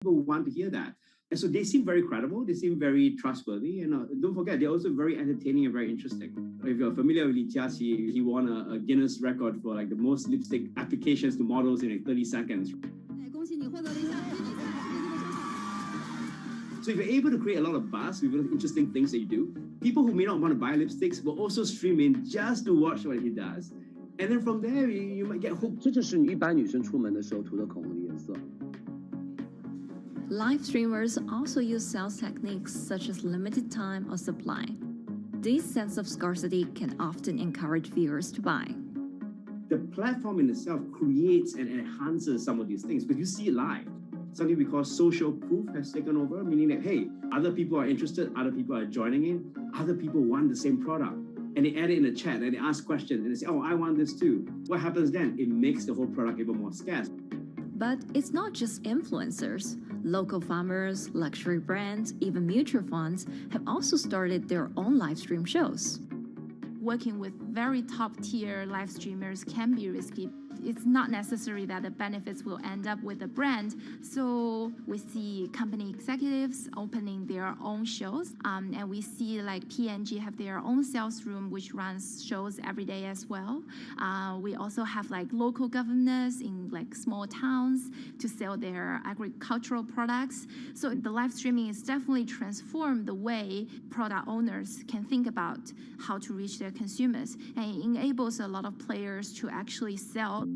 People want to hear that. And so they seem very credible, they seem very trustworthy, and don't forget, they're also very entertaining and very interesting. If you're familiar with Li Jiaqi, he won a Guinness record for like the most lipstick applications to models in like 30 seconds. So if you're able to create a lot of buzz with interesting things that you do, people who may not want to buy lipsticks will also stream in just to watch what he does. And then from there, you might get hooked. 这就是一般女生出门的时候涂的口红的颜色。 Live streamers also use sales techniques such as limited time or supply. This sense of scarcity can often encourage viewers to buy. The platform in itself creates and enhances some of these things because you see it live. Something we call social proof has taken over, meaning that, hey, other people are interested, other people are joining in, other people want the same product. And they add it in the chat and they ask questions and they say, oh, I want this too. What happens then? It makes the whole product even more scarce. But it's not just influencers. Local farmers, luxury brands, even mutual funds have also started their own live stream shows. Working with very top-tier live streamers can be risky. It's not necessary that the benefits will end up with the brand. So we see company executives opening their own shows. And we see like P&G have their own sales room, which runs shows every day as well. We also have like local governors in like small towns to sell their agricultural products. So the live streaming is definitely transformed the way product owners can think about how to reach their consumers. And it enables a lot of players to actually sell.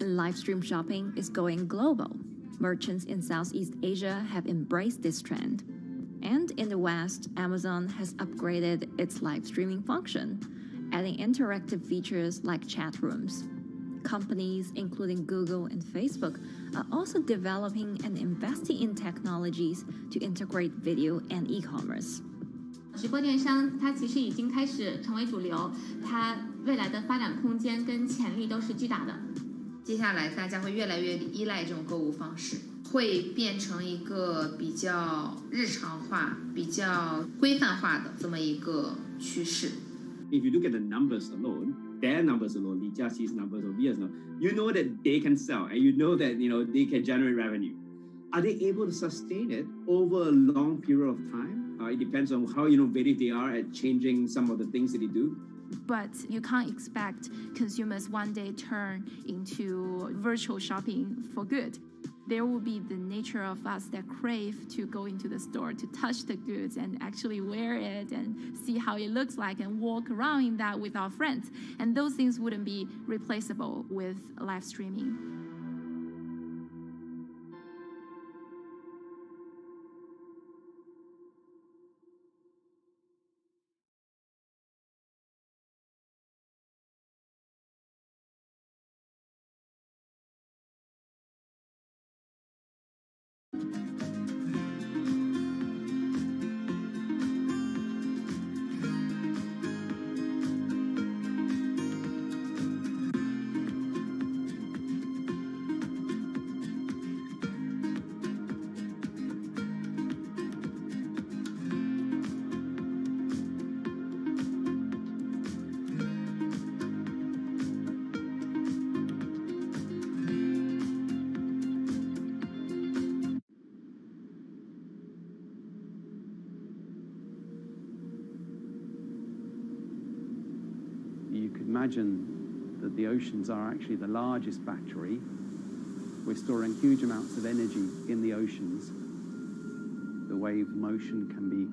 Live stream shopping is going global. Merchants in Southeast Asia have embraced this trend. And in the West, Amazon has upgraded its live streaming function, adding interactive features like chat rooms. Companies, including Google and Facebook, are also developing and investing in technologies to integrate video and e-commerce. 直播电商它其实已经开始成为主流，它未来的发展空间跟潜力都是巨大的。接下来大家会越来越依赖这种购物方式，会变成一个比较日常化、比较规范化的这么一个趋势。If you look at the numbers alone, their numbers alone, Li Jiaqi's numbers or Via's numbers, you know that they can sell and you know that they can generate revenue. Are they able to sustain it over a long period of time? It depends on how innovative they are at changing some of the things that they do. But you can't expect consumers one day turn into virtual shopping for good. There will be the nature of us that crave to go into the store, to touch the goods and actually wear it and see how it looks like and walk around in that with our friends. And those things wouldn't be replaceable with live streaming. You could imagine that the oceans are actually the largest battery. We're storing huge amounts of energy in the oceans. The wave motion can be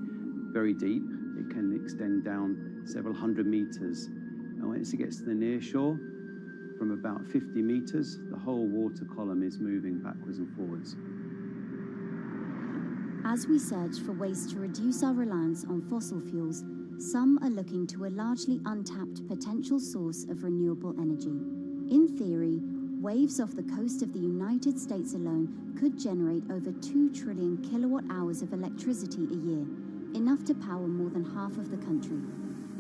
very deep. It can extend down several hundred meters. And once it gets to the near shore, from about 50 meters, the whole water column is moving backwards and forwards. As we search for ways to reduce our reliance on fossil fuels, some are looking to a largely untapped potential source of renewable energy. In theory, waves off the coast of the United States alone could generate over 2 trillion kilowatt hours of electricity a year, enough to power more than half of the country.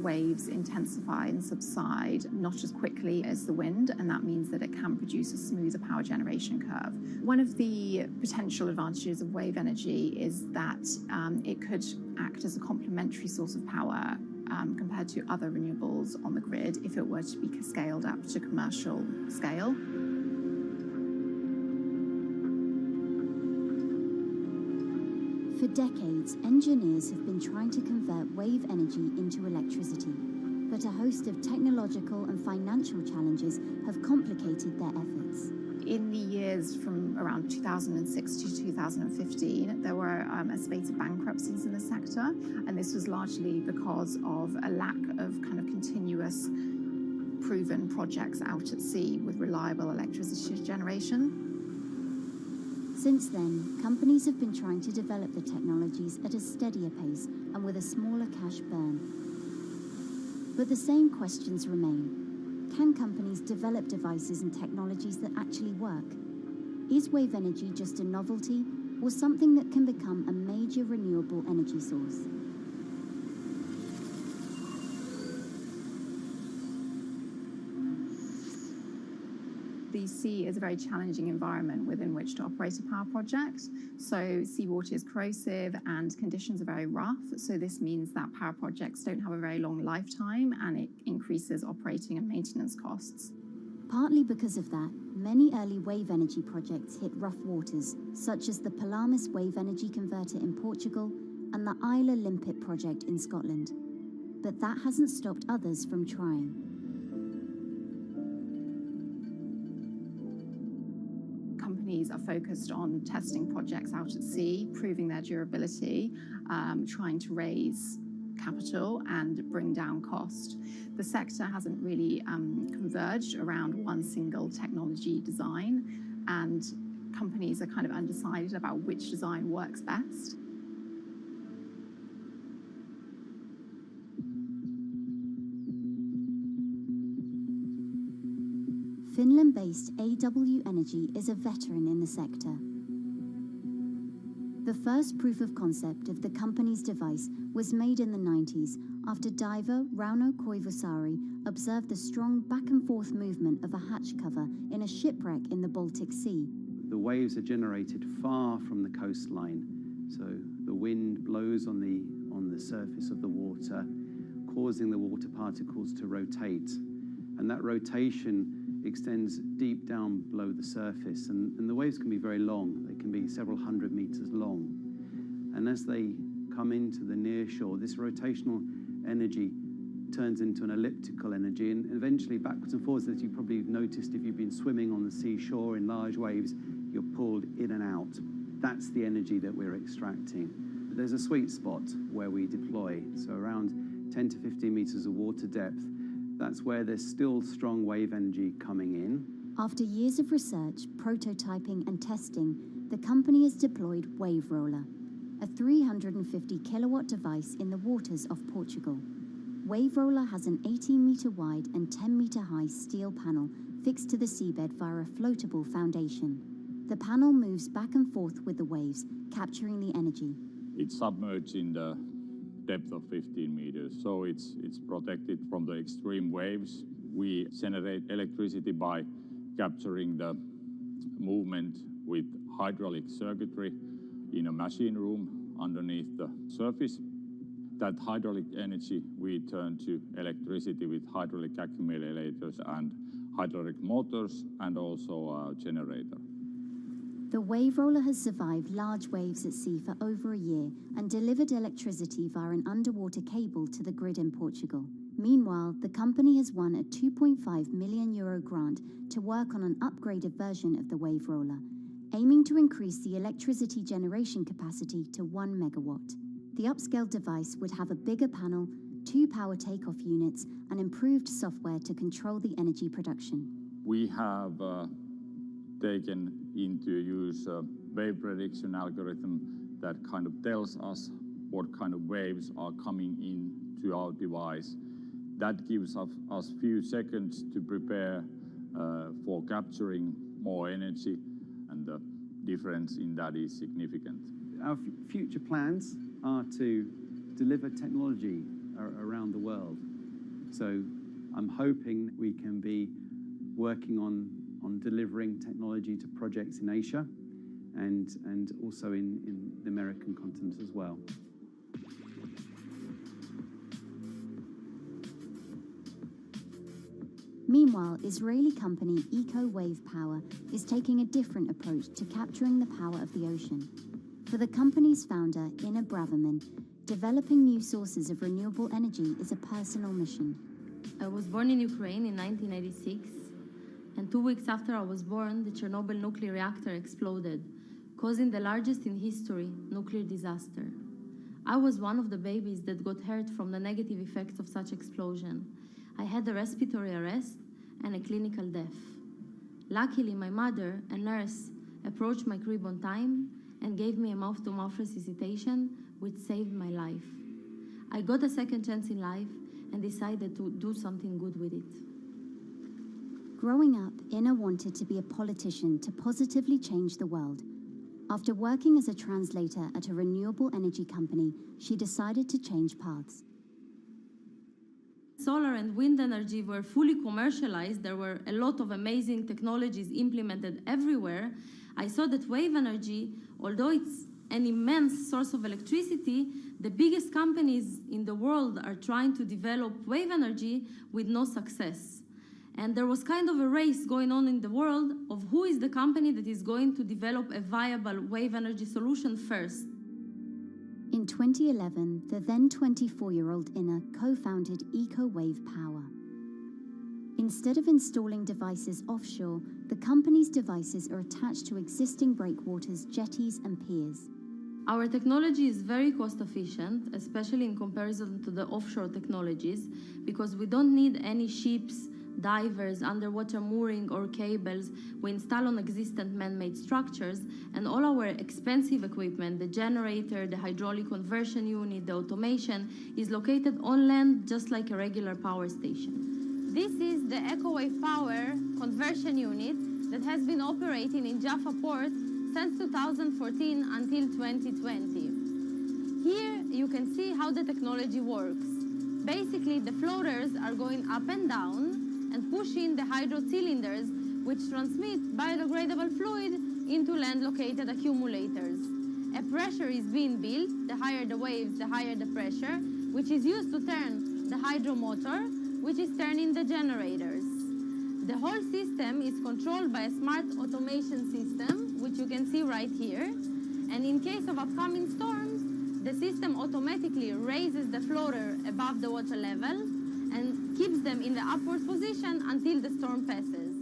Waves intensify and subside not as quickly as the wind, and that means that it can produce a smoother power generation curve. One of the potential advantages of wave energy is that it could act as a complementary source of power compared to other renewables on the grid if it were to be scaled up to commercial scale. For decades, engineers have been trying to convert wave energy into electricity, but a host of technological and financial challenges have complicated their efforts. In the years from around 2006 to 2015, there were a spate of bankruptcies in the sector, and this was largely because of a lack of kind of continuous proven projects out at sea with reliable electricity generation. Since then, companies have been trying to develop the technologies at a steadier pace and with a smaller cash burn. But the same questions remain. Can companies develop devices and technologies that actually work? Is wave energy just a novelty or something that can become a major renewable energy source? The sea is a very challenging environment within which to operate a power project. So seawater is corrosive and conditions are very rough. So this means that power projects don't have a very long lifetime, and it increases operating and maintenance costs. Partly because of that, many early wave energy projects hit rough waters, such as the Pelamis Wave Energy Converter in Portugal and the Isla Limpet project in Scotland. But that hasn't stopped others from trying. Companies are focused on testing projects out at sea, proving their durability, trying to raise capital and bring down cost. The sector hasn't really converged around one single technology design, and companies are kind of undecided about which design works best. Finland-based AW Energy is a veteran in the sector. The first proof of concept of the company's device was made in the 90s after diver Rauno Koivusaari observed the strong back-and-forth movement of a hatch cover in a shipwreck in the Baltic Sea. The waves are generated far from the coastline, so the wind blows on the surface of the water, causing the water particles to rotate, and that rotation extends deep down below the surface, and the waves can be very long. They can be several hundred meters long. And as they come into the near shore, this rotational energy turns into an elliptical energy, and eventually backwards and forwards, as you probably noticed if you've been swimming on the seashore in large waves, you're pulled in and out. That's the energy that we're extracting. There's a sweet spot where we deploy, so around 10 to 15 meters of water depth. That's where there's still strong wave energy coming in. After years of research, prototyping and testing, the company has deployed Wave Roller, a 350 kilowatt device in the waters of Portugal. Wave Roller has an 18-meter wide and 10-meter high steel panel fixed to the seabed via a floatable foundation. The panel moves back and forth with the waves, capturing the energy. It's submerged in the depth of 15 meters, so it's protected from the extreme waves. We generate electricity by capturing the movement with hydraulic circuitry in a machine room underneath the surface. That hydraulic energy we turn to electricity with hydraulic accumulators and hydraulic motors, and also a generator. The Wave Roller has survived large waves at sea for over a year and delivered electricity via an underwater cable to the grid in Portugal. Meanwhile, the company has won a €2.5 million grant to work on an upgraded version of the Wave Roller, aiming to increase the electricity generation capacity to 1 megawatt. The upscaled device would have a bigger panel, 2 power takeoff units, and improved software to control the energy production. We have taken into use a wave prediction algorithm that kind of tells us what kind of waves are coming into our device. That gives us few seconds to prepare for capturing more energy, and the difference in that is significant. Our future plans are to deliver technology around the world. So I'm hoping we can be working on delivering technology to projects in Asia and also in the American continent as well. Meanwhile, Israeli company Eco Wave Power is taking a different approach to capturing the power of the ocean. For the company's founder, Ina Braverman, developing new sources of renewable energy is a personal mission. I was born in Ukraine in 1986, and 2 weeks after I was born, the Chernobyl nuclear reactor exploded, causing the largest in history nuclear disaster. I was one of the babies that got hurt from the negative effects of such explosion. I had a respiratory arrest and a clinical death. Luckily, my mother, a nurse, approached my crib on time and gave me a mouth-to-mouth resuscitation, which saved my life. I got a second chance in life and decided to do something good with it. Growing up, Ina wanted to be a politician to positively change the world. After working as a translator at a renewable energy company, she decided to change paths. Solar and wind energy were fully commercialized. There were a lot of amazing technologies implemented everywhere. I saw that wave energy, although it's an immense source of electricity, the biggest companies in the world are trying to develop wave energy with no success. And there was kind of a race going on in the world of who is the company that is going to develop a viable wave energy solution first. In 2011, the then 24-year-old Ina co-founded EcoWave Power. Instead of installing devices offshore, the company's devices are attached to existing breakwaters, jetties, and piers. Our technology is very cost efficient, especially in comparison to the offshore technologies, because we don't need any ships, divers, underwater mooring or cables. We install on existing man-made structures, and all our expensive equipment, the generator, the hydraulic conversion unit, the automation, is located on land just like a regular power station. This is the EcoWave Power conversion unit that has been operating in Jaffa Port since 2014 until 2020. Here you can see how the technology works. Basically, the floaters are going up and down and pushing the hydro cylinders, which transmit biodegradable fluid into land-located accumulators. A pressure is being built. The higher the waves, the higher the pressure, which is used to turn the hydro motor, which is turning the generators. The whole system is controlled by a smart automation system, which you can see right here. And in case of upcoming storms, the system automatically raises the floater above the water level and keeps them in the upward position until the storm passes.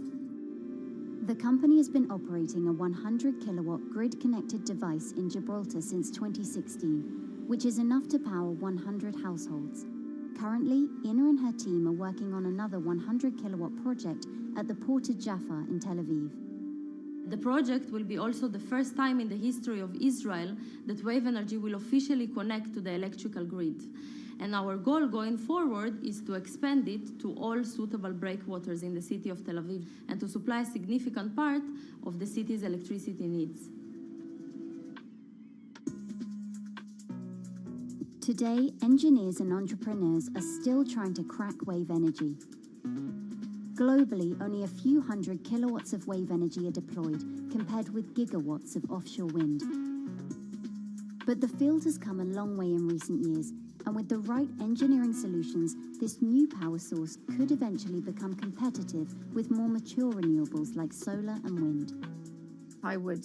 The company has been operating a 100-kilowatt grid-connected device in Gibraltar since 2016, which is enough to power 100 households. Currently, Ina and her team are working on another 100-kilowatt project at the port of Jaffa in Tel Aviv. The project will be also the first time in the history of Israel that wave energy will officially connect to the electrical grid. And our goal going forward is to expand it to all suitable breakwaters in the city of Tel Aviv and to supply a significant part of the city's electricity needs. Today, engineers and entrepreneurs are still trying to crack wave energy. Globally, only a few hundred kilowatts of wave energy are deployed, compared with gigawatts of offshore wind. But the field has come a long way in recent years, and with the right engineering solutions, this new power source could eventually become competitive with more mature renewables like solar and wind. I would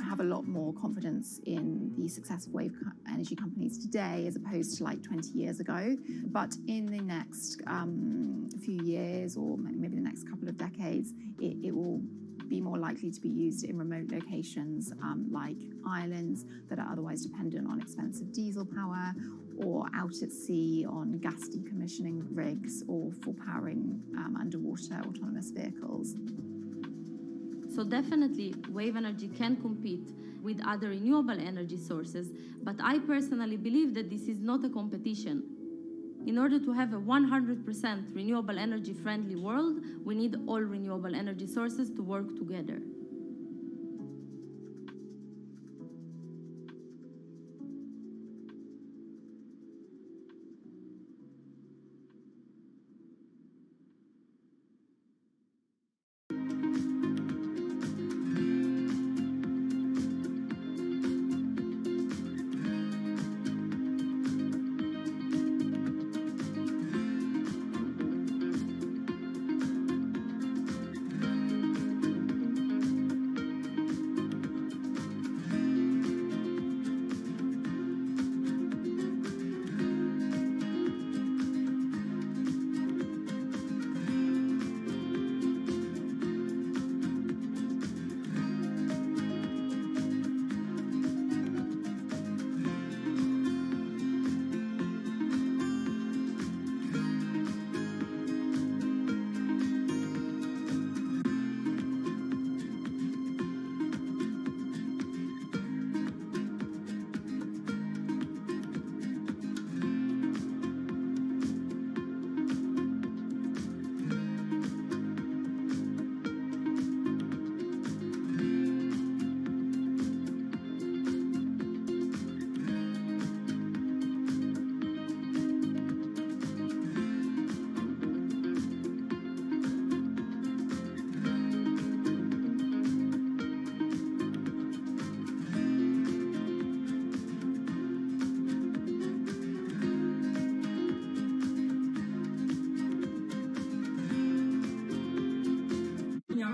have a lot more confidence in the success of wave energy companies today as opposed to like 20 years ago. But in the next few years, or maybe the next couple of decades, it will be more likely to be used in remote locations like islands that are otherwise dependent on expensive diesel power, or out at sea on gas decommissioning rigs, or for powering underwater autonomous vehicles. So definitely, wave energy can compete with other renewable energy sources, but I personally believe that this is not a competition. In order to have a 100% renewable energy friendly world, we need all renewable energy sources to work together.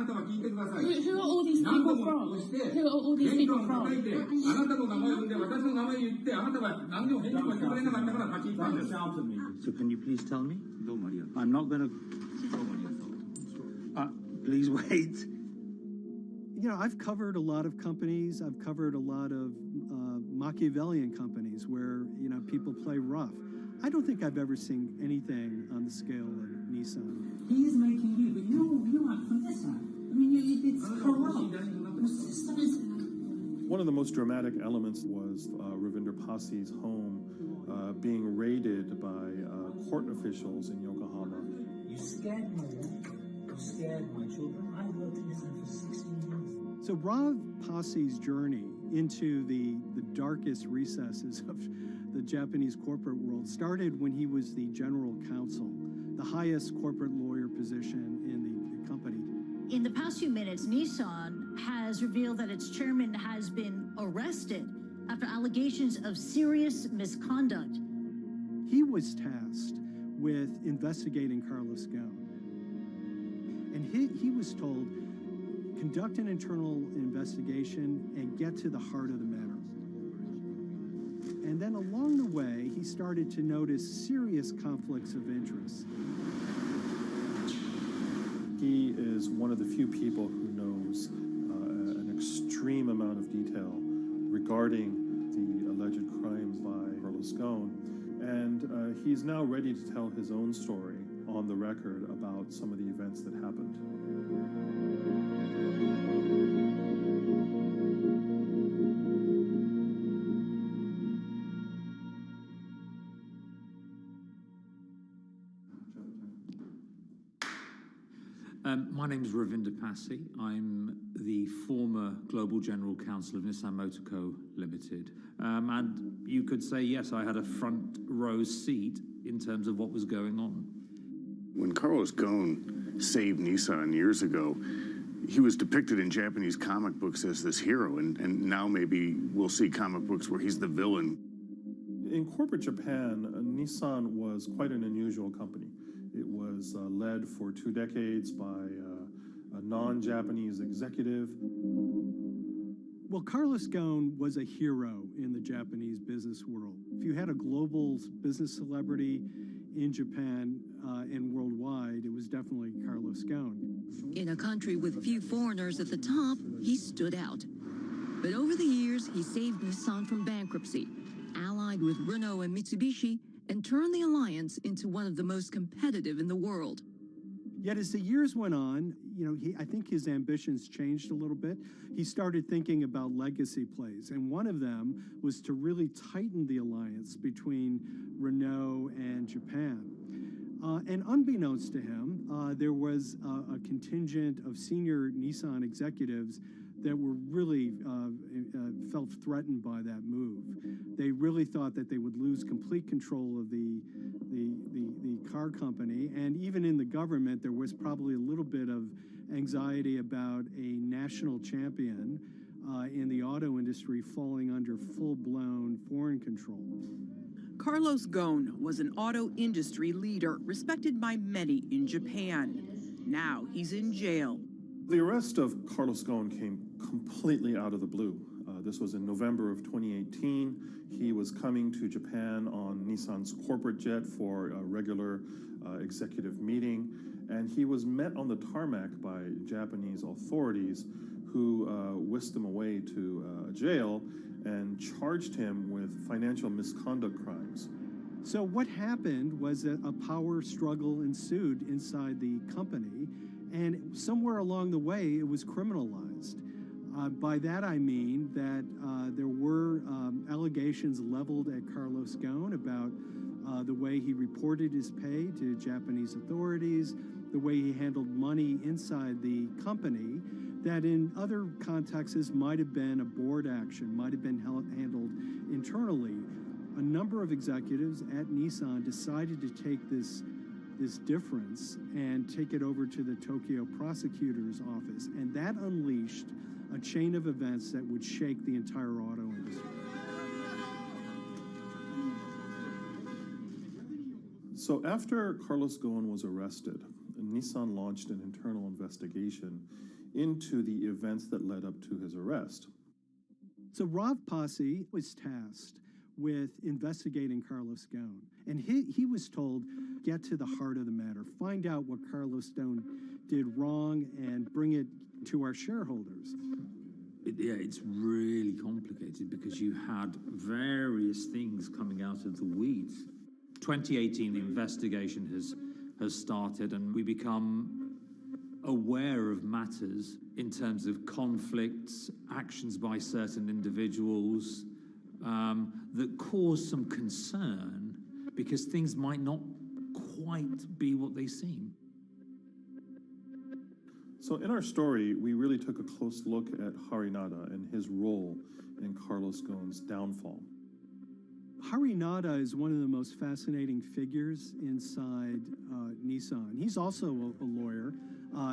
Who are all these people from? Who are all these people from? So can you please tell me? I'm not going to... please wait. You know, I've covered a lot of companies. I've covered a lot of Machiavellian companies where, you know, people play rough. I don't think I've ever seen anything on the scale of Nissan. He is making you, but you act for Nissan. I mean, it's corrupt. The system is... One of the most dramatic elements was Ravinder Pasi's home being raided by court officials in Yokohama. You scared my wife. You scared my children. I worked in Nissan for 16 years. So Rav Pasi's journey into the darkest recesses of the Japanese corporate world started when he was the general counsel, the highest corporate lawyer position in the company. In the past few minutes, Nissan has revealed that its chairman has been arrested after allegations of serious misconduct. He was tasked with investigating Carlos Ghosn. And he was told, conduct an internal investigation and get to the heart of the matter. And then along the way, he started to notice serious conflicts of interest. He is one of the few people who knows an extreme amount of detail regarding the alleged crimes by Carlos Ghosn. And he's now ready to tell his own story on the record about some of the events that happened. My name is Ravinder Pasi. I'm the former Global General Counsel of Nissan Motor Co. Limited. And you could say, yes, I had a front row seat in terms of what was going on. When Carlos Ghosn saved Nissan years ago, he was depicted in Japanese comic books as this hero, and now maybe we'll see comic books where he's the villain. In corporate Japan, Nissan was quite an unusual company. It was led for 2 decades by a non-Japanese executive. Well, Carlos Ghosn was a hero in the Japanese business world. If you had a global business celebrity in Japan and worldwide, it was definitely Carlos Ghosn. In a country with few foreigners at the top, he stood out. But over the years, he saved Nissan from bankruptcy, allied with Renault and Mitsubishi, and turned the alliance into one of the most competitive in the world. Yet as the years went on, you know, I think his ambitions changed a little bit. He started thinking about legacy plays, and one of them was to really tighten the alliance between Renault and Japan. And unbeknownst to him, there was a contingent of senior Nissan executives that were really felt threatened by that move. They really thought that they would lose complete control of the car company, and even in the government, there was probably a little bit of anxiety about a national champion in the auto industry falling under full-blown foreign control. Carlos Ghosn was an auto industry leader, respected by many in Japan. Now he's in jail. The arrest of Carlos Ghosn came completely out of the blue. This was in November of 2018. He was coming to Japan on Nissan's corporate jet for a regular executive meeting, and he was met on the tarmac by Japanese authorities who whisked him away to jail and charged him with financial misconduct crimes. So what happened was that a power struggle ensued inside the company, and somewhere along the way, it was criminalized. By that I mean that there were allegations leveled at Carlos Ghosn about the way he reported his pay to Japanese authorities, the way he handled money inside the company, that in other contexts might have been a board action, might have been handled internally. A number of executives at Nissan decided to take this difference and take it over to the Tokyo prosecutor's office, and that unleashed a chain of events that would shake the entire auto industry. So after Carlos Ghosn was arrested, Nissan launched an internal investigation into the events that led up to his arrest. So Rav Passi was tasked with investigating Carlos Ghosn, and he was told, get to the heart of the matter, find out what Carlos Ghosn did wrong and bring it to our shareholders. It's really complicated because you had various things coming out of the weeds. 2018, the investigation has started, and we become aware of matters in terms of conflicts, actions by certain individuals that cause some concern because things might not quite be what they seem. So in our story, we really took a close look at Harinada and his role in Carlos Ghosn's downfall. Harinada is one of the most fascinating figures inside Nissan. He's also a lawyer.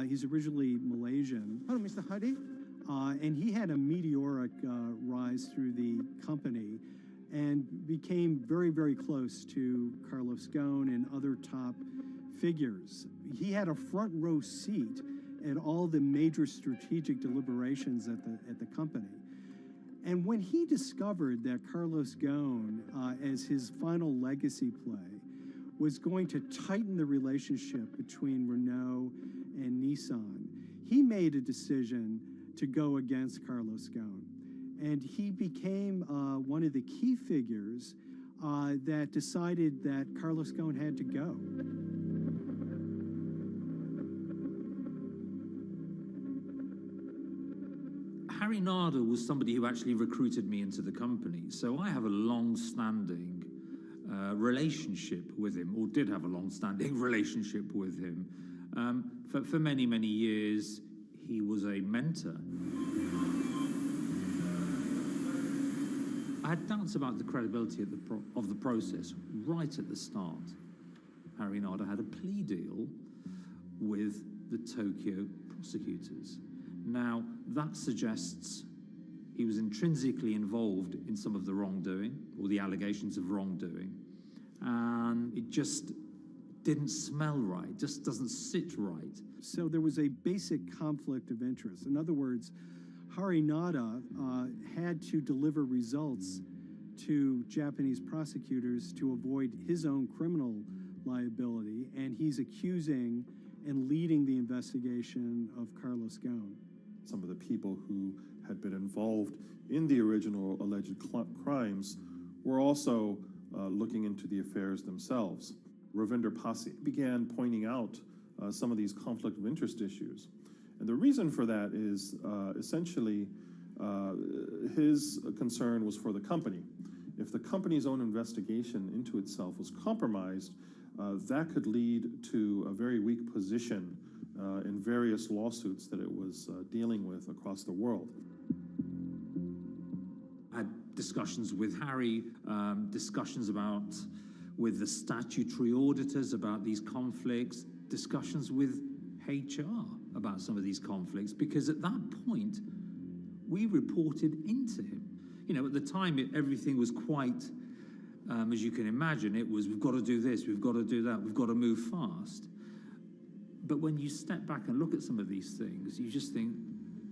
He's originally Malaysian. Hello, Mr. Hadi. And he had a meteoric rise through the company and became very, very close to Carlos Ghosn and other top figures. He had a front row seat at all the major strategic deliberations at the company. And when he discovered that Carlos Ghosn, as his final legacy play, was going to tighten the relationship between Renault and Nissan, he made a decision to go against Carlos Ghosn. And he became one of the key figures that decided that Carlos Ghosn had to go. Harinada was somebody who actually recruited me into the company, so I have a long-standing relationship with him, or did have a long-standing relationship with him. For many, many years, he was a mentor. I had doubts about the credibility of the process right at the start. Harinada had a plea deal with the Tokyo prosecutors. Now, that suggests he was intrinsically involved in some of the wrongdoing, or the allegations of wrongdoing, and it just didn't smell right, just doesn't sit right. So there was a basic conflict of interest. In other words, Harinada had to deliver results to Japanese prosecutors to avoid his own criminal liability, and he's accusing and leading the investigation of Carlos Ghosn. Some of the people who had been involved in the original alleged crimes were also looking into the affairs themselves. Ravinder Passi began pointing out some of these conflict of interest issues. And the reason for that is essentially his concern was for the company. If the company's own investigation into itself was compromised, that could lead to a very weak position in various lawsuits that it was dealing with across the world. I had discussions with Harry, discussions with the statutory auditors about these conflicts, discussions with HR about some of these conflicts, because at that point, we reported into him. You know, at the time, everything was quite, as you can imagine, it was, we've got to do this, we've got to do that, we've got to move fast. But when you step back and look at some of these things, you just think,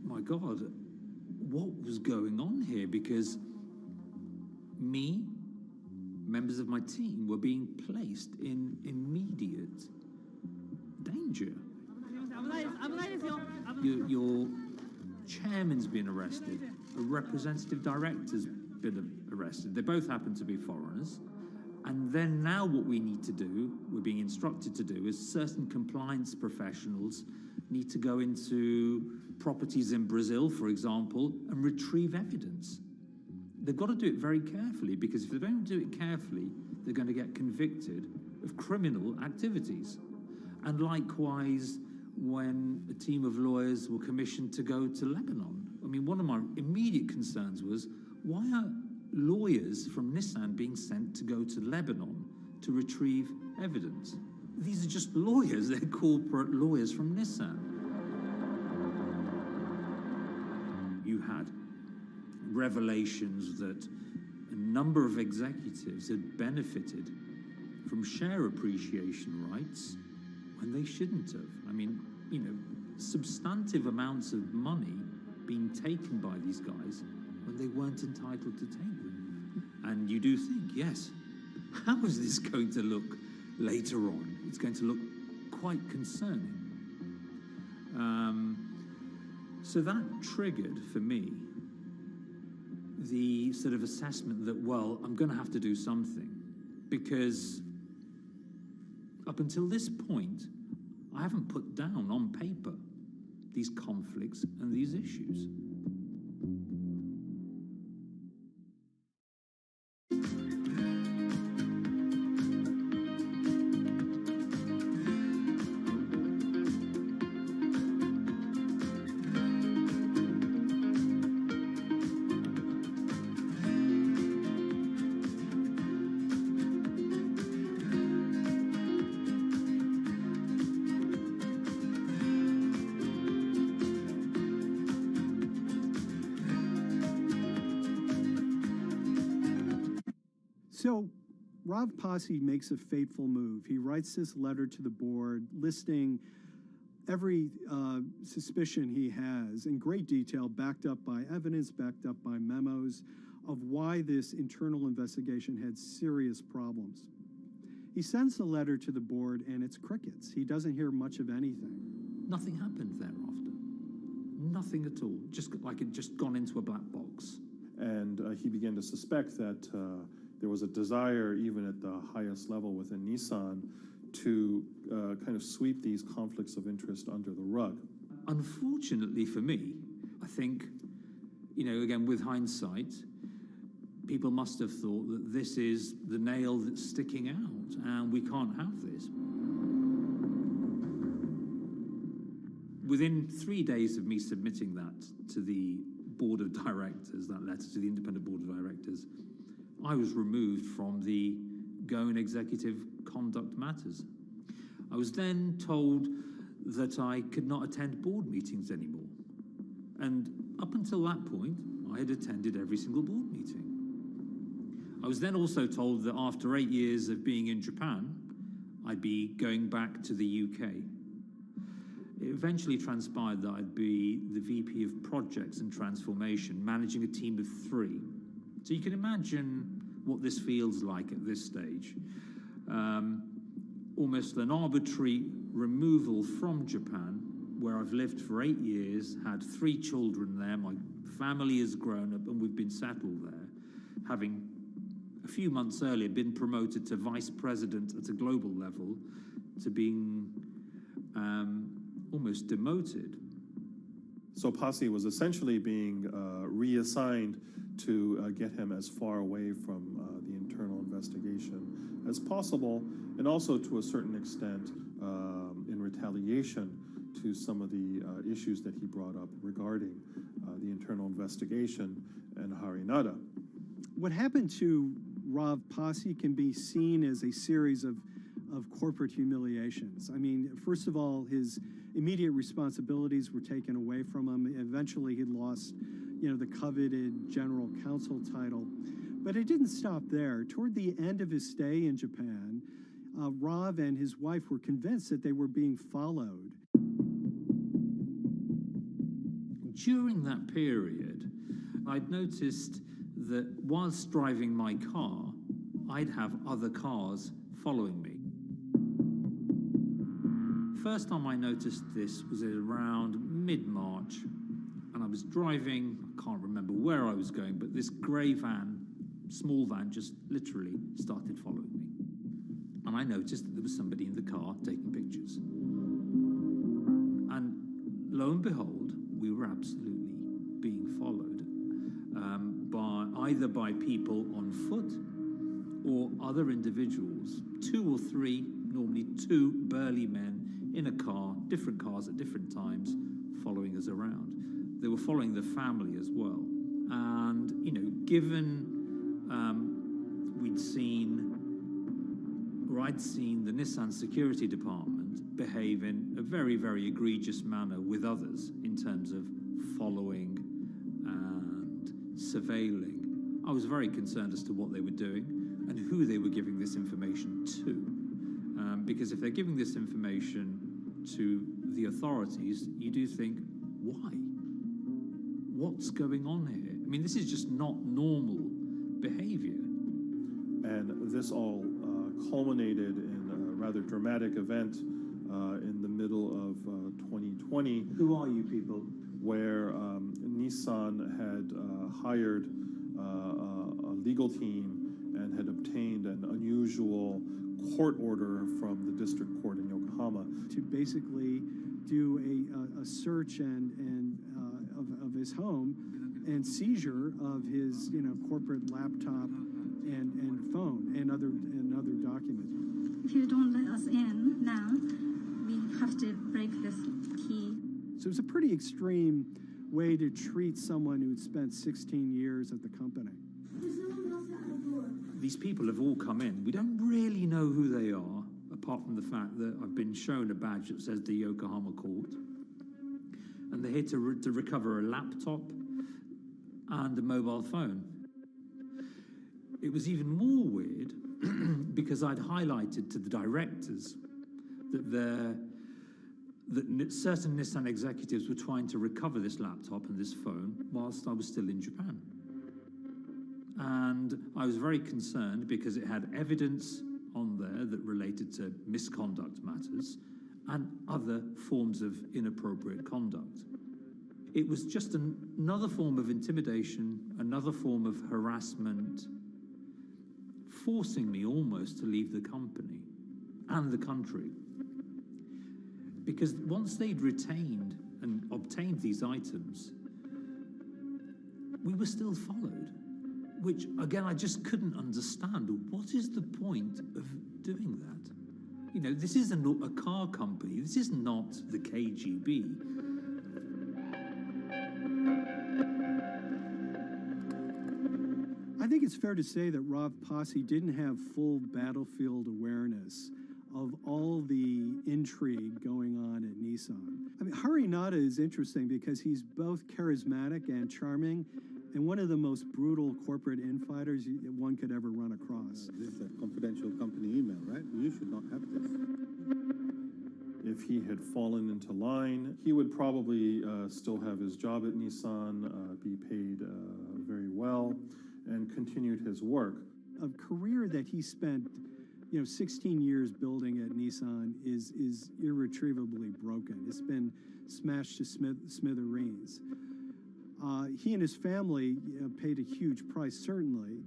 my God, what was going on here? Because me, members of my team, were being placed in immediate danger. Your chairman's been arrested, a representative director's been arrested. They both happen to be foreigners. And then now what we need to do, we're being instructed to do, is certain compliance professionals need to go into properties in Brazil, for example, and retrieve evidence. They've got to do it very carefully, because if they don't do it carefully, they're going to get convicted of criminal activities. And likewise, when a team of lawyers were commissioned to go to Lebanon. I mean, one of my immediate concerns was, why are lawyers from Nissan being sent to go to Lebanon to retrieve evidence? These are just lawyers, they're corporate lawyers from Nissan. You had revelations that a number of executives had benefited from share appreciation rights when they shouldn't have. I mean, you know, substantive amounts of money being taken by these guys when they weren't entitled to take them. And you do think, yes, how is this going to look later on? It's going to look quite concerning. So that triggered for me the sort of assessment that, well, I'm going to have to do something, because up until this point, I haven't put down on paper these conflicts and these issues. So Rav Pasi makes a fateful move. He writes this letter to the board listing every suspicion he has in great detail, backed up by evidence, backed up by memos, of why this internal investigation had serious problems. He sends the letter to the board, and it's crickets. He doesn't hear much of anything. Nothing happened thereafter. Nothing at all. Just like it just gone into a black box. And he began to suspect that there was a desire, even at the highest level within Nissan, to kind of sweep these conflicts of interest under the rug. Unfortunately for me, I think, you know, again, with hindsight, people must have thought that this is the nail that's sticking out, and we can't have this. Within 3 days of me submitting that to the board of directors, that letter to the independent board of directors, I was removed from the Goan Executive Conduct Matters. I was then told that I could not attend board meetings anymore. And up until that point, I had attended every single board meeting. I was then also told that after 8 years of being in Japan, I'd be going back to the UK. It eventually transpired that I'd be the VP of Projects and Transformation, managing a team of 3. So you can imagine what this feels like at this stage. Almost an arbitrary removal from Japan, where I've lived for 8 years, had 3 children there, my family has grown up, and we've been settled there, having a few months earlier been promoted to vice president at a global level, to being almost demoted. So Pasi was essentially being reassigned to get him as far away from the internal investigation as possible, and also to a certain extent in retaliation to some of the issues that he brought up regarding the internal investigation and Harinada. What happened to Rav Pasi can be seen as a series of corporate humiliations. I mean, first of all, his immediate responsibilities were taken away from him. Eventually, he lost, you know, the coveted general counsel title. But it didn't stop there. Toward the end of his stay in Japan, Rav and his wife were convinced that they were being followed. During that period, I'd noticed that whilst driving my car, I'd have other cars following me. First time I noticed this was around mid-March, and I was driving, I can't remember where I was going, but this grey van, small van, just literally started following me. And I noticed that there was somebody in the car taking pictures. And lo and behold, we were absolutely being followed either by people on foot or other individuals, 2 or 3, normally 2 burly men in a car, different cars at different times, following us around. They were following the family as well. And, you know, given I'd seen the Nissan security department behave in a very, very egregious manner with others in terms of following and surveilling, I was very concerned as to what they were doing and who they were giving this information to. Because if they're giving this information to the authorities, you do think, why? What's going on here? I mean, this is just not normal behavior. And this all culminated in a rather dramatic event in the middle of 2020. Who are you people? Where Nissan had hired a legal team and had obtained an unusual court order from the district court in Yokohama to basically do a search of his home and seizure of his corporate laptop and phone and other documents. If you don't let us in now, we have to break this key. So it's a pretty extreme way to treat someone who'd spent 16 years at the company. These people have all come in. We don't really know who they are, apart from the fact that I've been shown a badge that says the Yokohama court. And they're here to recover a laptop and a mobile phone. It was even more weird because I'd highlighted to the directors that certain Nissan executives were trying to recover this laptop and this phone whilst I was still in Japan. And I was very concerned because it had evidence on there that related to misconduct matters and other forms of inappropriate conduct. It was just another form of intimidation, another form of harassment, forcing me almost to leave the company and the country. Because once they'd retained and obtained these items, we were still followed, which, again, I just couldn't understand. What is the point of doing that? You know, this isn't a car company. This is not the KGB. I think it's fair to say that Rav Pasi didn't have full battlefield awareness of all the intrigue going on at Nissan. I mean, Hari Nada is interesting because he's both charismatic and charming, and one of the most brutal corporate infighters one could ever run across. This is a confidential company email, right? You should not have this. If he had fallen into line, he would probably still have his job at Nissan, be paid very well, and continued his work. A career that he spent 16 years building at Nissan is irretrievably broken. It's been smashed to smithereens. He and his family paid a huge price, certainly.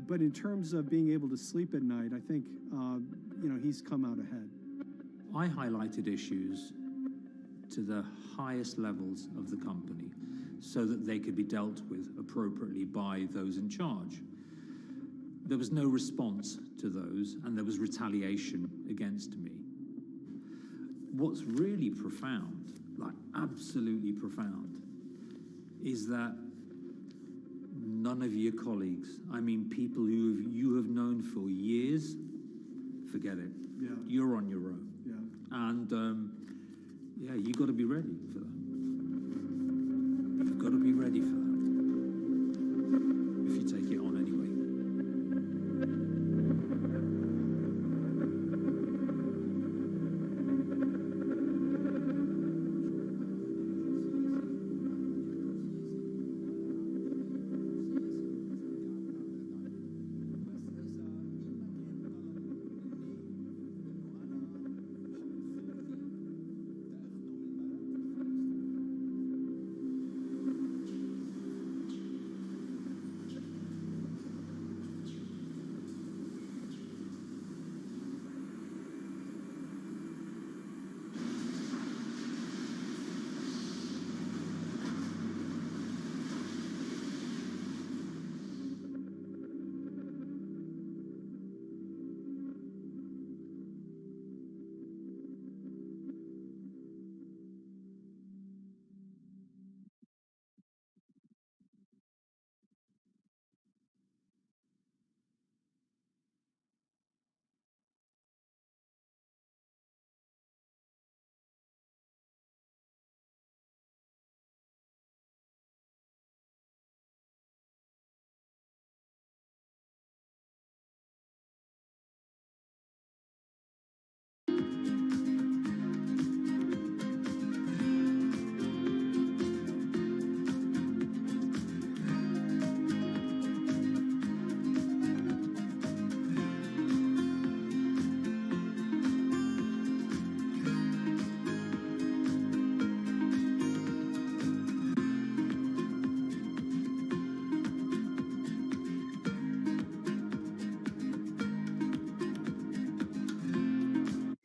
But in terms of being able to sleep at night, I think, he's come out ahead. I highlighted issues to the highest levels of the company so that they could be dealt with appropriately by those in charge. There was no response to those, and there was retaliation against me. What's really profound, like absolutely profound, is that none of your colleagues, I mean people who you have known for years, forget it. Yeah. You're on your own. Yeah. And you got to be ready for that. You've got to be ready for that. If you take it on anyway.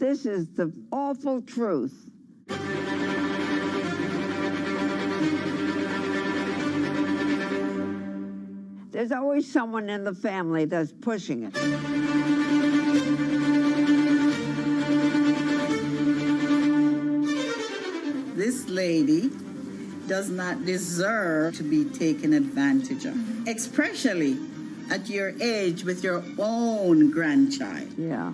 This is the awful truth. There's always someone in the family that's pushing it. This lady does not deserve to be taken advantage of, especially at your age with your own grandchild. Yeah.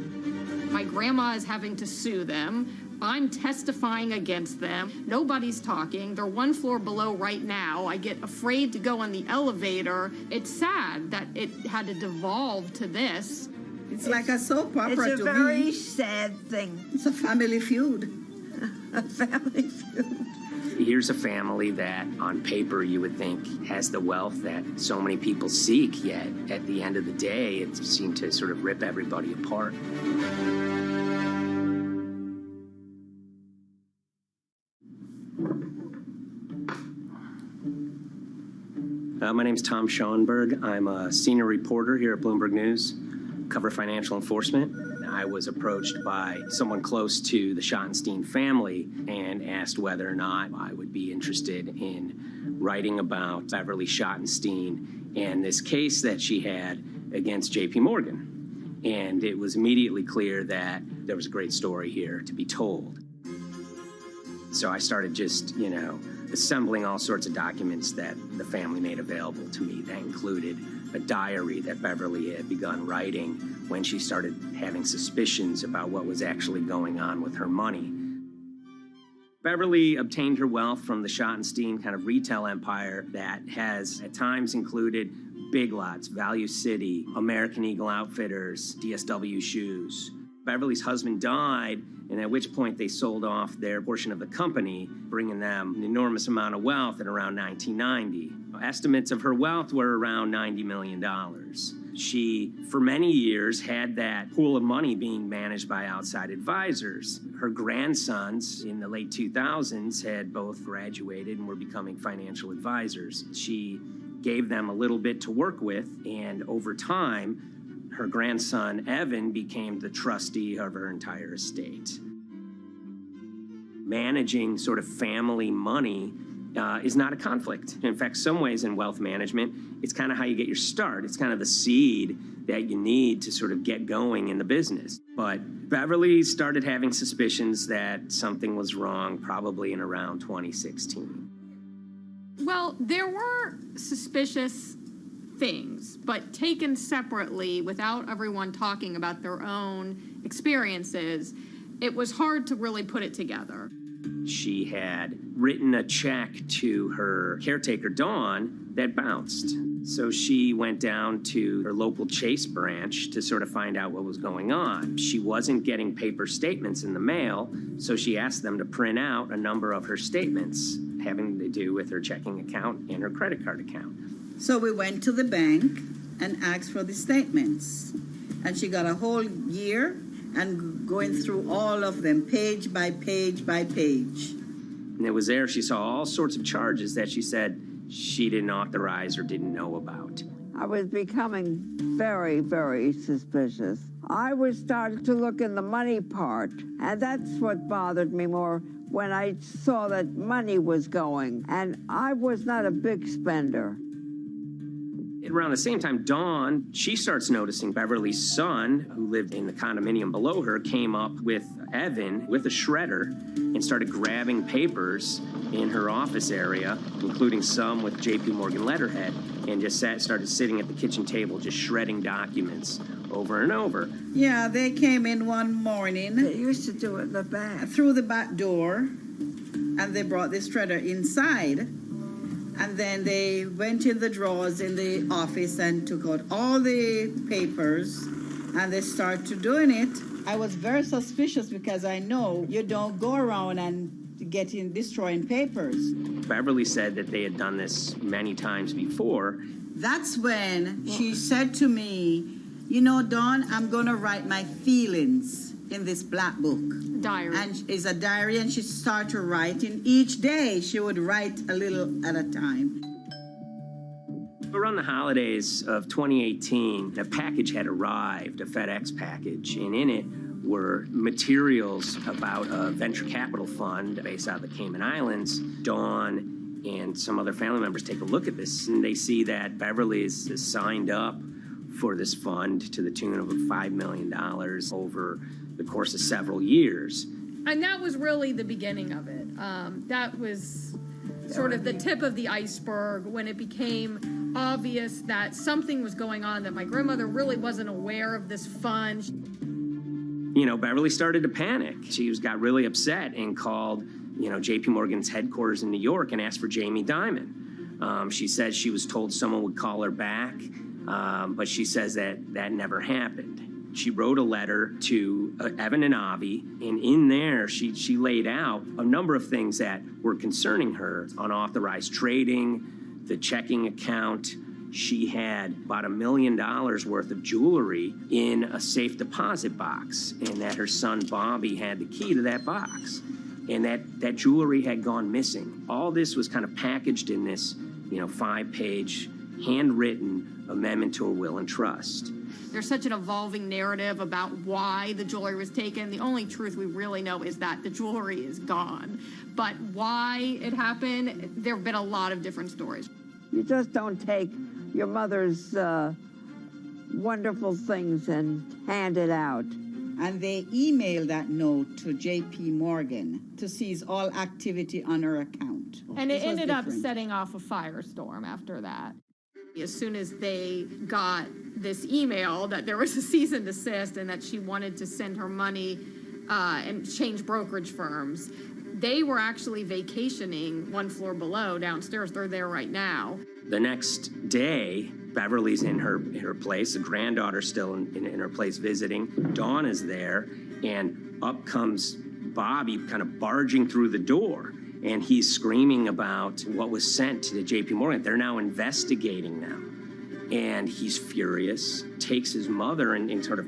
My grandma is having to sue them. I'm testifying against them. Nobody's talking. They're one floor below right now. I get afraid to go on the elevator. It's sad that it had to devolve to this. It's like a soap opera It's a to very me. sad thing. It's a family feud. A family feud. Here's a family that, on paper, you would think has the wealth that so many people seek, yet at the end of the day, it seemed to sort of rip everybody apart. My name's Tom Schoenberg. I'm a senior reporter here at Bloomberg News, cover financial enforcement. I was approached by someone close to the Schottenstein family and asked whether or not I would be interested in writing about Beverly Schottenstein and this case that she had against J.P. Morgan. And it was immediately clear that there was a great story here to be told. So I started just, assembling all sorts of documents that the family made available to me. That included a diary that Beverly had begun writing when she started having suspicions about what was actually going on with her money. Beverly obtained her wealth from the Schottenstein kind of retail empire that has at times included Big Lots, Value City, American Eagle Outfitters, DSW Shoes. Beverly's husband died, and at which point they sold off their portion of the company, bringing them an enormous amount of wealth at around 1990. Estimates of her wealth were around $90 million. She, for many years, had that pool of money being managed by outside advisors. Her grandsons in the late 2000s had both graduated and were becoming financial advisors. She gave them a little bit to work with, and over time, her grandson, Evan, became the trustee of her entire estate. Managing sort of family money is not a conflict. In fact, some ways in wealth management, it's kind of how you get your start. It's kind of the seed that you need to sort of get going in the business. But Beverly started having suspicions that something was wrong probably in around 2016. Well, there were suspicious things, but taken separately without everyone talking about their own experiences, it was hard to really put it together. She had written a check to her caretaker, Dawn, that bounced. So she went down to her local Chase branch to sort of find out what was going on. She wasn't getting paper statements in the mail, so she asked them to print out a number of her statements having to do with her checking account and her credit card account. So we went to the bank and asked for the statements. And she got a whole year and going through all of them, page by page by page. And it was there she saw all sorts of charges that she said she didn't authorize or didn't know about. I was becoming very, very suspicious. I was starting to look in the money part, and that's what bothered me more when I saw that money was going. And I was not a big spender. Around the same time, Dawn, she starts noticing Beverly's son, who lived in the condominium below her, came up with Evan with a shredder and started grabbing papers in her office area, including some with J.P. Morgan letterhead, and just started sitting at the kitchen table just shredding documents over and over. Yeah, they came in one morning. They used to do it in the back. Through the back door, and they brought the shredder inside. And then they went in the drawers in the office and took out all the papers, and they started doing it. I was very suspicious because I know you don't go around and destroying papers. Beverly said that they had done this many times before. That's when she said to me, Dawn, I'm going to write my feelings in this black book. Diary. And it's a diary, and she started writing. Each day she would write a little at a time. Around the holidays of 2018, a package had arrived, a FedEx package, and in it were materials about a venture capital fund based out of the Cayman Islands. Dawn and some other family members take a look at this, and they see that Beverly is signed up for this fund to the tune of $5 million over the course of several years. And that was really the beginning of it. That was sort of the tip of the iceberg when it became obvious that something was going on, that my grandmother really wasn't aware of this fund. You know, Beverly started to panic. She got really upset and called, J.P. Morgan's headquarters in New York and asked for Jamie Dimon. She said she was told someone would call her back, but she says that never happened. She wrote a letter to Evan and Avi, and in there she laid out a number of things that were concerning her: unauthorized trading, the checking account. She had about $1 million worth of jewelry in a safe deposit box, and that her son Bobby had the key to that box, and that jewelry had gone missing. All this was kind of packaged in this, 5-page handwritten amendment to a will and trust. There's such an evolving narrative about why the jewelry was taken. The only truth we really know is that the jewelry is gone. But why it happened, there have been a lot of different stories. You just don't take your mother's wonderful things and hand it out. And they emailed that note to J.P. Morgan to seize all activity on her account. And it ended up setting off a firestorm after that. As soon as they got this email that there was a cease and desist and that she wanted to send her money and change brokerage firms, they were actually vacationing one floor below downstairs. They're there right now. The next day, Beverly's in her place. The granddaughter's still in her place visiting. Dawn is there, and up comes Bobby kind of barging through the door. And he's screaming about what was sent to the J.P. Morgan. They're now investigating them. And he's furious, takes his mother and sort of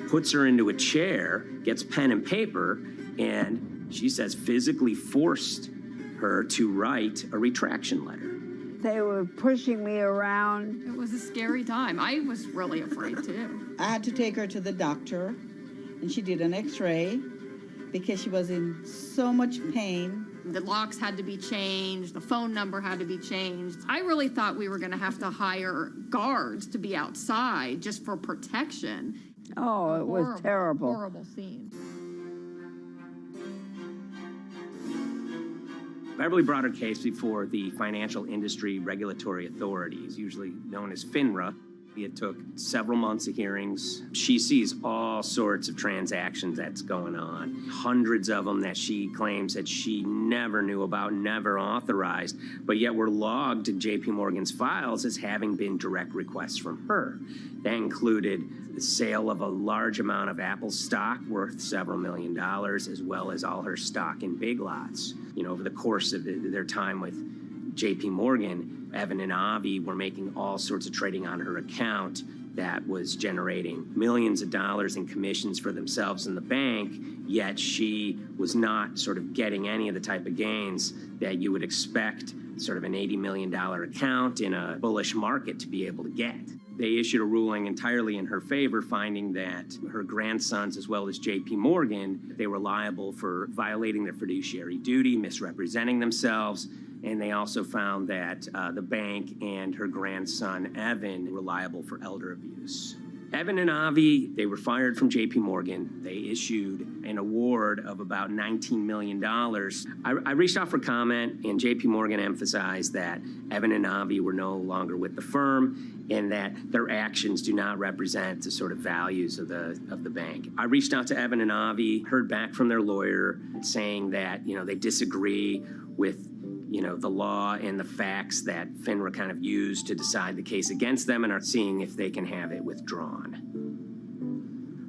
puts her into a chair, gets pen and paper, and she says physically forced her to write a retraction letter. They were pushing me around. It was a scary time. I was really afraid, too. I had to take her to the doctor, and she did an x-ray because she was in so much pain. The locks had to be changed. The phone number had to be changed. I really thought we were going to have to hire guards to be outside just for protection. Oh, it was terrible. Horrible scene. Beverly brought her case before the Financial Industry Regulatory Authorities, usually known as FINRA. It took several months of hearings. She sees all sorts of transactions that's going on, hundreds of them that she claims that she never knew about, never authorized, but yet were logged in J.P. Morgan's files as having been direct requests from her. That included the sale of a large amount of Apple stock worth several $1 million, as well as all her stock in Big Lots. Over the course of their time with J.P. Morgan, Evan and Avi were making all sorts of trading on her account that was generating millions of dollars in commissions for themselves and the bank, yet she was not sort of getting any of the type of gains that you would expect sort of an $80 million account in a bullish market to be able to get. They issued a ruling entirely in her favor, finding that her grandsons, as well as J.P. Morgan, they were liable for violating their fiduciary duty, misrepresenting themselves, and they also found that the bank and her grandson, Evan, were liable for elder abuse. Evan and Avi, they were fired from J.P. Morgan. They issued an award of about $19 million. I reached out for comment, and J.P. Morgan emphasized that Evan and Avi were no longer with the firm and that their actions do not represent the sort of values of the bank. I reached out to Evan and Avi, heard back from their lawyer saying that, they disagree with the law and the facts that FINRA kind of used to decide the case against them and are seeing if they can have it withdrawn.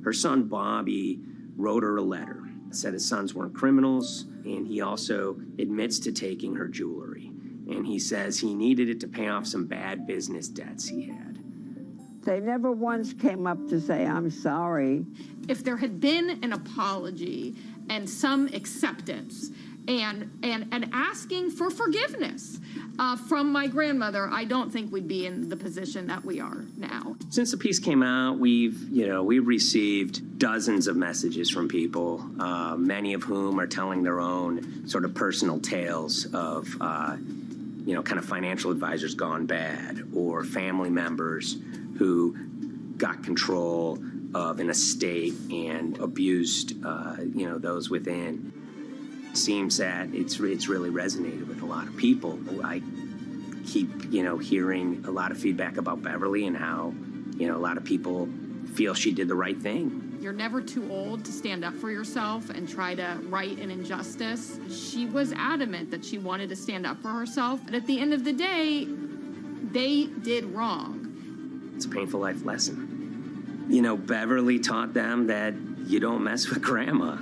Her son, Bobby, wrote her a letter, said his sons weren't criminals, and he also admits to taking her jewelry. And he says he needed it to pay off some bad business debts he had. They never once came up to say, I'm sorry. If there had been an apology and some acceptance, and asking for forgiveness from my grandmother, I don't think we'd be in the position that we are now. Since the piece came out, we've received dozens of messages from people, many of whom are telling their own sort of personal tales of, kind of financial advisors gone bad, or family members who got control of an estate and abused, those within. It seems that it's really resonated with a lot of people. I keep, hearing a lot of feedback about Beverly and how, a lot of people feel she did the right thing. You're never too old to stand up for yourself and try to right an injustice. She was adamant that she wanted to stand up for herself, but at the end of the day, they did wrong. It's a painful life lesson. Beverly taught them that you don't mess with grandma.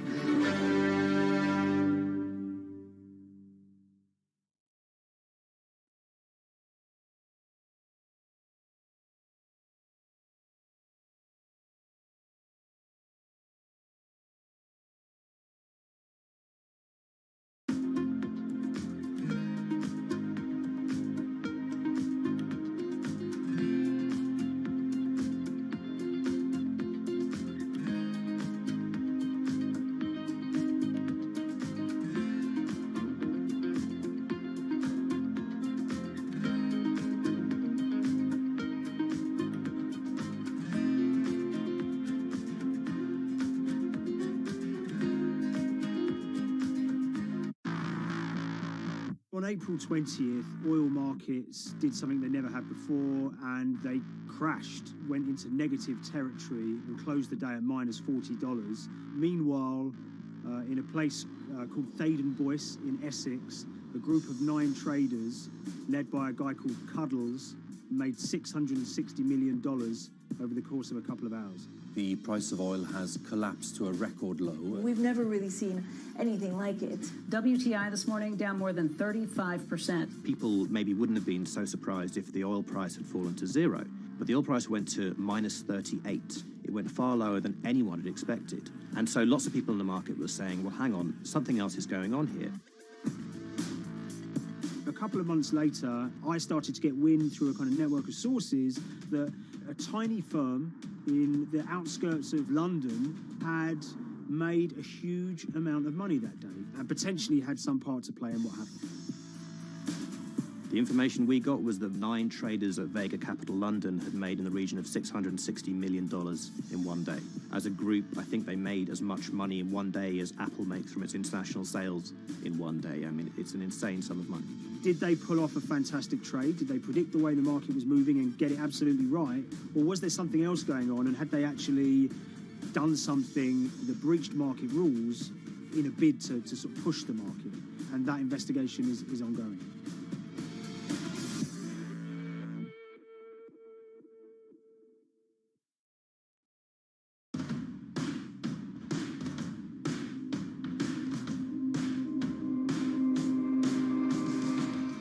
On April 20th, oil markets did something they never had before, and they crashed, went into negative territory and closed the day at minus $40. Meanwhile, in a place called Thaden Boyce in Essex, a group of 9 traders, led by a guy called Cuddles, made $660 million over the course of a couple of hours. The price of oil has collapsed to a record low. We've never really seen anything like it. WTI this morning down more than 35%. People maybe wouldn't have been so surprised if the oil price had fallen to zero, but the oil price went to minus 38. It went far lower than anyone had expected. And so lots of people in the market were saying, well, hang on, something else is going on here. A couple of months later, I started to get wind through a kind of network of sources that a tiny firm in the outskirts of London had made a huge amount of money that day and potentially had some part to play in what happened. The information we got was that 9 traders at Vega Capital London had made in the region of $660 million in one day. As a group, I think they made as much money in one day as Apple makes from its international sales in one day. I mean, it's an insane sum of money. Did they pull off a fantastic trade? Did they predict the way the market was moving and get it absolutely right? Or was there something else going on, and had they actually done something that breached market rules in a bid to sort of push the market? And that investigation is ongoing.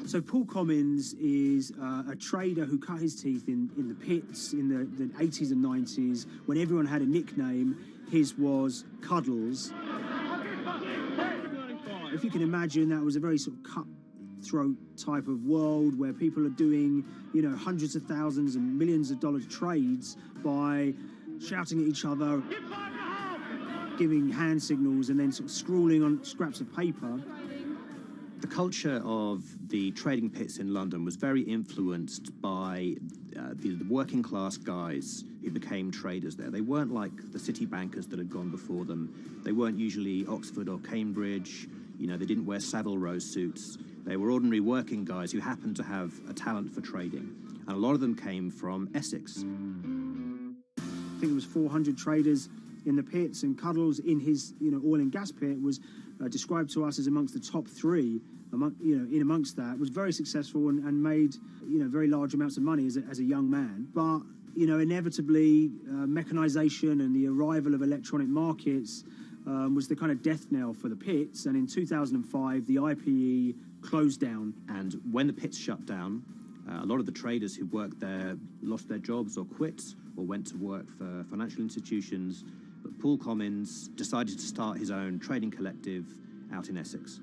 So Paul Commins is a trader who cut his teeth in the pits in the 80s and 90s when everyone had a nickname. His was Cuddles. If you can imagine, that was a very sort of cutthroat type of world where people are doing, hundreds of thousands and millions of dollar trades by shouting at each other, giving hand signals, and then sort of scrawling on scraps of paper. The culture of the trading pits in London was very influenced by the working class guys who became traders there. They weren't like the city bankers that had gone before them. They weren't usually Oxford or Cambridge. They didn't wear Savile Row suits. They were ordinary working guys who happened to have a talent for trading. And a lot of them came from Essex. I think it was 400 traders in the pits, and Cuddles in his oil and gas pit was described to us as amongst the top 3. Amongst that, was very successful and made very large amounts of money as a young man. But inevitably, mechanization and the arrival of electronic markets was the kind of death knell for the pits. And in 2005, the IPE closed down. And when the pits shut down, a lot of the traders who worked there lost their jobs or quit or went to work for financial institutions. But Paul Commins decided to start his own trading collective out in Essex.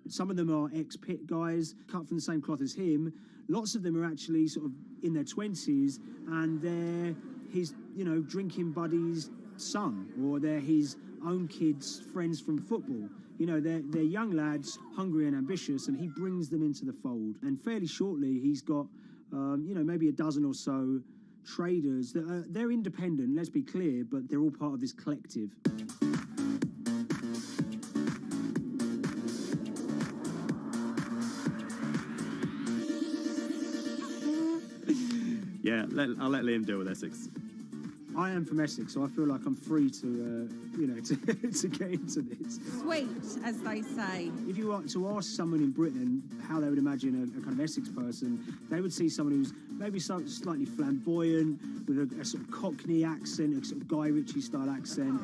Some of them are ex-pit guys, cut from the same cloth as him. Lots of them are actually sort of in their 20s, and they're his, drinking buddy's son, or they're his own kids' friends from football. They're young lads, hungry and ambitious, and he brings them into the fold. And fairly shortly, he's got, maybe a dozen or so traders that they're independent, let's be clear, but they're all part of this collective. Yeah, I'll let Liam deal with Essex. I am from Essex, so I feel like I'm free to, to get into this. Sweet, as they say. If you were to ask someone in Britain how they would imagine a kind of Essex person, they would see someone who's maybe slightly flamboyant, with a sort of Cockney accent, a sort of Guy Ritchie-style accent.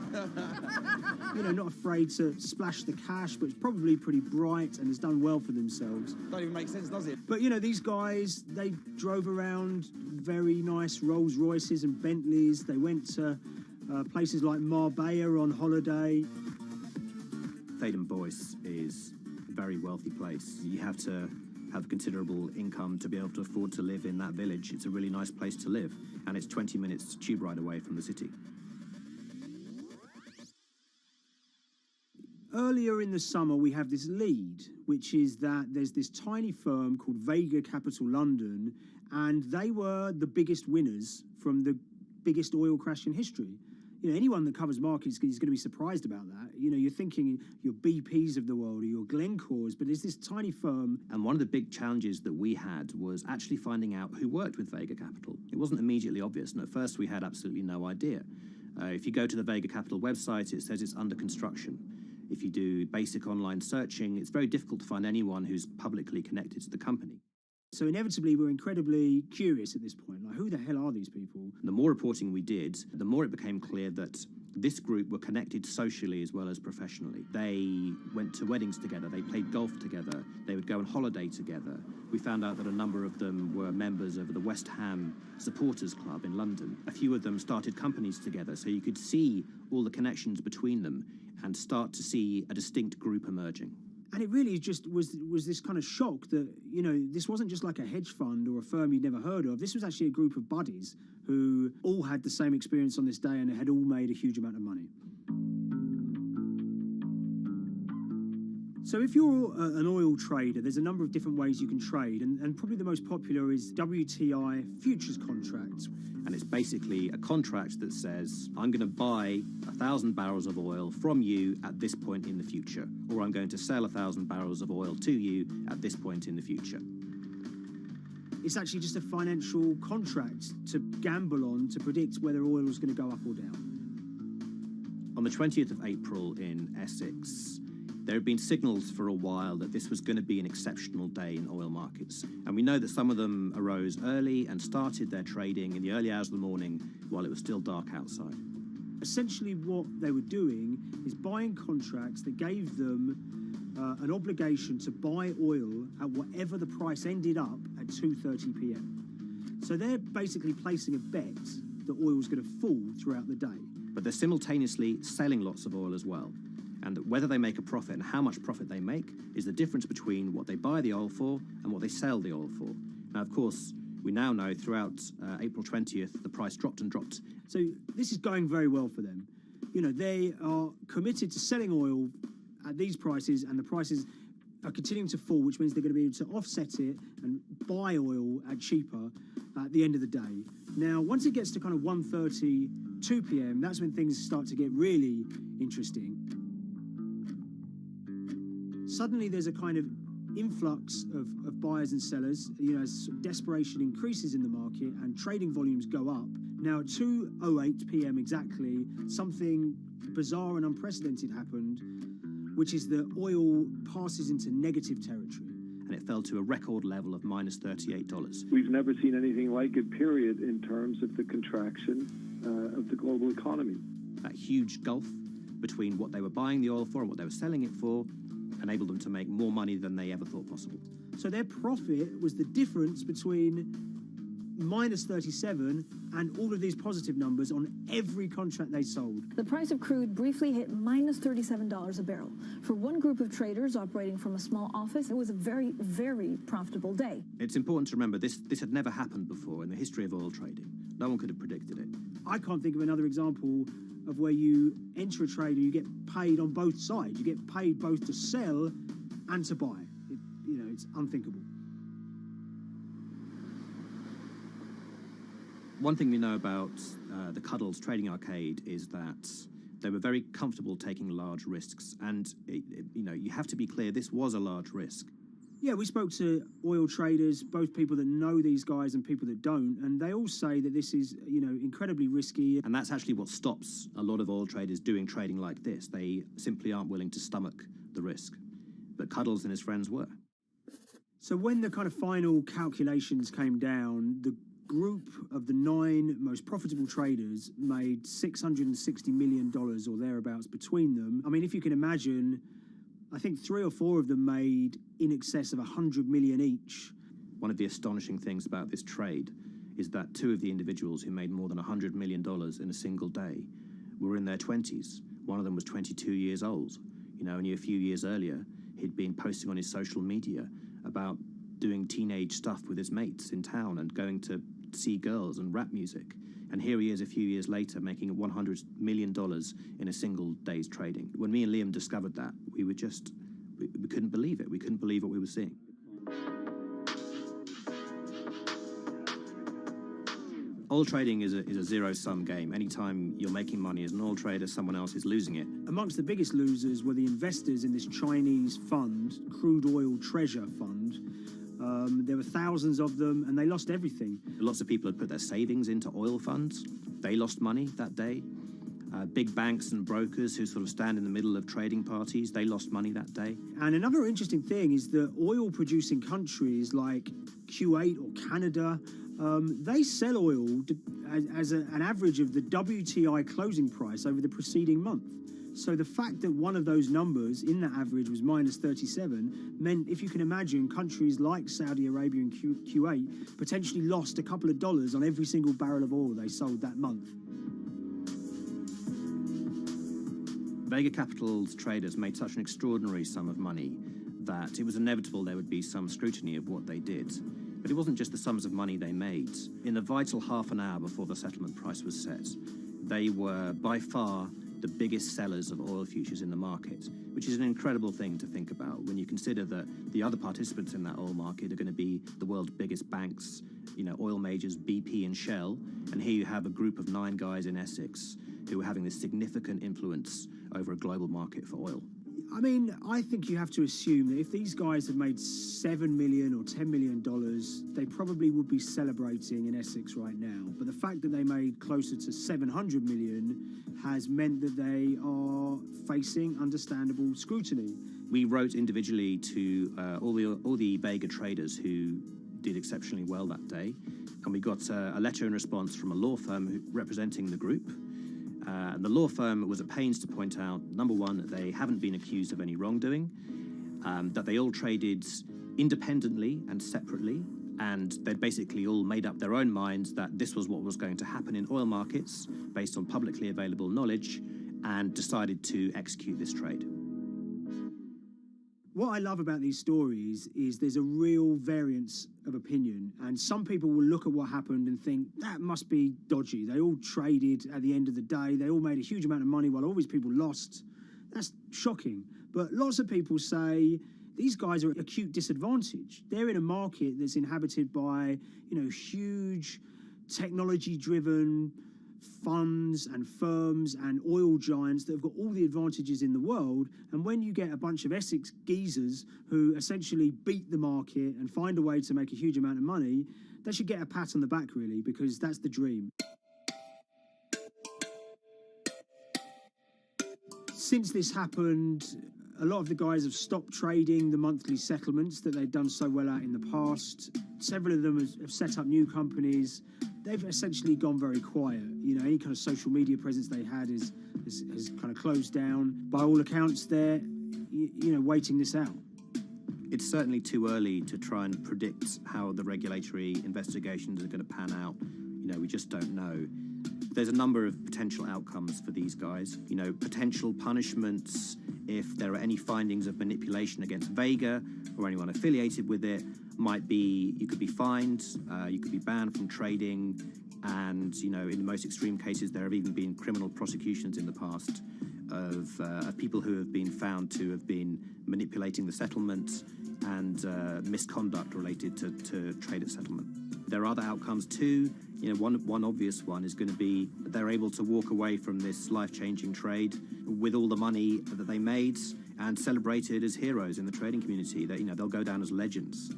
Not afraid to splash the cash, but it's probably pretty bright and has done well for themselves. Don't even make sense, does it? But, these guys, they drove around very nice Rolls Royces and Bentleys. They went to places like Marbella on holiday. Thaden Boyce is a very wealthy place. You have to have considerable income to be able to afford to live in that village. It's a really nice place to live, and it's 20 minutes tube ride away from the city. Earlier in the summer, we have this lead, which is that there's this tiny firm called Vega Capital London, and they were the biggest winners from the biggest oil crash in history. Anyone that covers markets is going to be surprised about that. You're thinking your BPs of the world or your Glencores, but it's this tiny firm. And one of the big challenges that we had was actually finding out who worked with Vega Capital. It wasn't immediately obvious, and at first we had absolutely no idea. If you go to the Vega Capital website, it says it's under construction. If you do basic online searching, it's very difficult to find anyone who's publicly connected to the company. So inevitably, we're incredibly curious at this point. Like, who the hell are these people? The more reporting we did, the more it became clear that this group were connected socially as well as professionally. They went to weddings together, they played golf together, they would go on holiday together. We found out that a number of them were members of the West Ham Supporters Club in London. A few of them started companies together, so you could see all the connections between them and start to see a distinct group emerging. And it really just was this kind of shock that, this wasn't just like a hedge fund or a firm you'd never heard of. This was actually a group of buddies who all had the same experience on this day and had all made a huge amount of money. So if you're an oil trader, there's a number of different ways you can trade, and probably the most popular is WTI futures contracts. And it's basically a contract that says, I'm going to buy 1,000 barrels of oil from you at this point in the future, or I'm going to sell 1,000 barrels of oil to you at this point in the future. It's actually just a financial contract to gamble on to predict whether oil is going to go up or down. On the 20th of April in Essex, there had been signals for a while that this was going to be an exceptional day in oil markets. And we know that some of them arose early and started their trading in the early hours of the morning while it was still dark outside. Essentially what they were doing is buying contracts that gave them an obligation to buy oil at whatever the price ended up at 2:30 p.m. So they're basically placing a bet that oil was going to fall throughout the day. But they're simultaneously selling lots of oil as well. And whether they make a profit and how much profit they make is the difference between what they buy the oil for and what they sell the oil for. Now, of course, we now know throughout April 20th, the price dropped and dropped. So this is going very well for them. They are committed to selling oil at these prices, and the prices are continuing to fall, which means they're going to be able to offset it and buy oil at cheaper at the end of the day. Now, once it gets to kind of 1:30, 2 p.m., that's when things start to get really interesting. Suddenly there's a kind of influx of buyers and sellers, as desperation increases in the market and trading volumes go up. Now at 2:08 p.m. exactly, something bizarre and unprecedented happened, which is that oil passes into negative territory. And it fell to a record level of minus $38. We've never seen anything like it, period, in terms of the contraction of the global economy. That huge gulf between what they were buying the oil for and what they were selling it for enabled them to make more money than they ever thought possible. So their profit was the difference between minus 37, and all of these positive numbers on every contract they sold. The price of crude briefly hit minus $37 a barrel. For one group of traders operating from a small office, it was a very, very profitable day. It's important to remember this had never happened before in the history of oil trading. No one could have predicted it. I can't think of another example of where you enter a trade and you get paid on both sides. You get paid both to sell and to buy. It's unthinkable. One thing we know about the Cuddles Trading Arcade is that they were very comfortable taking large risks. And, you have to be clear, this was a large risk. Yeah, we spoke to oil traders, both people that know these guys and people that don't, and they all say that this is, incredibly risky. And that's actually what stops a lot of oil traders doing trading like this. They simply aren't willing to stomach the risk. But Cuddles and his friends were. So when the kind of final calculations came down, the group of the 9 most profitable traders made $660 million or thereabouts between them. I mean, if you can imagine, I think 3 or 4 of them made in excess of 100 million each. One of the astonishing things about this trade is that 2 of the individuals who made more than $100 million in a single day were in their 20s. One of them was 22 years old. Only a few years earlier, he'd been posting on his social media about doing teenage stuff with his mates in town and going to see girls and rap music. And here he is a few years later making $100 million in a single day's trading. When me and Liam discovered that, we couldn't believe it. We couldn't believe what we were seeing. Oil trading is a zero-sum game. Anytime you're making money as an oil trader, someone else is losing it. Amongst the biggest losers were the investors in this Chinese fund, Crude Oil Treasure Fund. There were thousands of them, and they lost everything. Lots of people had put their savings into oil funds. They lost money that day. Big banks and brokers who sort of stand in the middle of trading parties, they lost money that day. And another interesting thing is that oil-producing countries like Kuwait or Canada, they sell oil as an average of the WTI closing price over the preceding month. So the fact that one of those numbers in that average was minus 37 meant, if you can imagine, countries like Saudi Arabia and Kuwait potentially lost a couple of dollars on every single barrel of oil they sold that month. Vega Capital's traders made such an extraordinary sum of money that it was inevitable there would be some scrutiny of what they did. But it wasn't just the sums of money they made. In the vital half an hour before the settlement price was set, they were by far the biggest sellers of oil futures in the market, which is an incredible thing to think about when you consider that the other participants in that oil market are going to be the world's biggest banks, oil majors, BP and Shell, and here you have a group of 9 guys in Essex who are having this significant influence over a global market for oil. I mean, I think you have to assume that if these guys had made $7 million or $10 million, they probably would be celebrating in Essex right now. But the fact that they made closer to $700 million has meant that they are facing understandable scrutiny. We wrote individually to all the Vega traders who did exceptionally well that day, and we got a letter in response from a law firm representing the group. And the law firm was at pains to point out, number one, that they haven't been accused of any wrongdoing, that they all traded independently and separately, and they'd basically all made up their own minds that this was what was going to happen in oil markets based on publicly available knowledge, and decided to execute this trade. What I love about these stories is there's a real variance of opinion, and some people will look at what happened and think that must be dodgy. They all traded at the end of the day. They all made a huge amount of money while all these people lost. That's shocking. But lots of people say these guys are at acute disadvantage. They're in a market that's inhabited by, huge technology-driven funds and firms and oil giants that have got all the advantages in the world, and when you get a bunch of Essex geezers who essentially beat the market and find a way to make a huge amount of money, they should get a pat on the back, really, because that's the dream. Since this happened, a lot of the guys have stopped trading the monthly settlements that they'd done so well at in the past. Several of them have set up new companies. They've essentially gone very quiet. Any kind of social media presence they had has kind of closed down. By all accounts, they're, waiting this out. It's certainly too early to try and predict how the regulatory investigations are going to pan out. We just don't know. There's a number of potential outcomes for these guys. Potential punishments if there are any findings of manipulation against Vega or anyone affiliated with it might be you could be fined, you could be banned from trading, and in the most extreme cases there have even been criminal prosecutions in the past of people who have been found to have been manipulating the settlement and misconduct related to trade at settlement. There are other outcomes too. One obvious one is going to be that they're able to walk away from this life-changing trade with all the money that they made and celebrated as heroes in the trading community. That they'll go down as legends.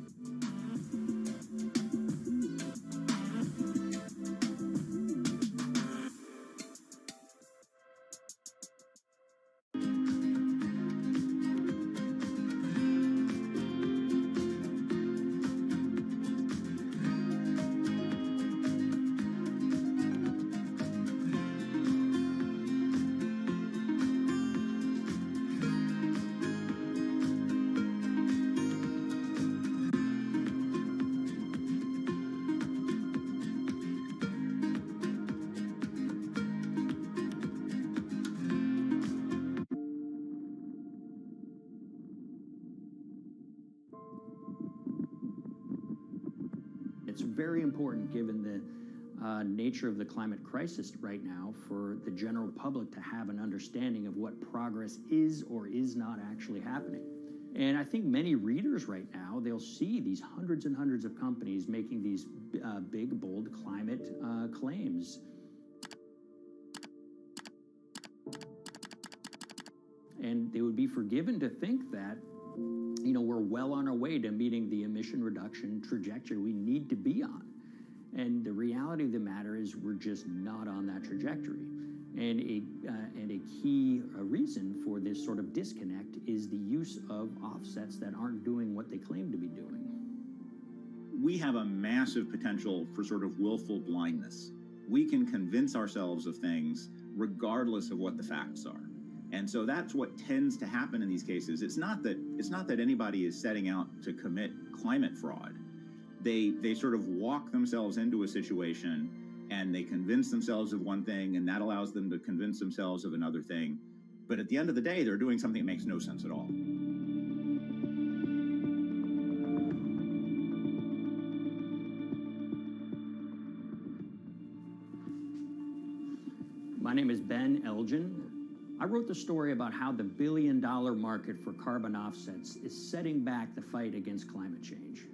It's very important, given the nature of the climate crisis right now, for the general public to have an understanding of what progress is or is not actually happening. And I think many readers right now, they'll see these hundreds and hundreds of companies making these big, bold climate claims. And they would be forgiven to think that we're well on our way to meeting the emission reduction trajectory we need to be on. And the reality of the matter is we're just not on that trajectory. And a key reason for this sort of disconnect is the use of offsets that aren't doing what they claim to be doing. We have a massive potential for sort of willful blindness. We can convince ourselves of things regardless of what the facts are. And so that's what tends to happen in these cases. It's not that anybody is setting out to commit climate fraud. They sort of walk themselves into a situation and they convince themselves of one thing, and that allows them to convince themselves of another thing. But at the end of the day, they're doing something that makes no sense at all. My name is Ben Elgin. I wrote the story about how the billion-dollar market for carbon offsets is setting back the fight against climate change.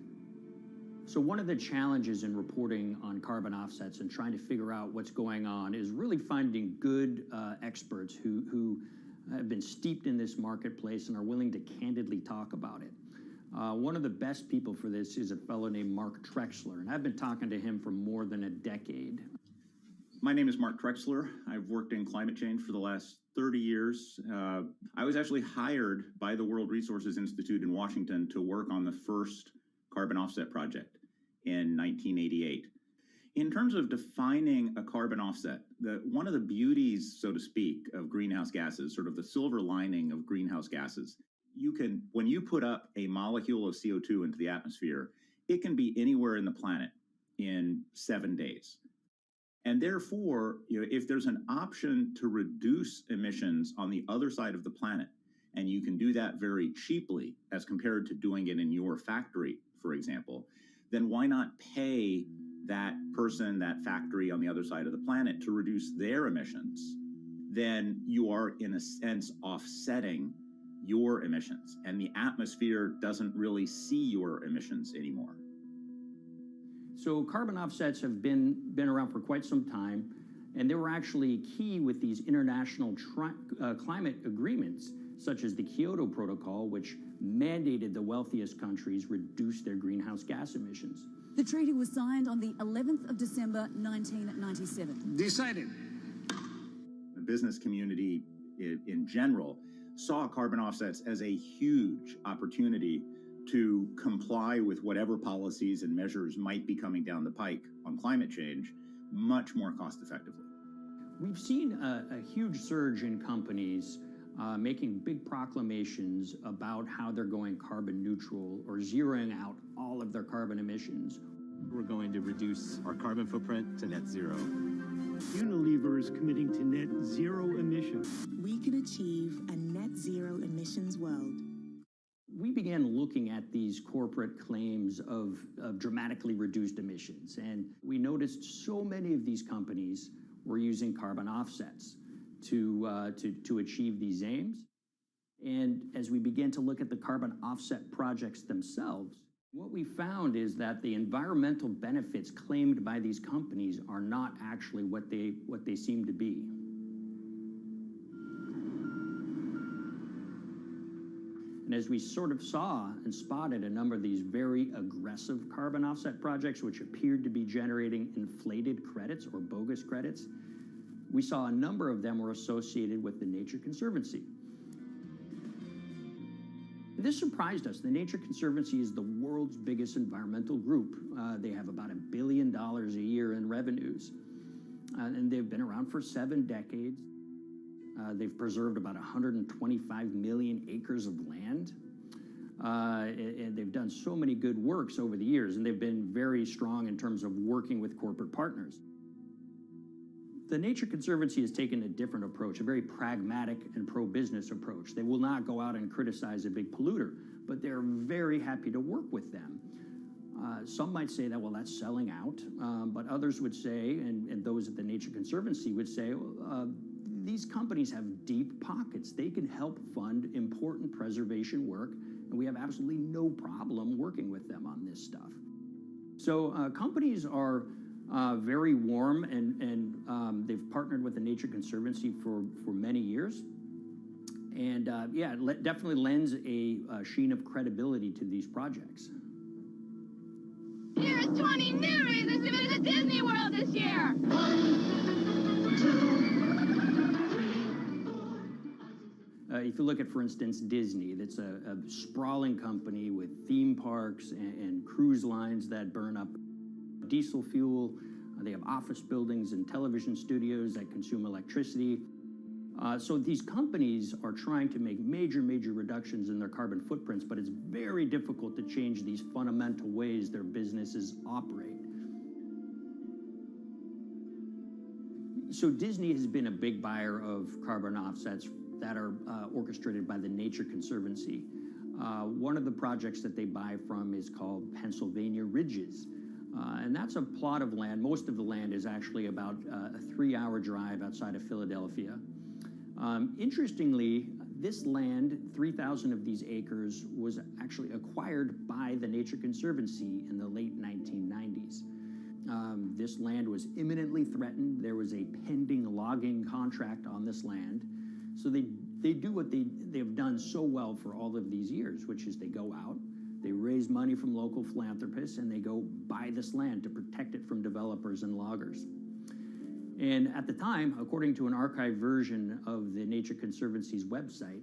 So one of the challenges in reporting on carbon offsets and trying to figure out what's going on is really finding good experts who have been steeped in this marketplace and are willing to candidly talk about it. One of the best people for this is a fellow named Mark Trexler, and I've been talking to him for more than a decade. My name is Mark Trexler. I've worked in climate change for the last 30 years. I was actually hired by the World Resources Institute in Washington to work on the first carbon offset project in 1988. In terms of defining a carbon offset, one of the beauties, so to speak, of greenhouse gases, sort of the silver lining of greenhouse gases, when you put up a molecule of CO2 into the atmosphere, it can be anywhere in the planet in 7 days. And therefore, if there's an option to reduce emissions on the other side of the planet, and you can do that very cheaply as compared to doing it in your factory, for example, then why not pay that person, that factory on the other side of the planet to reduce their emissions? Then you are, in a sense, offsetting your emissions, and the atmosphere doesn't really see your emissions anymore. So carbon offsets have been around for quite some time, and they were actually key with these international climate agreements, such as the Kyoto Protocol, which mandated the wealthiest countries reduce their greenhouse gas emissions. The treaty was signed on the 11th of December, 1997. Decided. The business community in general saw carbon offsets as a huge opportunity to comply with whatever policies and measures might be coming down the pike on climate change much more cost effectively. We've seen a huge surge in companies making big proclamations about how they're going carbon neutral or zeroing out all of their carbon emissions. We're going to reduce our carbon footprint to net zero. Unilever is committing to net zero emissions. We can achieve a net zero emissions world. We began looking at these corporate claims of dramatically reduced emissions, and we noticed so many of these companies were using carbon offsets to achieve these aims. And as we began to look at the carbon offset projects themselves, what we found is that the environmental benefits claimed by these companies are not actually what they seem to be. And as we sort of saw and spotted a number of these very aggressive carbon offset projects, which appeared to be generating inflated credits or bogus credits, we saw a number of them were associated with the Nature Conservancy. This surprised us. The Nature Conservancy is the world's biggest environmental group. They have about $1 billion a year in revenues, and they've been around for 7 decades. They've preserved about 125 million acres of land, and they've done so many good works over the years, and they've been very strong in terms of working with corporate partners. The Nature Conservancy has taken a different approach, a very pragmatic and pro-business approach. They will not go out and criticize a big polluter, but they're very happy to work with them. Some might say that, well, that's selling out, but others would say, and those at the Nature Conservancy would say, these companies have deep pockets. They can help fund important preservation work, and we have absolutely no problem working with them on this stuff. So companies are very warm, and they've partnered with the Nature Conservancy for many years. And yeah, it definitely lends a sheen of credibility to these projects. Here's 20 new reasons to visit Disney World this year. 1, 2, if you look at, for instance, Disney, that's a sprawling company with theme parks and cruise lines that burn up diesel fuel. They have office buildings and television studios that consume electricity. So these companies are trying to make major reductions in their carbon footprints, but it's very difficult to change these fundamental ways their businesses operate. So Disney has been a big buyer of carbon offsets that are orchestrated by the Nature Conservancy. One of the projects that they buy from is called Pennsylvania Ridges. And that's a plot of land. Most of the land is actually about a 3-hour drive outside of Philadelphia. Interestingly, this land, 3,000 of these acres, was actually acquired by the Nature Conservancy in the late 1990s. This land was imminently threatened. There was a pending logging contract on this land. So they do what they've done so well for all of these years, which is they go out, they raise money from local philanthropists, and they go buy this land to protect it from developers and loggers. And at the time, according to an archived version of the Nature Conservancy's website,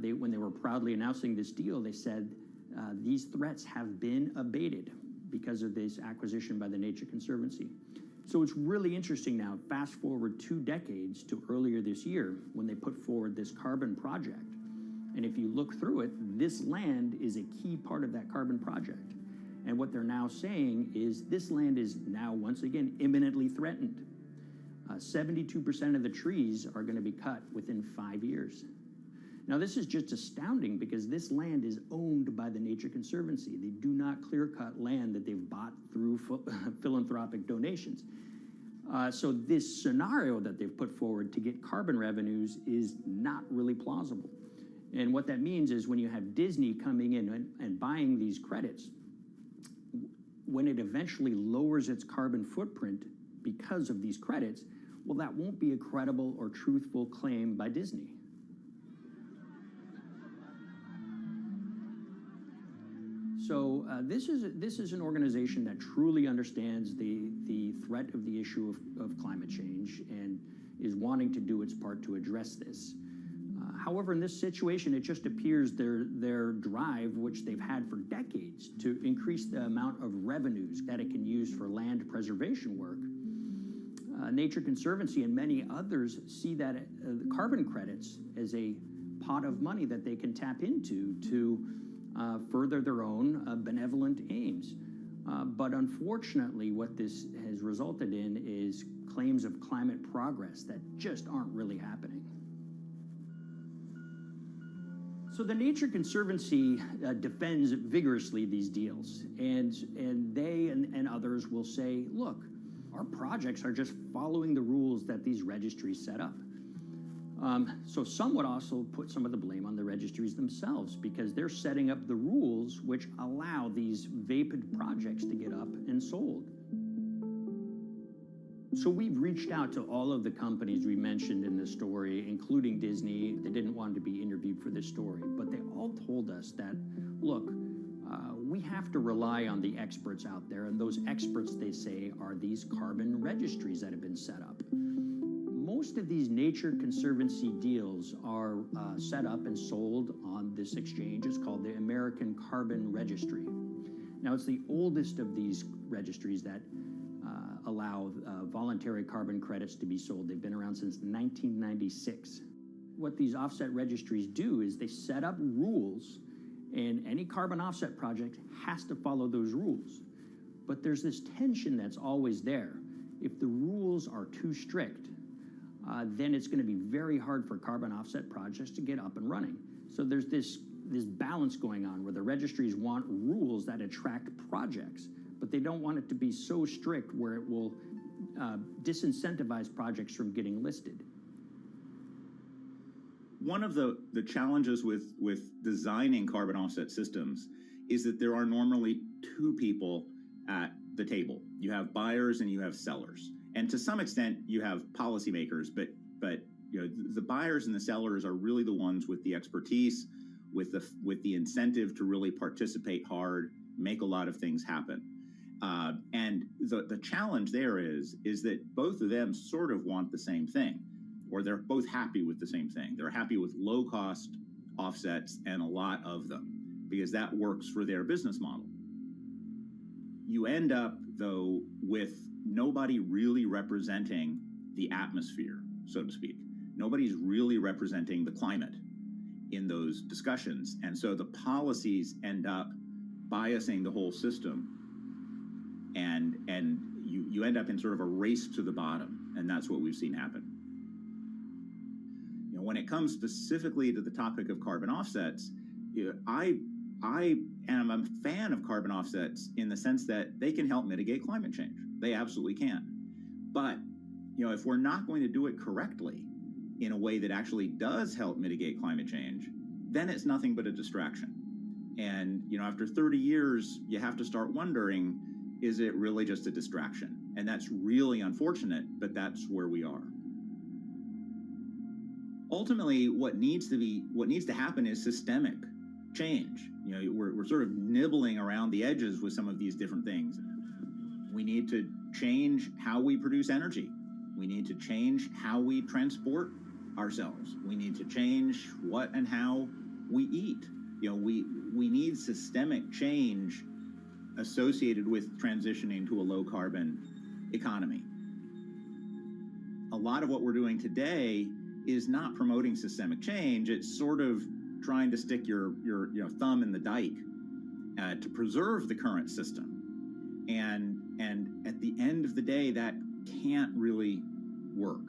when they were proudly announcing this deal, they said, these threats have been abated because of this acquisition by the Nature Conservancy. So it's really interesting now, fast forward 2 decades to earlier this year when they put forward this carbon project. And if you look through it, this land is a key part of that carbon project. And what they're now saying is this land is now, once again, imminently threatened. 72% of the trees are going to be cut within 5 years. Now, this is just astounding because this land is owned by the Nature Conservancy. They do not clear-cut land that they've bought through philanthropic donations. So this scenario that they've put forward to get carbon revenues is not really plausible. And what that means is when you have Disney coming in and buying these credits, when it eventually lowers its carbon footprint because of these credits, well, that won't be a credible or truthful claim by Disney. So this is an organization that truly understands the threat of the issue of climate change and is wanting to do its part to address this. However, in this situation, it just appears their drive, which they've had for decades, to increase the amount of revenues that it can use for land preservation work, Nature Conservancy and many others see that carbon credits as a pot of money that they can tap into to further their own benevolent aims. But unfortunately, what this has resulted in is claims of climate progress that just aren't really happening. So the Nature Conservancy defends vigorously these deals, and they and others will say, look, our projects are just following the rules that these registries set up. So some would also put some of the blame on the registries themselves because they're setting up the rules which allow these vapid projects to get up and sold. So we've reached out to all of the companies we mentioned in this story, including Disney. They didn't want to be interviewed for this story, but they all told us that, look, we have to rely on the experts out there, and those experts, they say, are these carbon registries that have been set up. Most of these Nature Conservancy deals are set up and sold on this exchange. It's called the American Carbon Registry. Now, it's the oldest of these registries that allow voluntary carbon credits to be sold. They've been around since 1996. What these offset registries do is they set up rules, and any carbon offset project has to follow those rules. But there's this tension that's always there. If the rules are too strict, then it's going to be very hard for carbon offset projects to get up and running. So there's this balance going on where the registries want rules that attract projects, but they don't want it to be so strict where it will disincentivize projects from getting listed. One of the challenges with designing carbon offset systems is that there are normally two people at the table. You have buyers and you have sellers. And to some extent, you have policymakers, but you know, the buyers and the sellers are really the ones with the expertise, with the incentive to really participate hard, make a lot of things happen. And the challenge there is that both of them sort of want the same thing, or they're both happy with the same thing. They're happy with low-cost offsets and a lot of them, because that works for their business model. You end up, though, with nobody really representing the atmosphere, so to speak. Nobody's really representing the climate in those discussions. And so the policies end up biasing the whole system, and you end up in sort of a race to the bottom, and that's what we've seen happen. You know, when it comes specifically to the topic of carbon offsets, you know, I am a fan of carbon offsets in the sense that they can help mitigate climate change. They absolutely can. But, you know, if we're not going to do it correctly in a way that actually does help mitigate climate change, then it's nothing but a distraction. And, you know, after 30 years, you have to start wondering, is it really just a distraction? And that's really unfortunate, but that's where we are. Ultimately, what needs to happen is systemic change. You know, we're sort of nibbling around the edges with some of these different things. We need to change how we produce energy. We need to change how we transport ourselves. We need to change what and how we eat. You know, we need systemic change associated with transitioning to a low-carbon economy. A lot of what we're doing today is not promoting systemic change. It's sort of trying to stick your thumb in the dike to preserve the current system. And at the end of the day, that can't really work.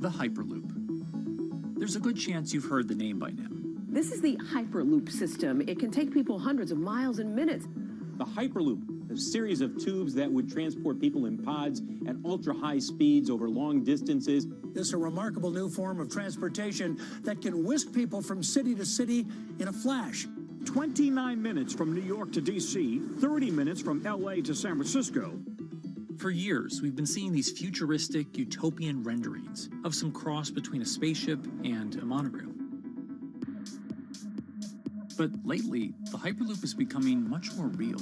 the Hyperloop. There's a good chance you've heard the name by now. This is the Hyperloop system. It can take people hundreds of miles in minutes. The Hyperloop, a series of tubes that would transport people in pods at ultra-high speeds over long distances. This is a remarkable new form of transportation that can whisk people from city to city in a flash. 29 minutes from New York to D.C., 30 minutes from L.A. to San Francisco. For years, we've been seeing these futuristic, utopian renderings of some cross between a spaceship and a monorail. But lately, the Hyperloop is becoming much more real.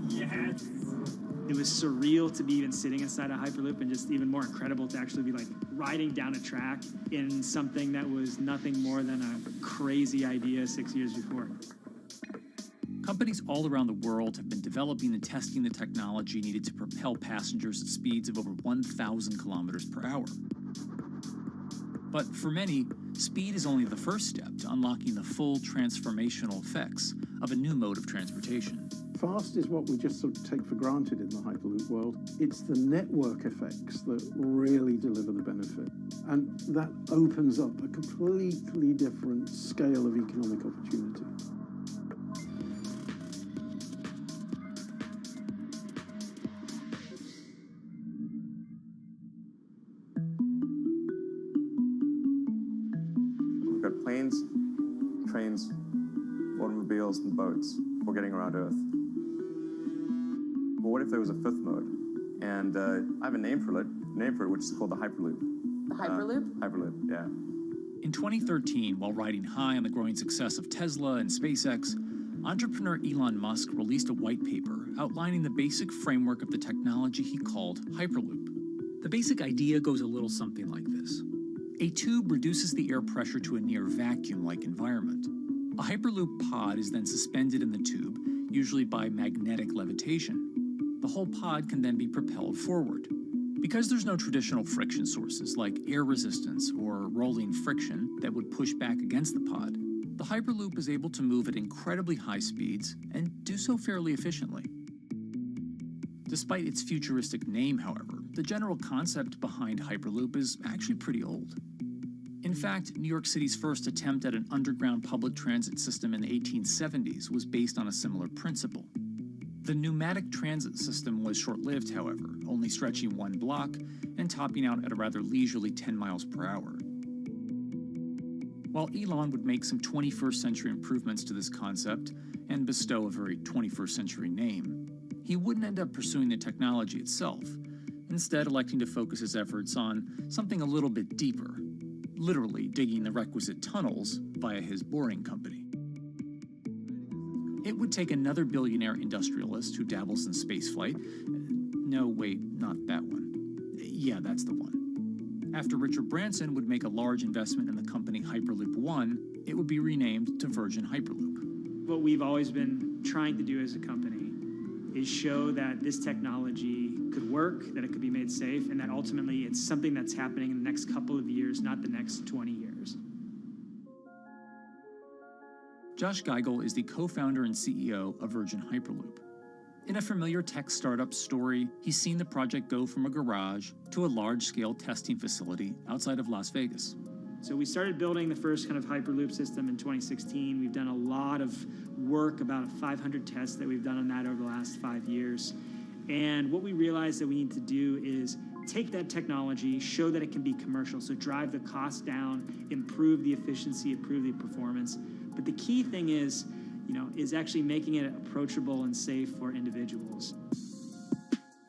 Yes. It was surreal to be even sitting inside a Hyperloop, and just even more incredible to actually be like riding down a track in something that was nothing more than a crazy idea 6 years before. Companies all around the world have been developing and testing the technology needed to propel passengers at speeds of over 1,000 kilometers per hour. But for many, speed is only the first step to unlocking the full transformational effects of a new mode of transportation. Fast is what we just sort of take for granted in the Hyperloop world. It's the network effects that really deliver the benefit. And that opens up a completely different scale of economic opportunity. We've got planes, trains, automobiles, and boats for getting around Earth. But what if there was a fifth mode? And I have a name for it, which is called the Hyperloop. The Hyperloop? Hyperloop, yeah. In 2013, while riding high on the growing success of Tesla and SpaceX, entrepreneur Elon Musk released a white paper outlining the basic framework of the technology he called Hyperloop. The basic idea goes a little something like this. A tube reduces the air pressure to a near vacuum-like environment. A Hyperloop pod is then suspended in the tube, usually by magnetic levitation. The whole pod can then be propelled forward. Because there's no traditional friction sources like air resistance or rolling friction that would push back against the pod, the Hyperloop is able to move at incredibly high speeds and do so fairly efficiently. Despite its futuristic name, however, the general concept behind Hyperloop is actually pretty old. In fact, New York City's first attempt at an underground public transit system in the 1870s was based on a similar principle. The pneumatic transit system was short-lived, however, only stretching one block and topping out at a rather leisurely 10 miles per hour. While Elon would make some 21st century improvements to this concept and bestow a very 21st century name, he wouldn't end up pursuing the technology itself, instead electing to focus his efforts on something a little bit deeper, literally digging the requisite tunnels via his boring company. It would take another billionaire industrialist who dabbles in spaceflight. No, wait, not that one. Yeah, that's the one. After Richard Branson would make a large investment in the company Hyperloop One, it would be renamed to Virgin Hyperloop. What we've always been trying to do as a company is show that this technology could work, that it could be made safe, and that ultimately it's something that's happening in the next couple of years, not the next 20 years. Josh Geigel is the co-founder and CEO of Virgin Hyperloop. In a familiar tech startup story, he's seen the project go from a garage to a large-scale testing facility outside of Las Vegas. So we started building the first kind of Hyperloop system in 2016. We've done a lot of work, about 500 tests that we've done on that over the last 5 years. And what we realized that we need to do is take that technology, show that it can be commercial, so drive the cost down, improve the efficiency, improve the performance. But the key thing is actually making it approachable and safe for individuals.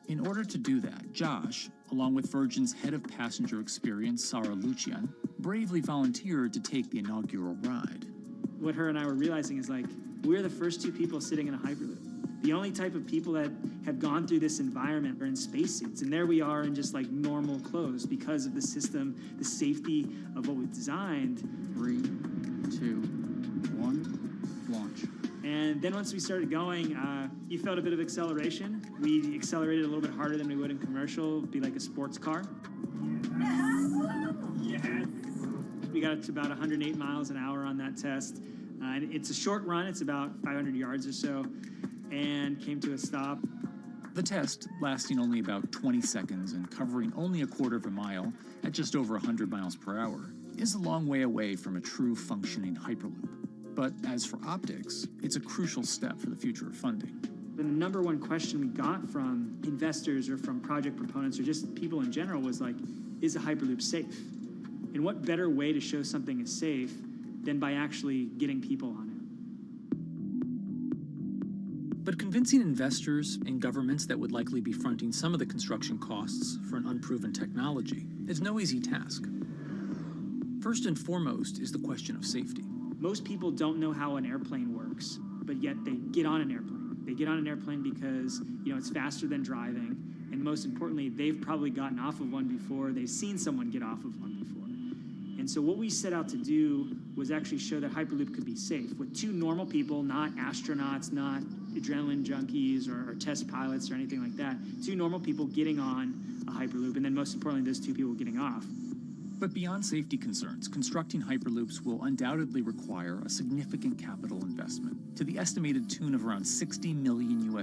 In order to do that, Josh, along with Virgin's head of passenger experience, Sarah Lucian, bravely volunteered to take the inaugural ride. What her and I were realizing is we're the first two people sitting in a Hyperloop. The only type of people that have gone through this environment are in spacesuits, and there we are in just normal clothes because of the system, the safety of what we've designed. 3, 2, 1, launch. And then once we started going, you felt a bit of acceleration. We accelerated a little bit harder than we would in commercial, be like a sports car. Yes. We got to about 108 miles an hour on that test. And it's a short run, it's about 500 yards or so, and came to a stop. The test, lasting only about 20 seconds and covering only a quarter of a mile at just over 100 miles per hour, is a long way away from a true functioning Hyperloop. But as for optics, it's a crucial step for the future of funding. The number one question we got from investors or from project proponents or just people in general was like, is a Hyperloop safe? And what better way to show something is safe than by actually getting people on it? But convincing investors and governments that would likely be fronting some of the construction costs for an unproven technology is no easy task. First and foremost is the question of safety. Most people don't know how an airplane works, but yet they get on an airplane. They get on an airplane because, it's faster than driving, and most importantly, they've probably gotten off of one before, they've seen someone get off of one before. And so what we set out to do was actually show that Hyperloop could be safe with two normal people, not astronauts, not adrenaline junkies or test pilots or anything like that. Two normal people getting on a Hyperloop, and then most importantly, those two people getting off. But beyond safety concerns, constructing Hyperloops will undoubtedly require a significant capital investment to the estimated tune of around $60 million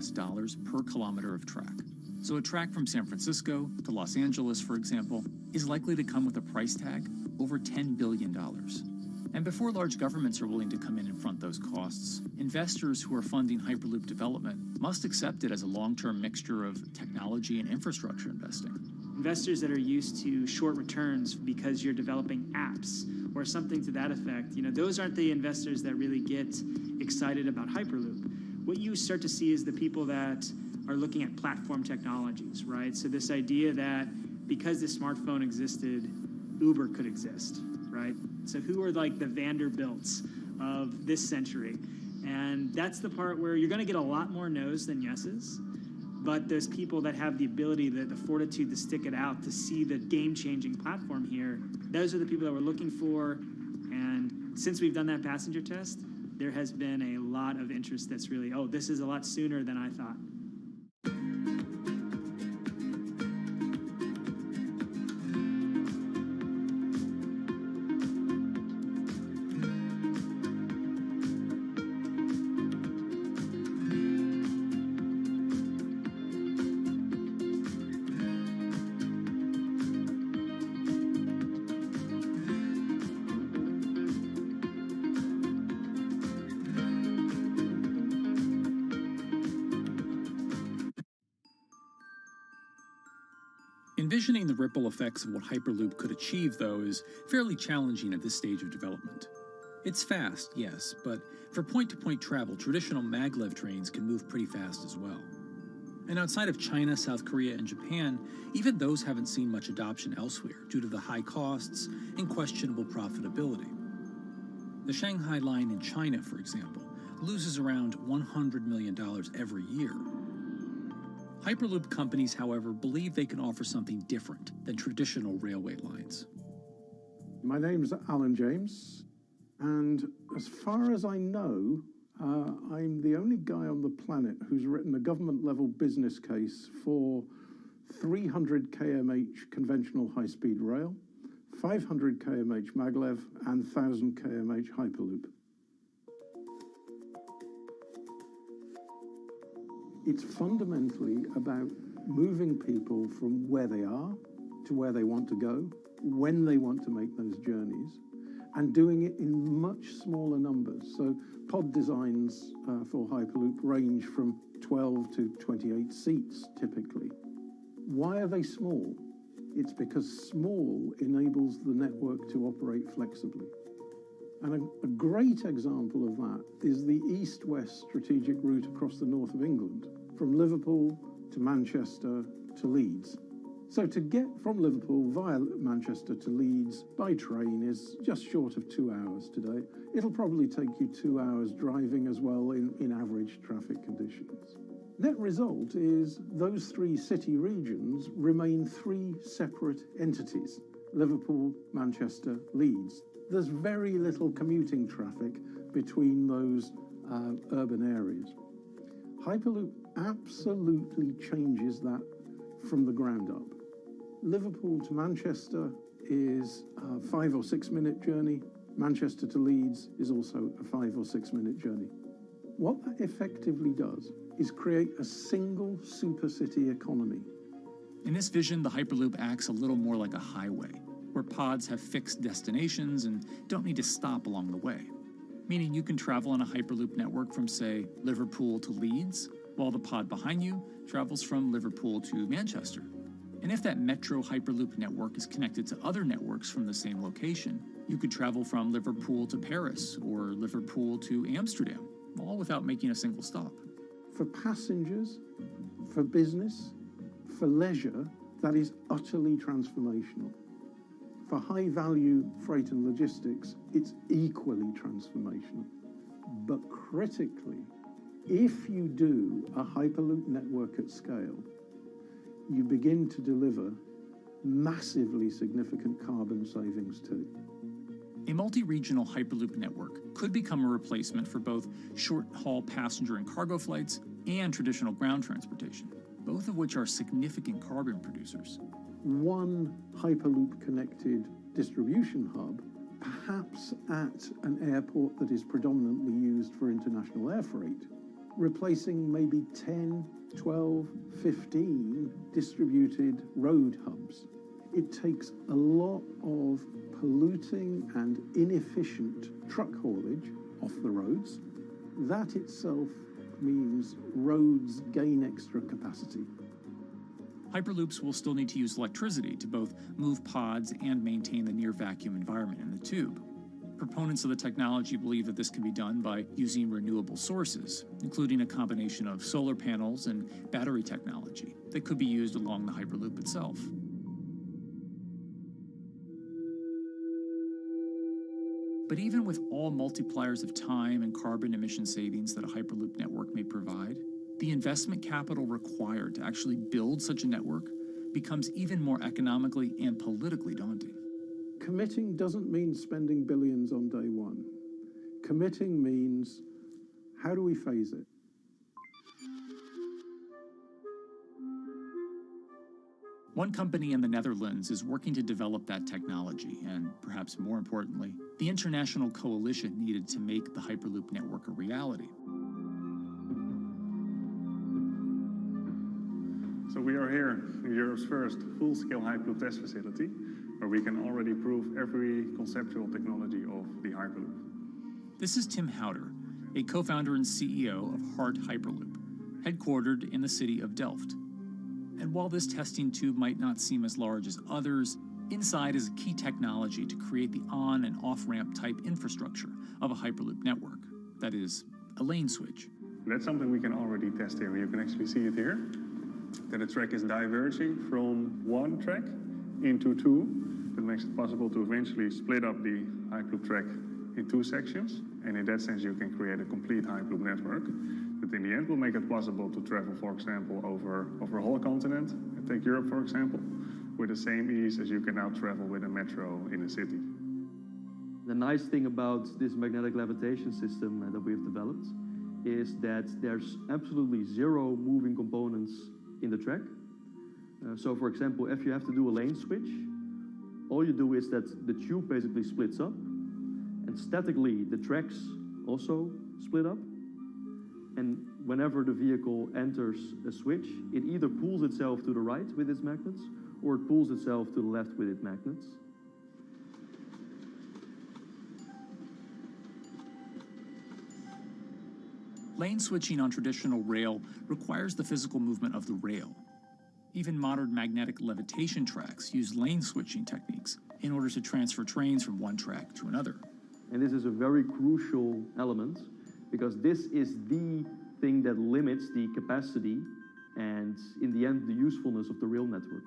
per kilometer of track. So a track from San Francisco to Los Angeles, for example, is likely to come with a price tag over $10 billion. And before large governments are willing to come in and front those costs, investors who are funding Hyperloop development must accept it as a long-term mixture of technology and infrastructure investing. Investors that are used to short returns because you're developing apps or something to that effect, those aren't the investors that really get excited about Hyperloop. What you start to see is the people that are looking at platform technologies, right? So this idea that because the smartphone existed, Uber could exist, right? So who are like the Vanderbilts of this century? And that's the part where you're going to get a lot more no's than yeses. But those people that have the ability, the fortitude to stick it out, to see the game-changing platform here, those are the people that we're looking for. And since we've done that passenger test, there has been a lot of interest that's really, this is a lot sooner than I thought. Envisioning the ripple effects of what Hyperloop could achieve, though, is fairly challenging at this stage of development. It's fast, yes, but for point-to-point travel, traditional maglev trains can move pretty fast as well. And outside of China, South Korea, and Japan, even those haven't seen much adoption elsewhere due to the high costs and questionable profitability. The Shanghai line in China, for example, loses around $100 million every year. Hyperloop companies, however, believe they can offer something different than traditional railway lines. My name's Alan James, and as far as I know, I'm the only guy on the planet who's written a government-level business case for 300 kmh conventional high-speed rail, 500 kmh maglev, and 1,000 kmh Hyperloop. It's fundamentally about moving people from where they are to where they want to go, when they want to make those journeys, and doing it in much smaller numbers. So pod designs for Hyperloop range from 12 to 28 seats, typically. Why are they small? It's because small enables the network to operate flexibly. And a great example of that is the east-west strategic route across the north of England, from Liverpool to Manchester to Leeds. So to get from Liverpool via Manchester to Leeds by train is just short of 2 hours today. It'll probably take you 2 hours driving as well in average traffic conditions. Net result is those three city regions remain three separate entities: Liverpool, Manchester, Leeds. There's very little commuting traffic between those urban areas. Hyperloop absolutely changes that from the ground up. Liverpool to Manchester is a 5 or 6 minute journey. Manchester to Leeds is also a 5 or 6 minute journey. What that effectively does is create a single supercity economy. In this vision, the Hyperloop acts a little more like a highway, where pods have fixed destinations and don't need to stop along the way. Meaning you can travel on a Hyperloop network from, say, Liverpool to Leeds, while the pod behind you travels from Liverpool to Manchester. And if that metro Hyperloop network is connected to other networks from the same location, you could travel from Liverpool to Paris or Liverpool to Amsterdam, all without making a single stop. For passengers, for business, for leisure, that is utterly transformational. For high-value freight and logistics, it's equally transformational. But critically, if you do a Hyperloop network at scale, you begin to deliver massively significant carbon savings too. A multi-regional Hyperloop network could become a replacement for both short-haul passenger and cargo flights and traditional ground transportation, both of which are significant carbon producers. One Hyperloop-connected distribution hub, perhaps at an airport that is predominantly used for international air freight, replacing maybe 10, 12, 15 distributed road hubs. It takes a lot of polluting and inefficient truck haulage off the roads. That itself means roads gain extra capacity. Hyperloops will still need to use electricity to both move pods and maintain the near vacuum environment in the tube. Proponents of the technology believe that this can be done by using renewable sources, including a combination of solar panels and battery technology that could be used along the Hyperloop itself. But even with all multipliers of time and carbon emission savings that a Hyperloop network may provide, the investment capital required to actually build such a network becomes even more economically and politically daunting. Committing doesn't mean spending billions on day one. Committing means, how do we phase it? One company in the Netherlands is working to develop that technology, and perhaps more importantly, the international coalition needed to make the Hyperloop network a reality. So we are here in Europe's first full-scale Hyperloop test facility, where we can already prove every conceptual technology of the Hyperloop. This is Tim Houter, a co-founder and CEO of Hart Hyperloop, headquartered in the city of Delft. And while this testing tube might not seem as large as others, inside is a key technology to create the on- and off-ramp type infrastructure of a Hyperloop network. That is, a lane switch. That's something we can already test here. You can actually see it here, that the track is diverging from one track into two. That makes it possible to eventually split up the Hyperloop track in two sections. And in that sense, you can create a complete Hyperloop network that in the end will make it possible to travel, for example, over a whole continent. Take Europe, for example, with the same ease as you can now travel with a metro in a city. The nice thing about this magnetic levitation system that we have developed is that there's absolutely zero moving components in the track. So, for example, if you have to do a lane switch, all you do is that the tube basically splits up, and statically the tracks also split up. And whenever the vehicle enters a switch, it either pulls itself to the right with its magnets, or it pulls itself to the left with its magnets. Lane switching on traditional rail requires the physical movement of the rail. Even modern magnetic levitation tracks use lane switching techniques in order to transfer trains from one track to another. And this is a very crucial element, because this is the thing that limits the capacity and, in the end, the usefulness of the rail network.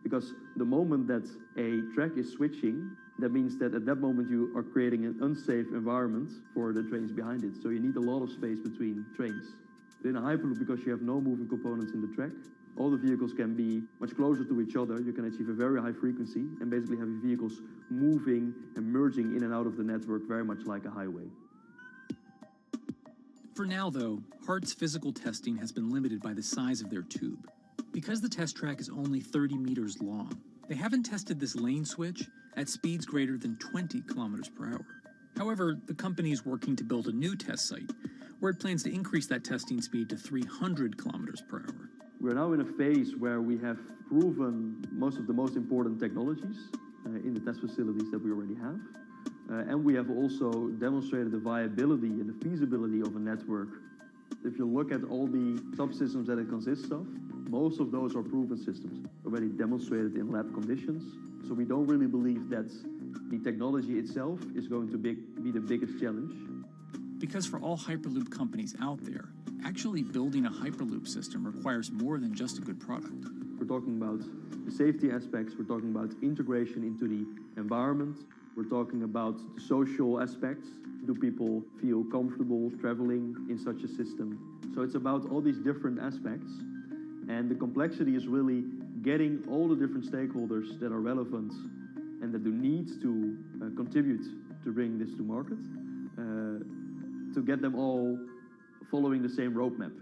Because the moment that a track is switching, that means that at that moment you are creating an unsafe environment for the trains behind it. So you need a lot of space between trains. In a Hyperloop, because you have no moving components in the track, all the vehicles can be much closer to each other. You can achieve a very high frequency and basically have your vehicles moving and merging in and out of the network very much like a highway. For now, though, Hart's physical testing has been limited by the size of their tube. Because the test track is only 30 meters long, they haven't tested this lane switch at speeds greater than 20 kilometers per hour. However, the company is working to build a new test site where it plans to increase that testing speed to 300 kilometers per hour. We're now in a phase where we have proven most of the most important technologies in the test facilities that we already have. And we have also demonstrated the viability and the feasibility of a network. If you look at all the subsystems that it consists of, most of those are proven systems, already demonstrated in lab conditions. So we don't really believe that the technology itself is going to be the biggest challenge. Because for all Hyperloop companies out there, actually building a Hyperloop system requires more than just a good product. We're talking about the safety aspects, we're talking about integration into the environment, we're talking about the social aspects. Do people feel comfortable traveling in such a system? So it's about all these different aspects, and the complexity is really getting all the different stakeholders that are relevant and that do need to contribute to bring this to market, to get them all following the same roadmap.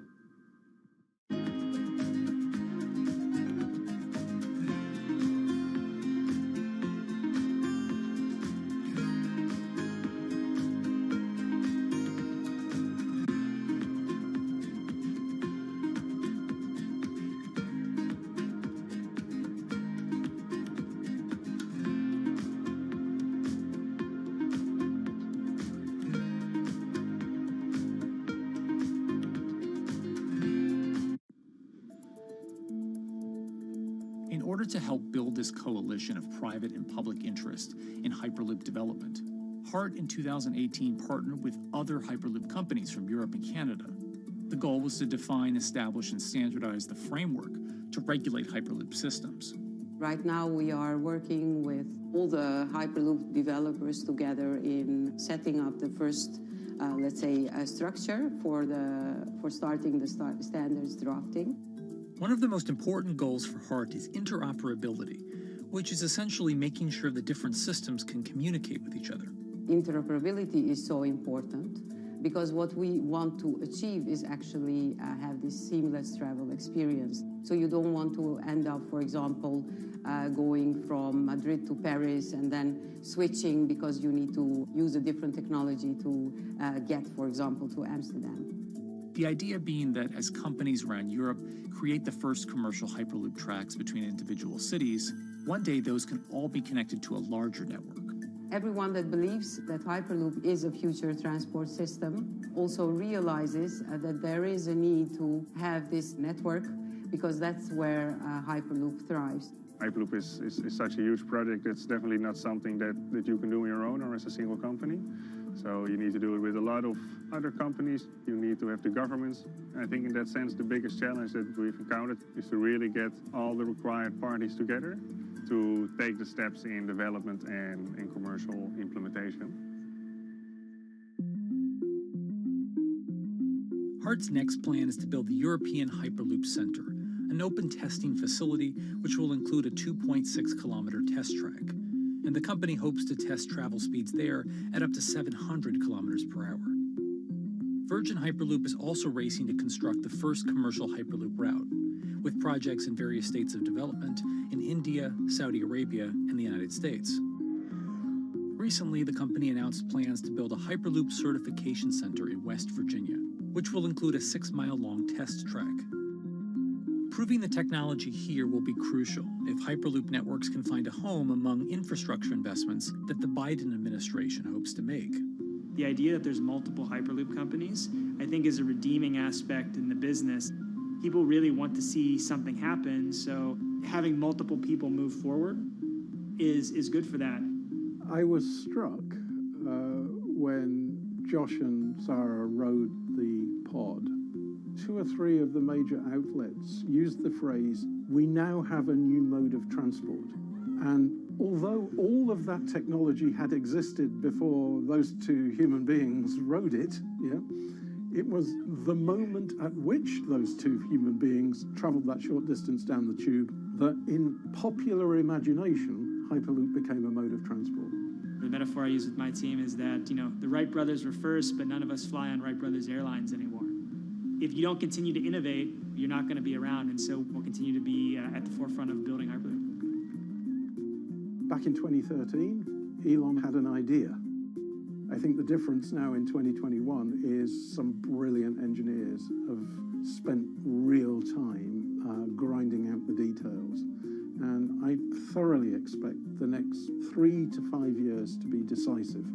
In order to help build this coalition of private and public interest in Hyperloop development, HART in 2018 partnered with other Hyperloop companies from Europe and Canada. The goal was to define, establish, and standardize the framework to regulate Hyperloop systems. Right now we are working with all the Hyperloop developers together in setting up the first, let's say, structure for starting the standards drafting. One of the most important goals for HART is interoperability, which is essentially making sure the different systems can communicate with each other. Interoperability is so important because what we want to achieve is actually have this seamless travel experience. So you don't want to end up, for example, going from Madrid to Paris and then switching because you need to use a different technology to get, for example, to Amsterdam. The idea being that as companies around Europe create the first commercial Hyperloop tracks between individual cities, one day those can all be connected to a larger network. Everyone that believes that Hyperloop is a future transport system also realizes that there is a need to have this network because that's where Hyperloop thrives. Hyperloop is such a huge project. It's definitely not something that you can do on your own or as a single company. So you need to do it with a lot of other companies. You need to have the governments. And I think in that sense, the biggest challenge that we've encountered is to really get all the required parties together to take the steps in development and in commercial implementation. HART's next plan is to build the European Hyperloop Center, an open testing facility which will include a 2.6-kilometer test track. And the company hopes to test travel speeds there at up to 700 kilometers per hour. Virgin Hyperloop is also racing to construct the first commercial Hyperloop route, with projects in various states of development in India, Saudi Arabia, and the United States. Recently, the company announced plans to build a Hyperloop certification center in West Virginia, which will include a 6-mile-long test track. Proving the technology here will be crucial if Hyperloop networks can find a home among infrastructure investments that the Biden administration hopes to make. The idea that there's multiple Hyperloop companies, I think, is a redeeming aspect in the business. People really want to see something happen, so having multiple people move forward is good for that. I was struck when Josh and Sarah rode the pod. 2 or 3 of the major outlets used the phrase, "We now have a new mode of transport." And although all of that technology had existed before those 2 human beings rode it, it was the moment at which those 2 human beings traveled that short distance down the tube that in popular imagination, Hyperloop became a mode of transport. The metaphor I use with my team is that, the Wright brothers were first, but none of us fly on Wright Brothers Airlines anymore. If you don't continue to innovate, you're not going to be around, and so we'll continue to be at the forefront of building Hyperloop. Back in 2013, Elon had an idea. I think the difference now in 2021 is some brilliant engineers have spent real time grinding out the details. And I thoroughly expect the next 3 to 5 years to be decisive.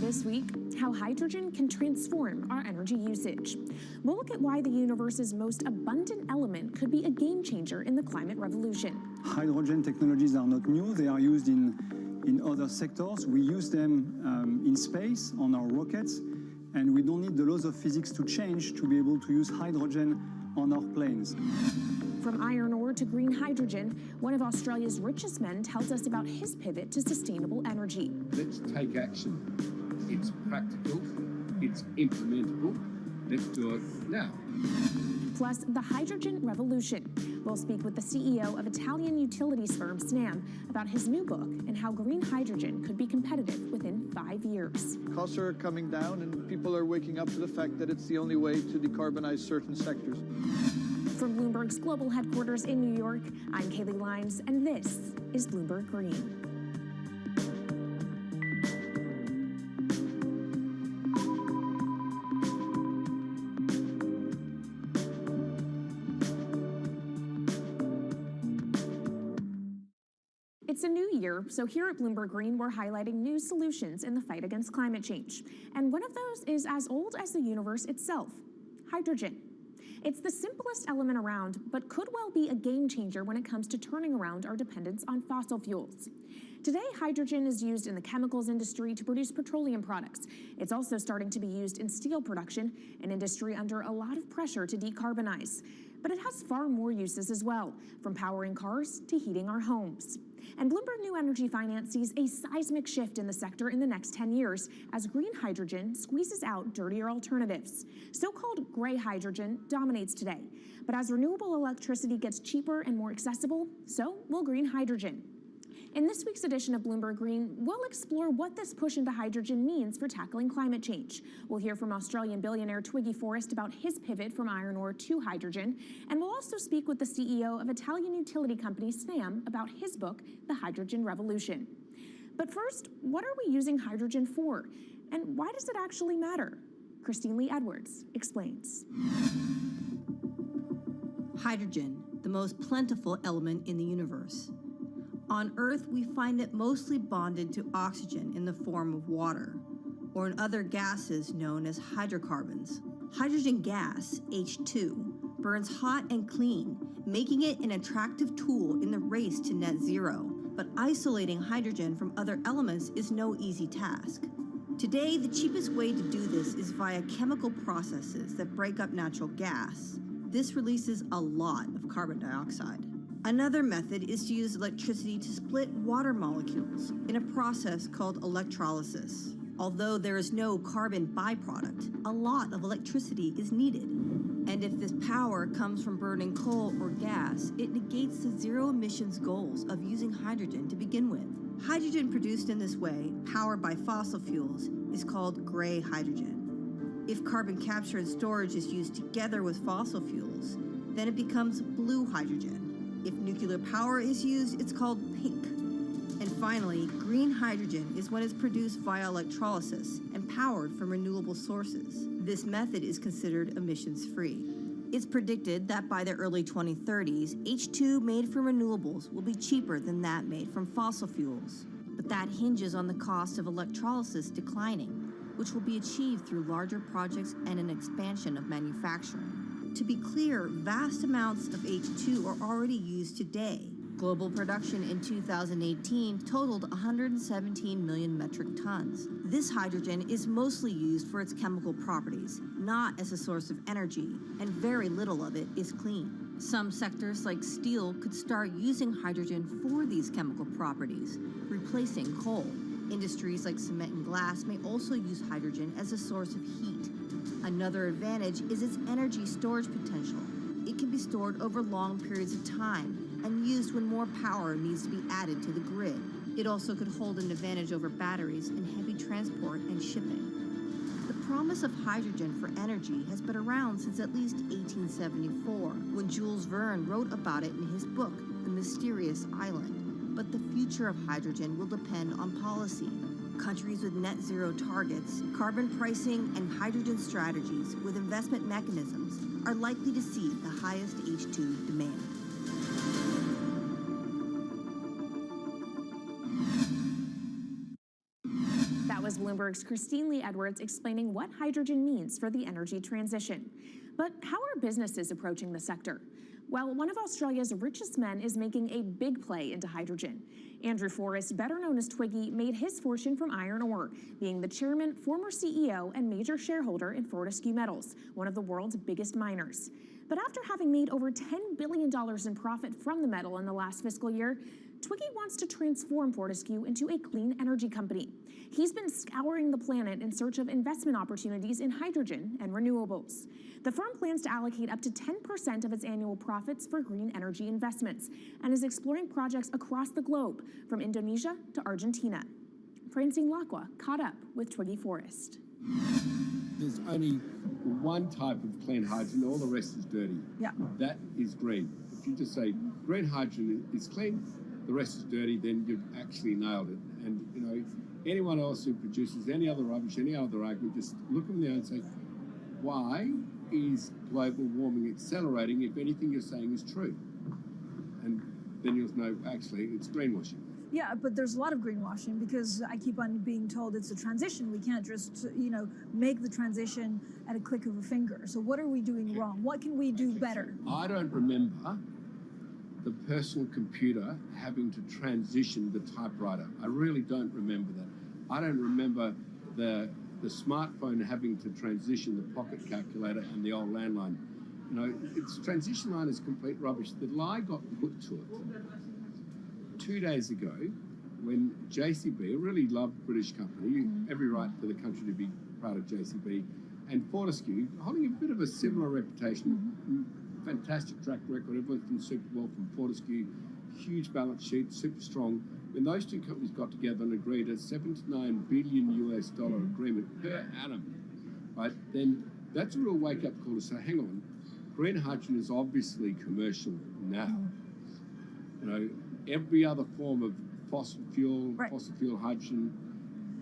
This week, how hydrogen can transform our energy usage. We'll look at why the universe's most abundant element could be a game changer in the climate revolution. Hydrogen technologies are not new. They are used in other sectors. We use them in space, on our rockets, and we don't need the laws of physics to change to be able to use hydrogen on our planes. From iron ore to green hydrogen, one of Australia's richest men tells us about his pivot to sustainable energy. Let's take action. It's practical, it's implementable. Let's do it now. Plus, the hydrogen revolution. We'll speak with the CEO of Italian utilities firm Snam about his new book and how green hydrogen could be competitive within 5 years. Costs are coming down and people are waking up to the fact that it's the only way to decarbonize certain sectors. From Bloomberg's global headquarters in New York, I'm Kaylee Lyons, and this is Bloomberg Green. It's a new year, so here at Bloomberg Green, we're highlighting new solutions in the fight against climate change. And one of those is as old as the universe itself, hydrogen. It's the simplest element around, but could well be a game changer when it comes to turning around our dependence on fossil fuels. Today, hydrogen is used in the chemicals industry to produce petroleum products. It's also starting to be used in steel production, an industry under a lot of pressure to decarbonize. But it has far more uses as well, from powering cars to heating our homes. And Bloomberg New Energy Finance sees a seismic shift in the sector in the next 10 years as green hydrogen squeezes out dirtier alternatives. So-called gray hydrogen dominates today. But as renewable electricity gets cheaper and more accessible, so will green hydrogen. In this week's edition of Bloomberg Green, we'll explore what this push into hydrogen means for tackling climate change. We'll hear from Australian billionaire Twiggy Forrest about his pivot from iron ore to hydrogen, and we'll also speak with the CEO of Italian utility company Snam about his book, The Hydrogen Revolution. But first, what are we using hydrogen for? And why does it actually matter? Christine Lee Edwards explains. Hydrogen, the most plentiful element in the universe. On Earth, we find it mostly bonded to oxygen in the form of water, or in other gases known as hydrocarbons. Hydrogen gas, H2, burns hot and clean, making it an attractive tool in the race to net zero. But isolating hydrogen from other elements is no easy task. Today, the cheapest way to do this is via chemical processes that break up natural gas. This releases a lot of carbon dioxide. Another method is to use electricity to split water molecules in a process called electrolysis. Although there is no carbon byproduct, a lot of electricity is needed. And if this power comes from burning coal or gas, it negates the zero emissions goals of using hydrogen to begin with. Hydrogen produced in this way, powered by fossil fuels, is called gray hydrogen. If carbon capture and storage is used together with fossil fuels, then it becomes blue hydrogen. If nuclear power is used, it's called pink. And finally, green hydrogen is when it's produced via electrolysis and powered from renewable sources. This method is considered emissions-free. It's predicted that by the early 2030s, H2 made from renewables will be cheaper than that made from fossil fuels. But that hinges on the cost of electrolysis declining, which will be achieved through larger projects and an expansion of manufacturing. To be clear, vast amounts of H2 are already used today. Global production in 2018 totaled 117 million metric tons. This hydrogen is mostly used for its chemical properties, not as a source of energy, and very little of it is clean. Some sectors like steel could start using hydrogen for these chemical properties, replacing coal. Industries like cement and glass may also use hydrogen as a source of heat. Another advantage is its energy storage potential. It can be stored over long periods of time and used when more power needs to be added to the grid. It also could hold an advantage over batteries in heavy transport and shipping. The promise of hydrogen for energy has been around since at least 1874, when Jules Verne wrote about it in his book, The Mysterious Island. But the future of hydrogen will depend on policy. Countries with net zero targets, carbon pricing, and hydrogen strategies with investment mechanisms are likely to see the highest H2 demand. That was Bloomberg's Christine Lee Edwards explaining what hydrogen means for the energy transition. But how are businesses approaching the sector? Well, one of Australia's richest men is making a big play into hydrogen. Andrew Forrest, better known as Twiggy, made his fortune from iron ore, being the chairman, former CEO, and major shareholder in Fortescue Metals, one of the world's biggest miners. But after having made over $10 billion in profit from the metal in the last fiscal year, Twiggy wants to transform Fortescue into a clean energy company. He's been scouring the planet in search of investment opportunities in hydrogen and renewables. The firm plans to allocate up to 10% of its annual profits for green energy investments and is exploring projects across the globe, from Indonesia to Argentina. Francine Lacqua caught up with Twiggy Forrest. There's only one type of clean hydrogen, all the rest is dirty. Yeah. That is green. If you just say green hydrogen is clean, the rest is dirty, then you've actually nailed it. And, you know, anyone else who produces any other rubbish, any other argument, just look them in the eye and say, why is global warming accelerating if anything you're saying is true? And then you'll know, actually, it's greenwashing. Yeah, but there's a lot of greenwashing because I keep on being told it's a transition. We can't just, make the transition at a click of a finger. So what are we doing wrong? What can we do better? I don't remember the personal computer having to transition the typewriter. I really don't remember that. I don't remember the smartphone having to transition the pocket calculator and the old landline. You know, its transition line is complete rubbish. The lie got put to it 2 days ago when JCB, a really loved British company, every right for the country to be part of JCB, and Fortescue, holding a bit of a similar reputation, fantastic track record, everyone's done super well from Fortescue, huge balance sheet, super strong. When those two companies got together and agreed a $79 billion US agreement per annum, right, then that's a real wake-up call to say, hang on, green hydrogen is obviously commercial now. You know, every other form of fossil fuel hydrogen,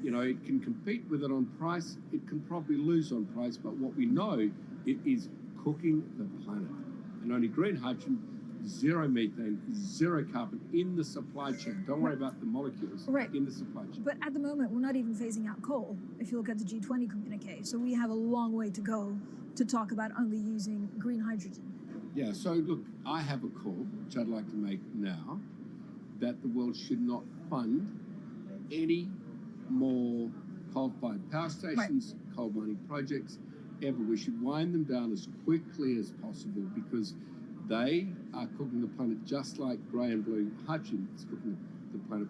you know, it can compete with it on price, it can probably lose on price, but what we know, it is cooking the planet. And only green hydrogen zero methane, zero carbon in the supply chain. Don't worry about the molecules in the supply chain. But at the moment, we're not even phasing out coal, if you look at the G20 communique. So we have a long way to go to talk about only using green hydrogen. Yeah, so look, I have a call, which I'd like to make now, that the world should not fund any more coal-fired power stations, coal mining projects, ever. We should wind them down as quickly as possible because they are cooking the planet just like grey and blue hydrogen is cooking the planet.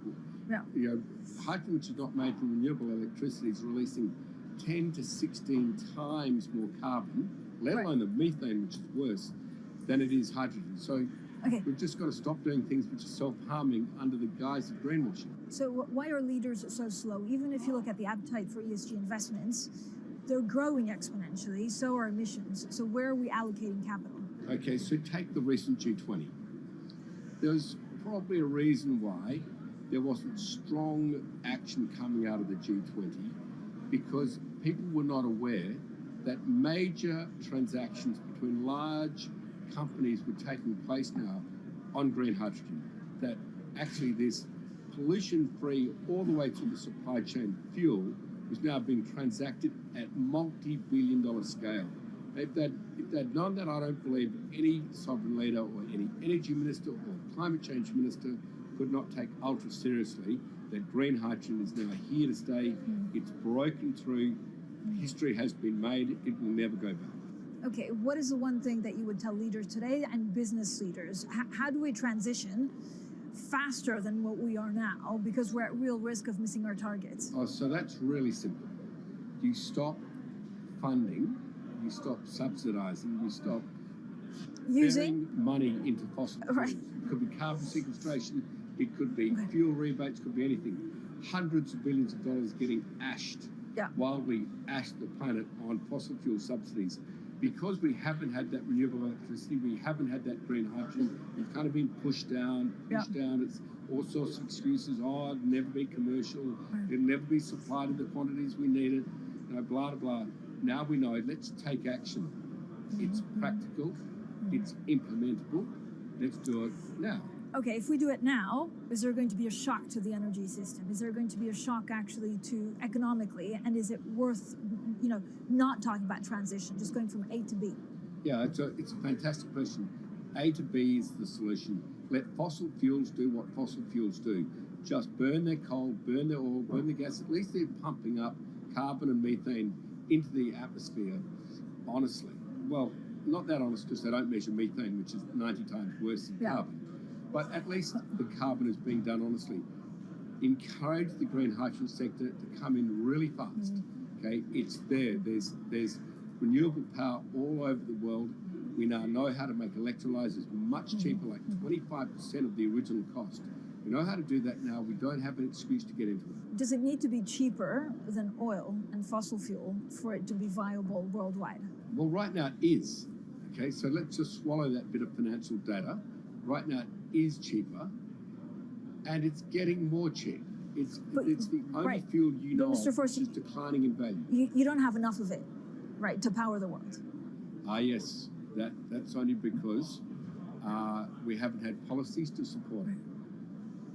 Yeah. You know, hydrogen, which is not made from renewable electricity, is releasing 10 to 16 times more carbon, let alone the methane, which is worse, than it is hydrogen. So we've just got to stop doing things which are self-harming under the guise of greenwashing. So why are leaders so slow? Even if you look at the appetite for ESG investments, they're growing exponentially, so are emissions. So where are we allocating capital? Okay, so take the recent G20. There's probably a reason why there wasn't strong action coming out of the G20 because people were not aware that major transactions between large companies were taking place now on green hydrogen, that actually this pollution-free all the way through the supply chain fuel was now being transacted at multi-billion-dollar scale. If they'd known that, I don't believe any sovereign leader or any energy minister or climate change minister could not take ultra seriously that green hydrogen is now here to stay. It's broken through. History has been made. It will never go back. Okay, what is the one thing that you would tell leaders today and business leaders? How do we transition faster than what we are now because we're at real risk of missing our targets? Oh, so that's really simple. You stop funding, you stop subsidizing, you stop using money into fossil fuels. It could be carbon sequestration, it could be fuel rebates, could be anything. Hundreds of billions of dollars getting wildly ashed the planet on fossil fuel subsidies. Because we haven't had that renewable electricity, we haven't had that green hydrogen, it's kind of been pushed down. It's all sorts of excuses. Oh, it'll never be commercial, it'll never be supplied in the quantities we need it, you know, blah, blah, blah. Now we know, let's take action. It's practical, it's implementable, let's do it now. Okay, if we do it now, is there going to be a shock to the energy system? Is there going to be a shock actually to economically? And is it worth, you know, not talking about transition, just going from A to B? Yeah, it's a fantastic question. A to B is the solution. Let fossil fuels do what fossil fuels do. Just burn their coal, burn their oil, burn their gas. At least they're pumping up carbon and methane into the atmosphere, honestly. Well, not that honest because they don't measure methane, which is 90 times worse than carbon. But at least the carbon is being done honestly. Encourage the green hydrogen sector to come in really fast. Okay, it's there. There's renewable power all over the world. We now know how to make electrolyzers much cheaper, like 25% of the original cost. We know how to do that now. We don't have an excuse to get into it. Does it need to be cheaper than oil and fossil fuel for it to be viable worldwide? Well, right now it is. Okay, so let's just swallow that bit of financial data. Right now it is cheaper, and it's getting more cheap. It's the only fuel you know of which is declining in value. You don't have enough of it, right, to power the world. Yes, that's only because we haven't had policies to support it.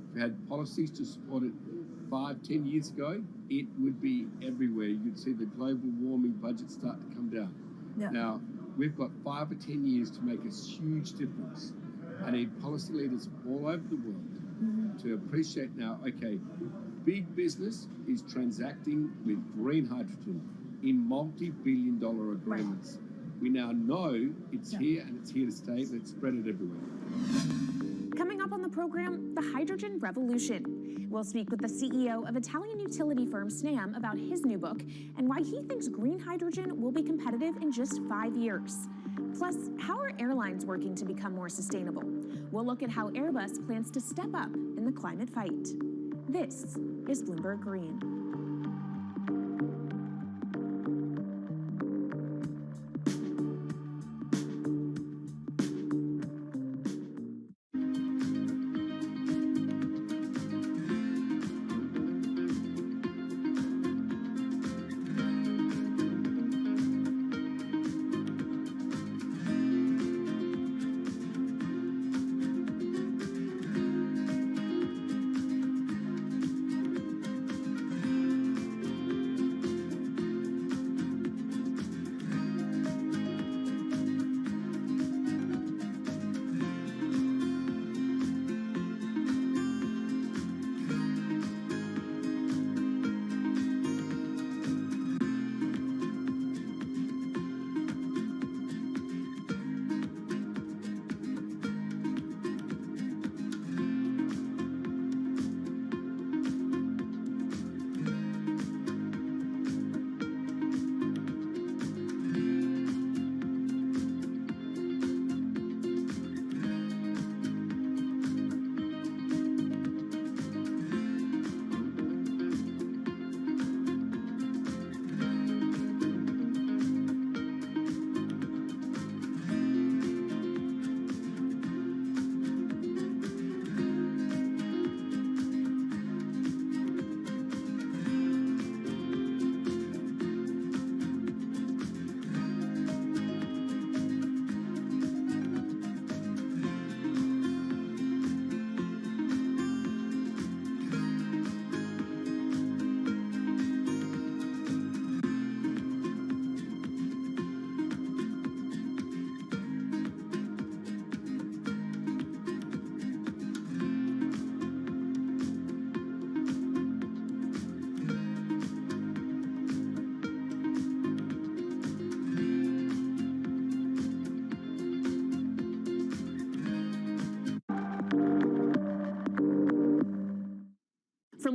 If we had policies to support it 5-10 years ago, it would be everywhere. You'd see the global warming budget start to come down. Now, we've got 5 or 10 years to make a huge difference. I need policy leaders all over the world to appreciate now, okay, big business is transacting with green hydrogen in multi-billion-dollar agreements. We now know it's here and it's here to stay. Let's spread it everywhere. Coming up on the program, the hydrogen revolution. We'll speak with the CEO of Italian utility firm Snam about his new book and why he thinks green hydrogen will be competitive in just 5 years. Plus, how are airlines working to become more sustainable? We'll look at how Airbus plans to step up in the climate fight. This is Bloomberg Green.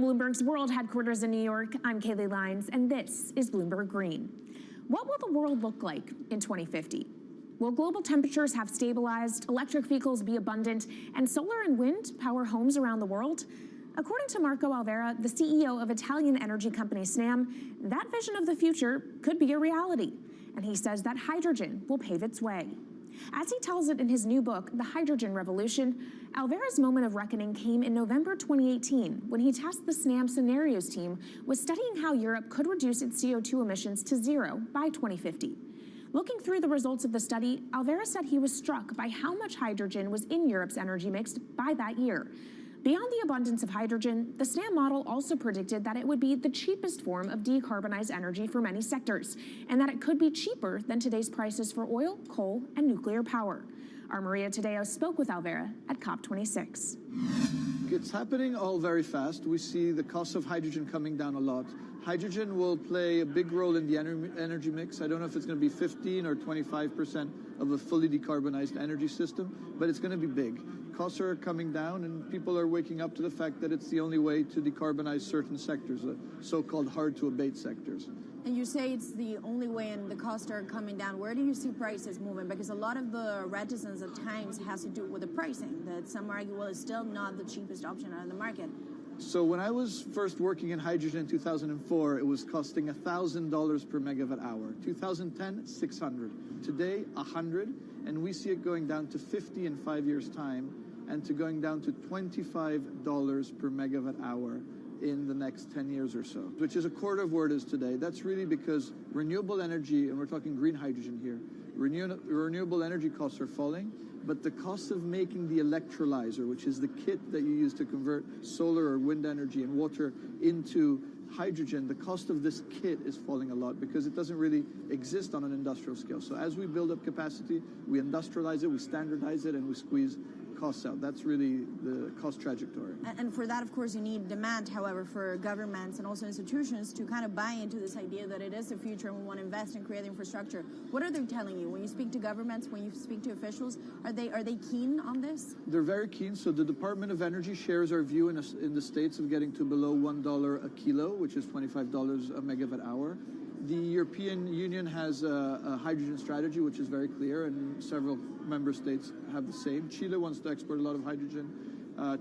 Bloomberg's world headquarters in New York, I'm Kaylee Lines, and this is Bloomberg Green. What will the world look like in 2050? Will global temperatures have stabilized, electric vehicles be abundant, and solar and wind power homes around the world? According to Marco Alvera, the CEO of Italian energy company Snam, that vision of the future could be a reality. And he says that hydrogen will pave its way. As he tells it in his new book, The Hydrogen Revolution, Alvera's moment of reckoning came in November 2018 when he tasked the Snam Scenarios team with studying how Europe could reduce its CO2 emissions to zero by 2050. Looking through the results of the study, Alvera said he was struck by how much hydrogen was in Europe's energy mix by that year. Beyond the abundance of hydrogen, the SNAM model also predicted that it would be the cheapest form of decarbonized energy for many sectors, and that it could be cheaper than today's prices for oil, coal, and nuclear power. Our Maria Tadeo spoke with Alvera at COP26. It's happening all very fast. We see the cost of hydrogen coming down a lot. Hydrogen will play a big role in the energy mix. I don't know if it's going to be 15 or 25% of a fully decarbonized energy system, but it's going to be big. Costs are coming down, and people are waking up to the fact that it's the only way to decarbonize certain sectors, the so-called hard-to-abate sectors. And you say it's the only way and the costs are coming down. Where do you see prices moving? Because a lot of the reticence at times has to do with the pricing, that some argue, well, it's still not the cheapest option on the market. So when I was first working in hydrogen in 2004, it was costing $1,000 per megawatt hour. 2010, $600. Today, $100, and we see it going down to $50 in 5 years' time, and to going down to $25 per megawatt hour in the next 10 years or so, which is a quarter of where it is today. That's really because renewable energy, and we're talking green hydrogen here, renewable energy costs are falling, but the cost of making the electrolyzer, which is the kit that you use to convert solar or wind energy and water into hydrogen, the cost of this kit is falling a lot because it doesn't really exist on an industrial scale. So as we build up capacity, we industrialize it, we standardize it, and we squeeze costs out. That's really the cost trajectory. And for that, of course, you need demand, however, for governments and also institutions to kind of buy into this idea that it is the future and we want to invest and create infrastructure. What are they telling you? When you speak to governments, when you speak to officials, are they keen on this? They're very keen. So the Department of Energy shares our view in the States of getting to below $1 a kilo, which is $25 a megawatt hour. The European Union has a hydrogen strategy, which is very clear, and several member states have the same. Chile wants to export a lot of hydrogen.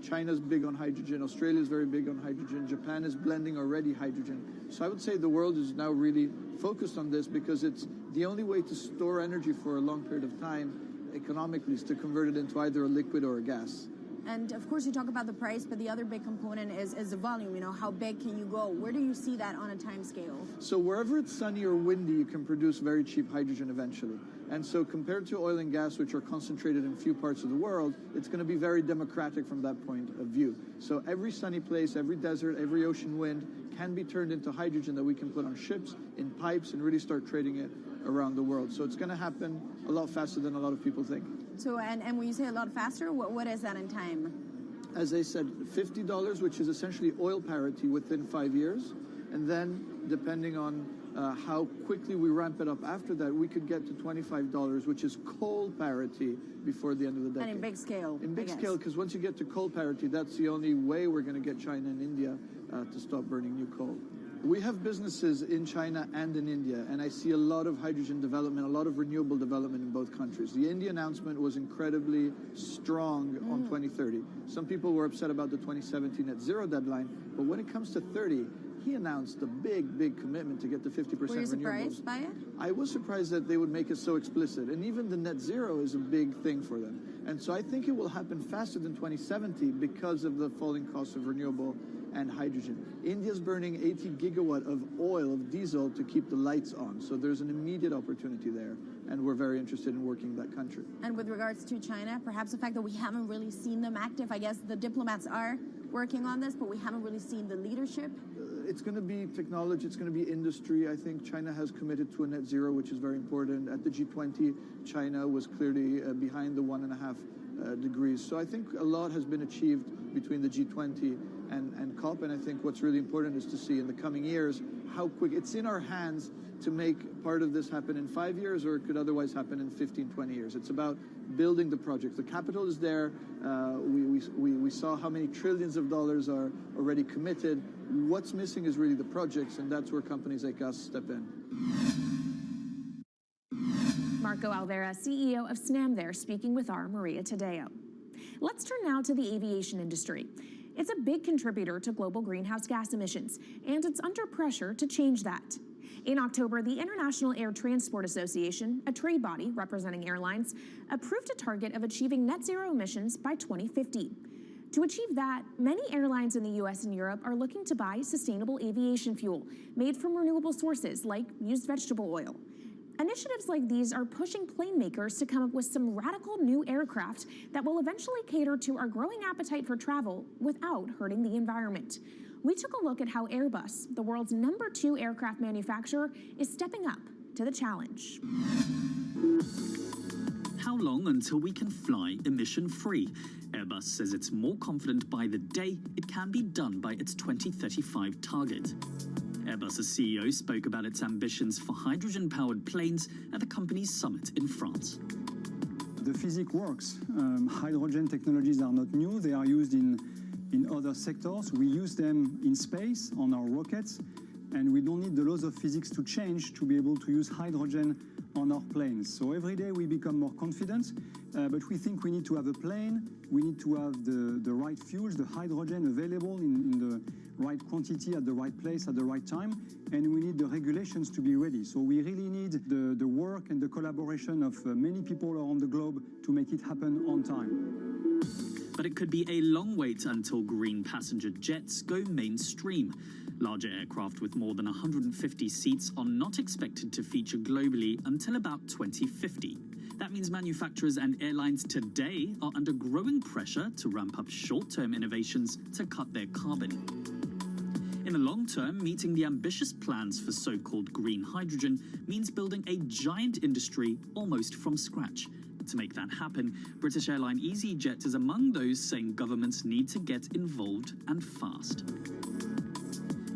China's big on hydrogen. Australia is very big on hydrogen. Japan is blending already hydrogen. So I would say the world is now really focused on this because it's the only way to store energy for a long period of time economically is to convert it into either a liquid or a gas. And of course, you talk about the price, but the other big component is the volume. You know, how big can you go? Where do you see that on a time scale? So wherever it's sunny or windy, you can produce very cheap hydrogen eventually. And so compared to oil and gas, which are concentrated in few parts of the world, it's going to be very democratic from that point of view. So every sunny place, every desert, every ocean wind can be turned into hydrogen that we can put on ships, in pipes, and really start trading it around the world. So it's going to happen a lot faster than a lot of people think. So, and when you say a lot faster, what is that in time? As I said, $50, which is essentially oil parity within 5 years. And then, depending on how quickly we ramp it up after that, we could get to $25, which is coal parity before the end of the decade. And in big scale. In big scale, because once you get to coal parity, that's the only way we're going to get China and India to stop burning new coal. We have businesses in China and in India, and I see a lot of hydrogen development, a lot of renewable development in both countries. The India announcement was incredibly strong on 2030. Some people were upset about the 2017 net zero deadline, but when it comes to 30, he announced a big, big commitment to get to 50% renewables. Were you surprised by it? I was surprised that they would make it so explicit, and even the net zero is a big thing for them. And so I think it will happen faster than 2070 because of the falling cost of renewable and hydrogen. India's burning 80 gigawatt of oil, of diesel, to keep the lights on. So there's an immediate opportunity there, and we're very interested in working that country. And with regards to China, perhaps the fact that we haven't really seen them active, I guess the diplomats are working on this, but we haven't really seen the leadership. It's going to be technology, it's going to be industry. I think China has committed to a net zero, which is very important. At the G20, China was clearly behind the 1.5 degrees. So I think a lot has been achieved between the G20 and COP. And I think what's really important is to see in the coming years how quick it's in our hands to make part of this happen in 5 years, or it could otherwise happen in 15, 20 years. It's about building the project. The capital is there. We saw how many trillions of dollars are already committed. What's missing is really the projects, and that's where companies like us step in. Marco Alvera, CEO of SNAM there, speaking with our Maria Tadeo. Let's turn now to the aviation industry. It's a big contributor to global greenhouse gas emissions, and it's under pressure to change that. In October, the International Air Transport Association, a trade body representing airlines, approved a target of achieving net zero emissions by 2050. To achieve that, many airlines in the US and Europe are looking to buy sustainable aviation fuel made from renewable sources like used vegetable oil. Initiatives like these are pushing plane makers to come up with some radical new aircraft that will eventually cater to our growing appetite for travel without hurting the environment. We took a look at how Airbus, the world's #2 aircraft manufacturer, is stepping up to the challenge. How long until we can fly emission-free? Airbus says it's more confident by the day it can be done by its 2035 target. Airbus's CEO spoke about its ambitions for hydrogen-powered planes at the company's summit in France. The physics works. Hydrogen technologies are not new. They are used in other sectors. We use them in space on our rockets, and we don't need the laws of physics to change to be able to use hydrogen on our planes. So every day we become more confident, but we think we need to have a plane, we need to have the right fuels, the hydrogen available in the right quantity at the right place at the right time, and we need the regulations to be ready. So we really need the work and the collaboration of many people around the globe to make it happen on time. But it could be a long wait until green passenger jets go mainstream. Larger aircraft with more than 150 seats are not expected to feature globally until about 2050. That means manufacturers and airlines today are under growing pressure to ramp up short-term innovations to cut their carbon. In the long term, meeting the ambitious plans for so-called green hydrogen means building a giant industry almost from scratch. To make that happen, British airline EasyJet is among those saying governments need to get involved and fast.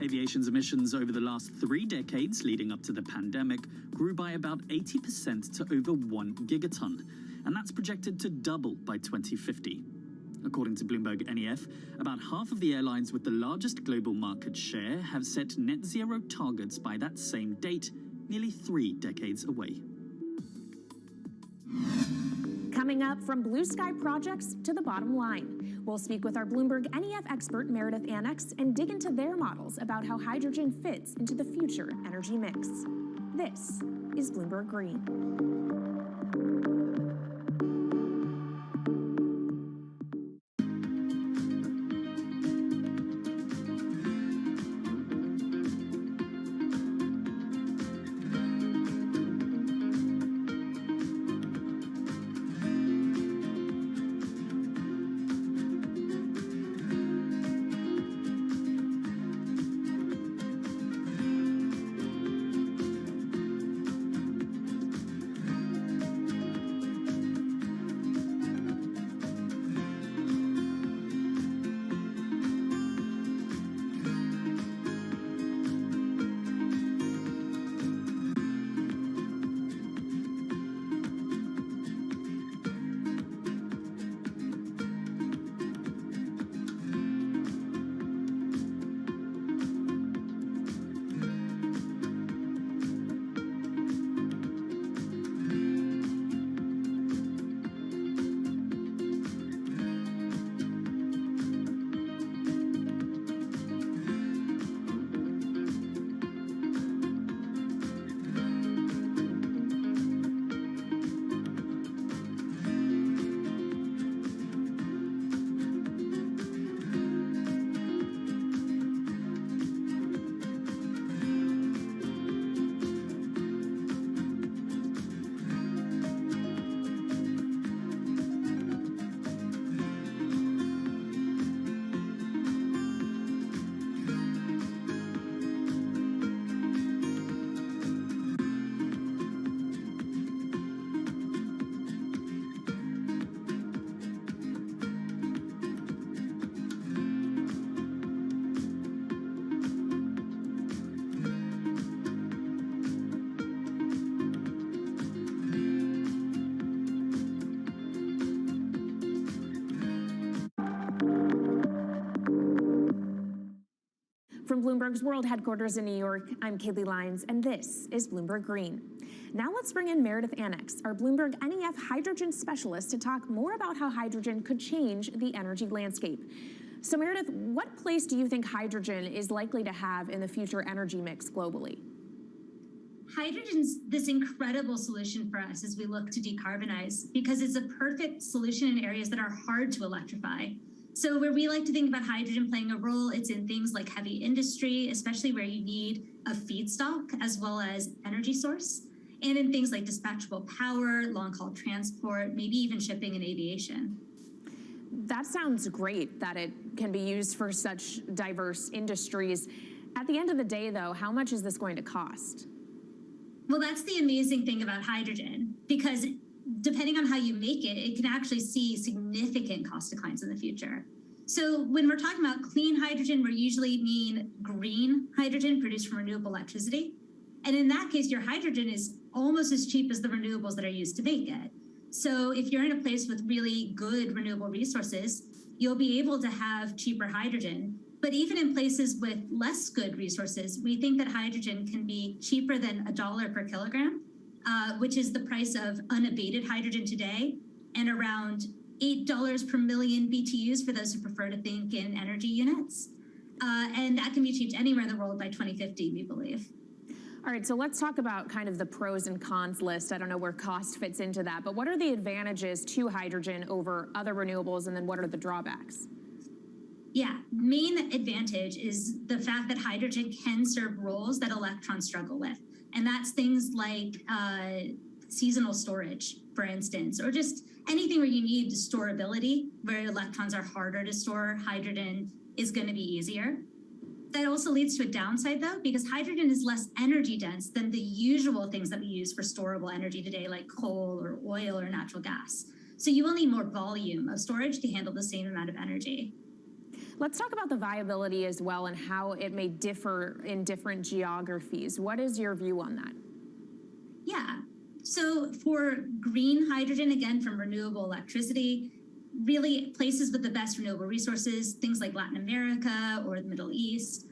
Aviation's emissions over the last 3 decades leading up to the pandemic grew by about 80% to over 1 gigaton, and that's projected to double by 2050. According to Bloomberg NEF, about half of the airlines with the largest global market share have set net zero targets by that same date, nearly 3 decades away. Coming up, from blue sky projects to the bottom line. We'll speak with our Bloomberg NEF expert Meredith Annex and dig into their models about how hydrogen fits into the future energy mix. This is Bloomberg Green. From Bloomberg's World Headquarters in New York, I'm Kaylee Lyons, and this is Bloomberg Green. Now let's bring in Meredith Annex, our Bloomberg NEF hydrogen specialist, to talk more about how hydrogen could change the energy landscape. So Meredith, what place do you think hydrogen is likely to have in the future energy mix globally? Hydrogen's this incredible solution for us as we look to decarbonize because it's a perfect solution in areas that are hard to electrify. So where we like to think about hydrogen playing a role, it's in things like heavy industry, especially where you need a feedstock as well as energy source, and in things like dispatchable power, long-haul transport, maybe even shipping and aviation. That sounds great that it can be used for such diverse industries. At the end of the day, though, how much is this going to cost? Well, that's the amazing thing about hydrogen, because depending on how you make it, it can actually see significant cost declines in the future. So when we're talking about clean hydrogen, we usually mean green hydrogen produced from renewable electricity. And in that case, your hydrogen is almost as cheap as the renewables that are used to make it. So if you're in a place with really good renewable resources, you'll be able to have cheaper hydrogen. But even in places with less good resources, we think that hydrogen can be cheaper than $1 per kilogram, which is the price of unabated hydrogen today, and around $8 per million BTUs for those who prefer to think in energy units. And that can be achieved anywhere in the world by 2050, we believe. All right, so let's talk about kind of the pros and cons list. I don't know where cost fits into that, but what are the advantages to hydrogen over other renewables, and then what are the drawbacks? Yeah, main advantage is the fact that hydrogen can serve roles that electrons struggle with. And that's things like seasonal storage, for instance, or just anything where you need storability, where electrons are harder to store, hydrogen is going to be easier. That also leads to a downside, though, because hydrogen is less energy dense than the usual things that we use for storable energy today, like coal or oil or natural gas. So you will need more volume of storage to handle the same amount of energy. Let's talk about the viability as well and how it may differ in different geographies. What is your view on that? Yeah, so for green hydrogen, again, from renewable electricity, really places with the best renewable resources, things like Latin America or the Middle East,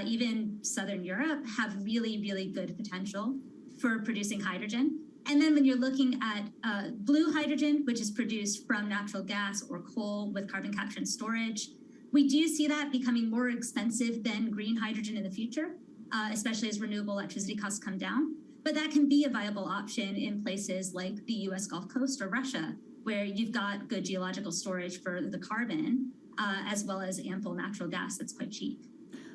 even Southern Europe, have really, really good potential for producing hydrogen. And then when you're looking at blue hydrogen, which is produced from natural gas or coal with carbon capture and storage, we do see that becoming more expensive than green hydrogen in the future, especially as renewable electricity costs come down. But that can be a viable option in places like the US Gulf Coast or Russia, where you've got good geological storage for the carbon, as well as ample natural gas that's quite cheap.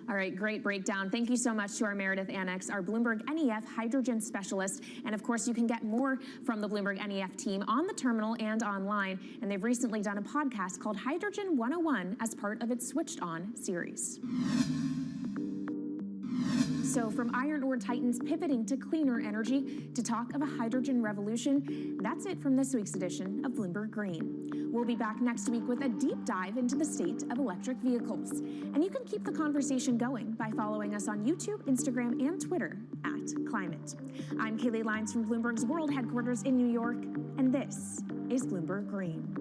All right, great breakdown. Thank you so much to our Meredith Annex, our Bloomberg NEF hydrogen specialist. And of course, you can get more from the Bloomberg NEF team on the terminal and online. And they've recently done a podcast called Hydrogen 101 as part of its Switched On series. So from iron ore titans pivoting to cleaner energy to talk of a hydrogen revolution, that's it from this week's edition of Bloomberg Green. We'll be back next week with a deep dive into the state of electric vehicles. And you can keep the conversation going by following us on YouTube, Instagram, and Twitter @Climate. I'm Kaylee Lyons from Bloomberg's World Headquarters in New York, and this is Bloomberg Green.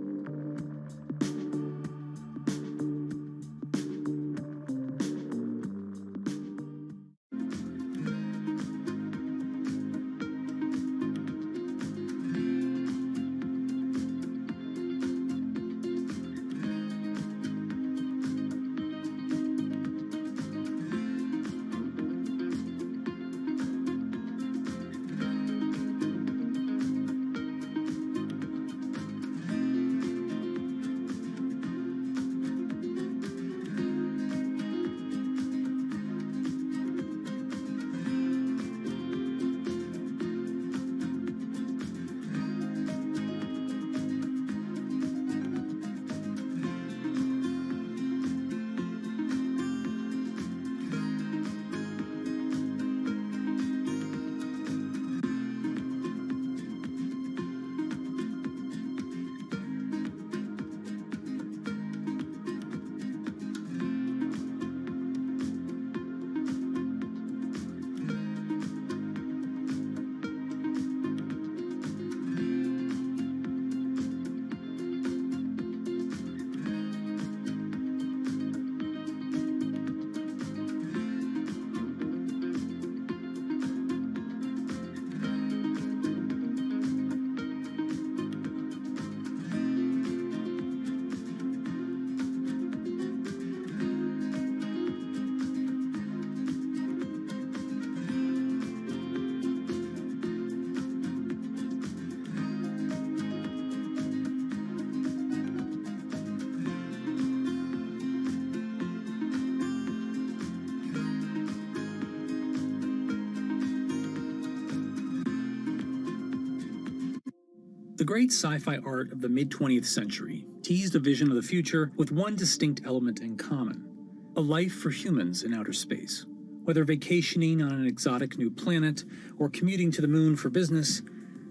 The great sci-fi art of the mid-20th century teased a vision of the future with one distinct element in common: a life for humans in outer space. Whether vacationing on an exotic new planet or commuting to the moon for business,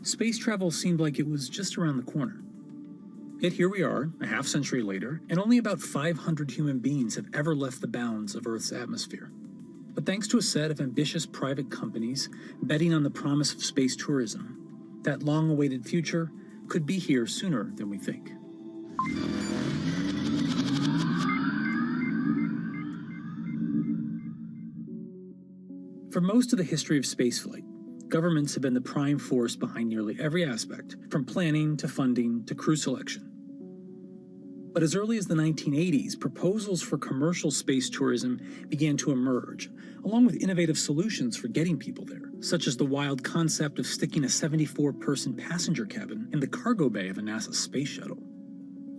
space travel seemed like it was just around the corner. Yet here we are, a half-century later, and only about 500 human beings have ever left the bounds of Earth's atmosphere. But thanks to a set of ambitious private companies betting on the promise of space tourism, that long-awaited future could be here sooner than we think. For most of the history of spaceflight, governments have been the prime force behind nearly every aspect, from planning to funding to crew selection. But as early as the 1980s, proposals for commercial space tourism began to emerge, along with innovative solutions for getting people there, such as the wild concept of sticking a 74-person passenger cabin in the cargo bay of a NASA space shuttle.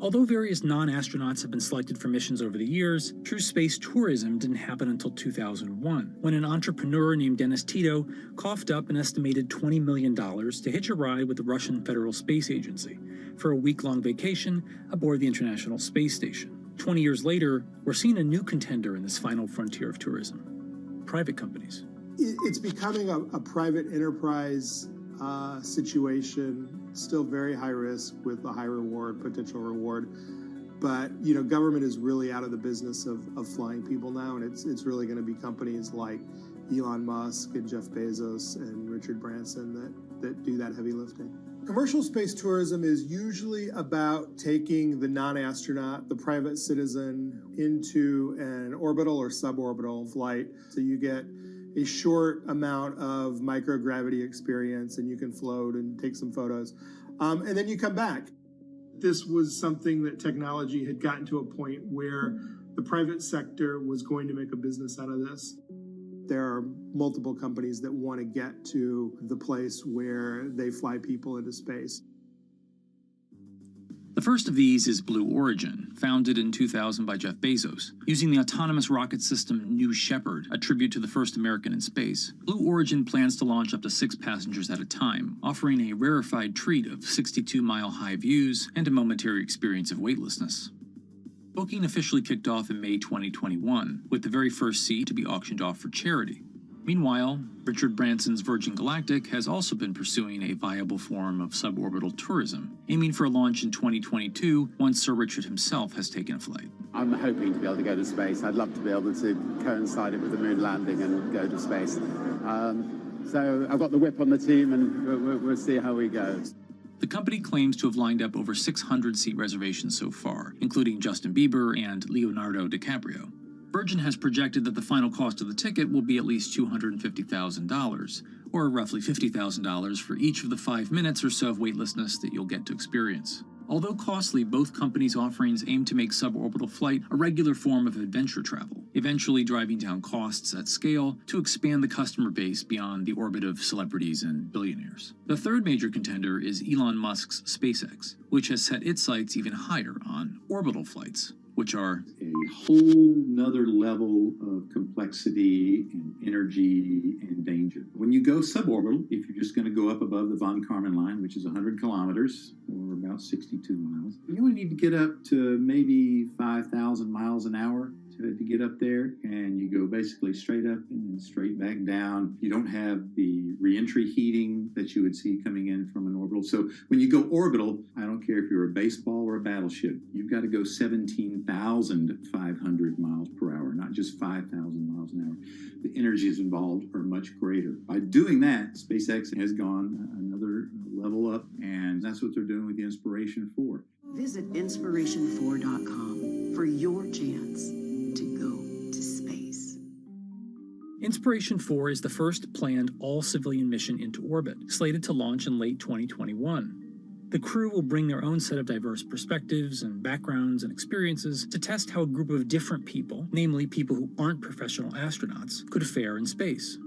Although various non-astronauts have been selected for missions over the years, true space tourism didn't happen until 2001, when an entrepreneur named Dennis Tito coughed up an estimated $20 million to hitch a ride with the Russian Federal Space Agency for a week-long vacation aboard the International Space Station. 20 years later, we're seeing a new contender in this final frontier of tourism: private companies. It's becoming a private enterprise situation, still very high risk with a high reward, potential reward. But, government is really out of the business of flying people now, and it's really going to be companies like Elon Musk and Jeff Bezos and Richard Branson that do that heavy lifting. Commercial space tourism is usually about taking the non-astronaut, the private citizen, into an orbital or suborbital flight. So you get a short amount of microgravity experience, and you can float and take some photos. And then you come back. This was something that technology had gotten to a point where the private sector was going to make a business out of this. There are multiple companies that want to get to the place where they fly people into space. The first of these is Blue Origin, founded in 2000 by Jeff Bezos. Using the autonomous rocket system New Shepard, a tribute to the first American in space, Blue Origin plans to launch up to 6 passengers at a time, offering a rarefied treat of 62-mile-high views and a momentary experience of weightlessness. Booking officially kicked off in May 2021, with the very first seat to be auctioned off for charity. Meanwhile, Richard Branson's Virgin Galactic has also been pursuing a viable form of suborbital tourism, aiming for a launch in 2022 once Sir Richard himself has taken a flight. I'm hoping to be able to go to space. I'd love to be able to coincide it with the moon landing and go to space. So I've got the whip on the team, and we'll see how we go. The company claims to have lined up over 600 seat reservations so far, including Justin Bieber and Leonardo DiCaprio. Virgin has projected that the final cost of the ticket will be at least $250,000, or roughly $50,000 for each of the 5 minutes or so of weightlessness that you'll get to experience. Although costly, both companies' offerings aim to make suborbital flight a regular form of adventure travel, eventually driving down costs at scale to expand the customer base beyond the orbit of celebrities and billionaires. The third major contender is Elon Musk's SpaceX, which has set its sights even higher on orbital flights, which are a whole nother level of complexity and energy and danger. When you go suborbital, if you're just going to go up above the von Karman line, which is 100 kilometers or about 62 miles, you only need to get up to maybe 5,000 miles an hour to get up there, and you go basically straight up and straight back down. You don't have the reentry heating that you would see coming in from an orbital. So when you go orbital, I don't care if you're a baseball or a battleship, you've got to go 17,500 miles per hour, not just 5,000 miles an hour. The energies involved are much greater. By doing that, SpaceX has gone another level up, and that's what they're doing with the Inspiration 4. Visit inspiration4.com for your chance to go to space. Inspiration 4 is the first planned all-civilian mission into orbit, slated to launch in late 2021. The crew will bring their own set of diverse perspectives and backgrounds and experiences to test how a group of different people, namely people who aren't professional astronauts, could fare in space.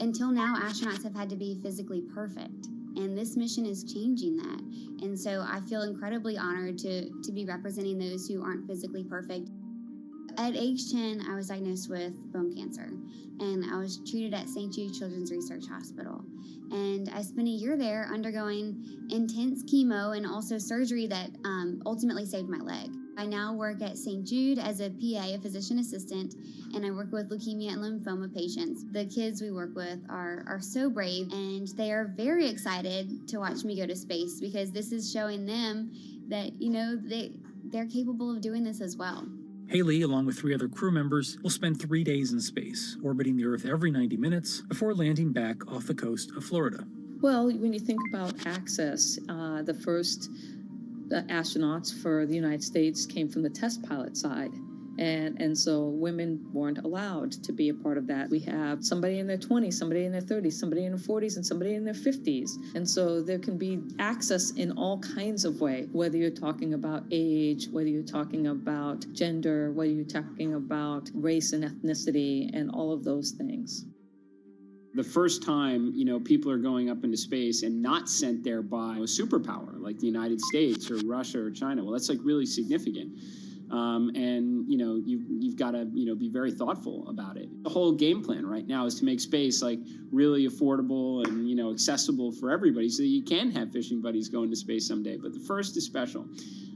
Until now, astronauts have had to be physically perfect, and this mission is changing that. And so I feel incredibly honored to be representing those who aren't physically perfect. At age 10, I was diagnosed with bone cancer, and I was treated at St. Jude Children's Research Hospital. And I spent a year there undergoing intense chemo and also surgery that ultimately saved my leg. I now work at St. Jude as a PA, a physician assistant, and I work with leukemia and lymphoma patients. The kids we work with are so brave, and they are very excited to watch me go to space because this is showing them that, you know, they're capable of doing this as well. Haley, along with 3 other crew members, will spend 3 days in space, orbiting the Earth every 90 minutes before landing back off the coast of Florida. Well, when you think about access, the first astronauts for the United States came from the test pilot side. And so women weren't allowed to be a part of that. We have somebody in their 20s, somebody in their 30s, somebody in their 40s, and somebody in their 50s. And so there can be access in all kinds of ways, whether you're talking about age, whether you're talking about gender, whether you're talking about race and ethnicity, and all of those things. The first time, you know, people are going up into space and not sent there by a superpower like the United States or Russia or China, well, that's like really significant. And, you know, you've got to, you know, be very thoughtful about it. The whole game plan right now is to make space like really affordable and, you know, accessible for everybody so that you can have fishing buddies going to space someday. But the first is special.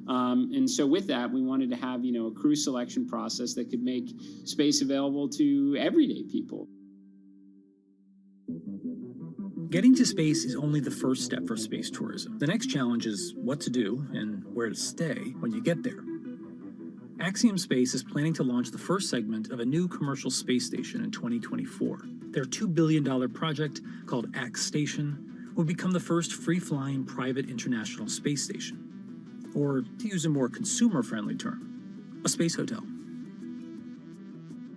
And so with that, we wanted to have, you know, a crew selection process that could make space available to everyday people. Getting to space is only the first step for space tourism. The next challenge is what to do and where to stay when you get there. Axiom Space is planning to launch the first segment of a new commercial space station in 2024. Their $2 billion project, called Ax Station, will become the first free-flying private international space station. Or, to use a more consumer-friendly term, a space hotel.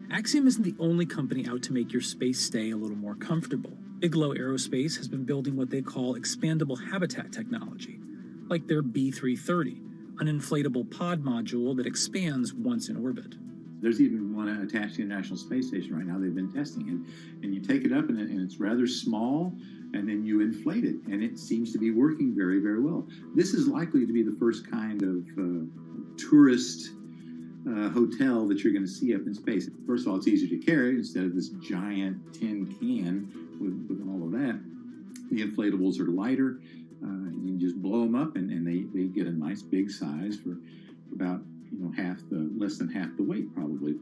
Axiom isn't the only company out to make your space stay a little more comfortable. Bigelow Aerospace has been building what they call expandable habitat technology, like their B330, an inflatable pod module that expands once in orbit. There's even one attached to the International Space Station right now they've been testing. And you take it up and it's rather small, and then you inflate it, and it seems to be working very, very well. This is likely to be the first kind of tourist hotel that you're going to see up in space. First of all, it's easier to carry instead of this giant tin can with all of that. The inflatables are lighter. You can just blow them up, and they get a nice big size for about, you know, less than half the weight probably.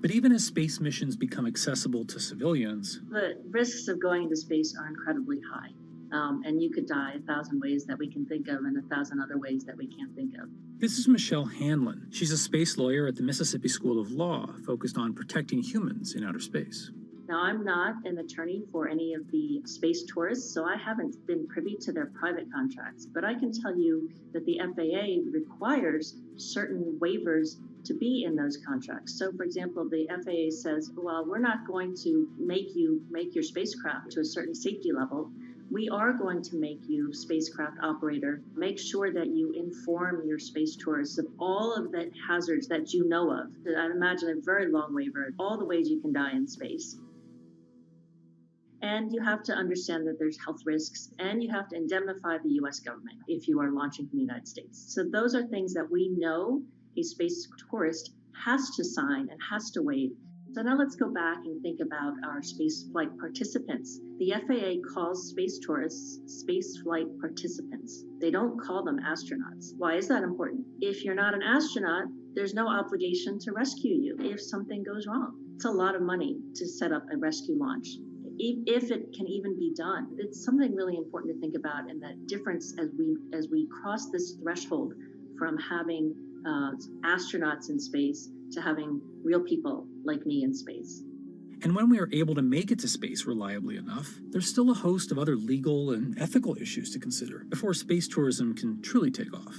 But even as space missions become accessible to civilians, the risks of going into space are incredibly high. And you could die 1,000 ways that we can think of and 1,000 other ways that we can't think of. This is Michelle Hanlon. She's a space lawyer at the Mississippi School of Law, focused on protecting humans in outer space. Now, I'm not an attorney for any of the space tourists, so I haven't been privy to their private contracts. But I can tell you that the FAA requires certain waivers to be in those contracts. So, for example, the FAA says, well, we're not going to make you make your spacecraft to a certain safety level. We are going to make you, spacecraft operator, make sure that you inform your space tourists of all of the hazards that you know of. I imagine a very long waiver, all the ways you can die in space. And you have to understand that there's health risks, and you have to indemnify the US government if you are launching from the United States. So those are things that we know a space tourist has to sign and has to waive. So now let's go back and think about our space flight participants. The FAA calls space tourists space flight participants. They don't call them astronauts. Why is that important? If you're not an astronaut, there's no obligation to rescue you if something goes wrong. It's a lot of money to set up a rescue launch. If it can even be done, it's something really important to think about, and that difference as we cross this threshold from having astronauts in space to having real people like me in space. And when we are able to make it to space reliably enough, there's still a host of other legal and ethical issues to consider before space tourism can truly take off.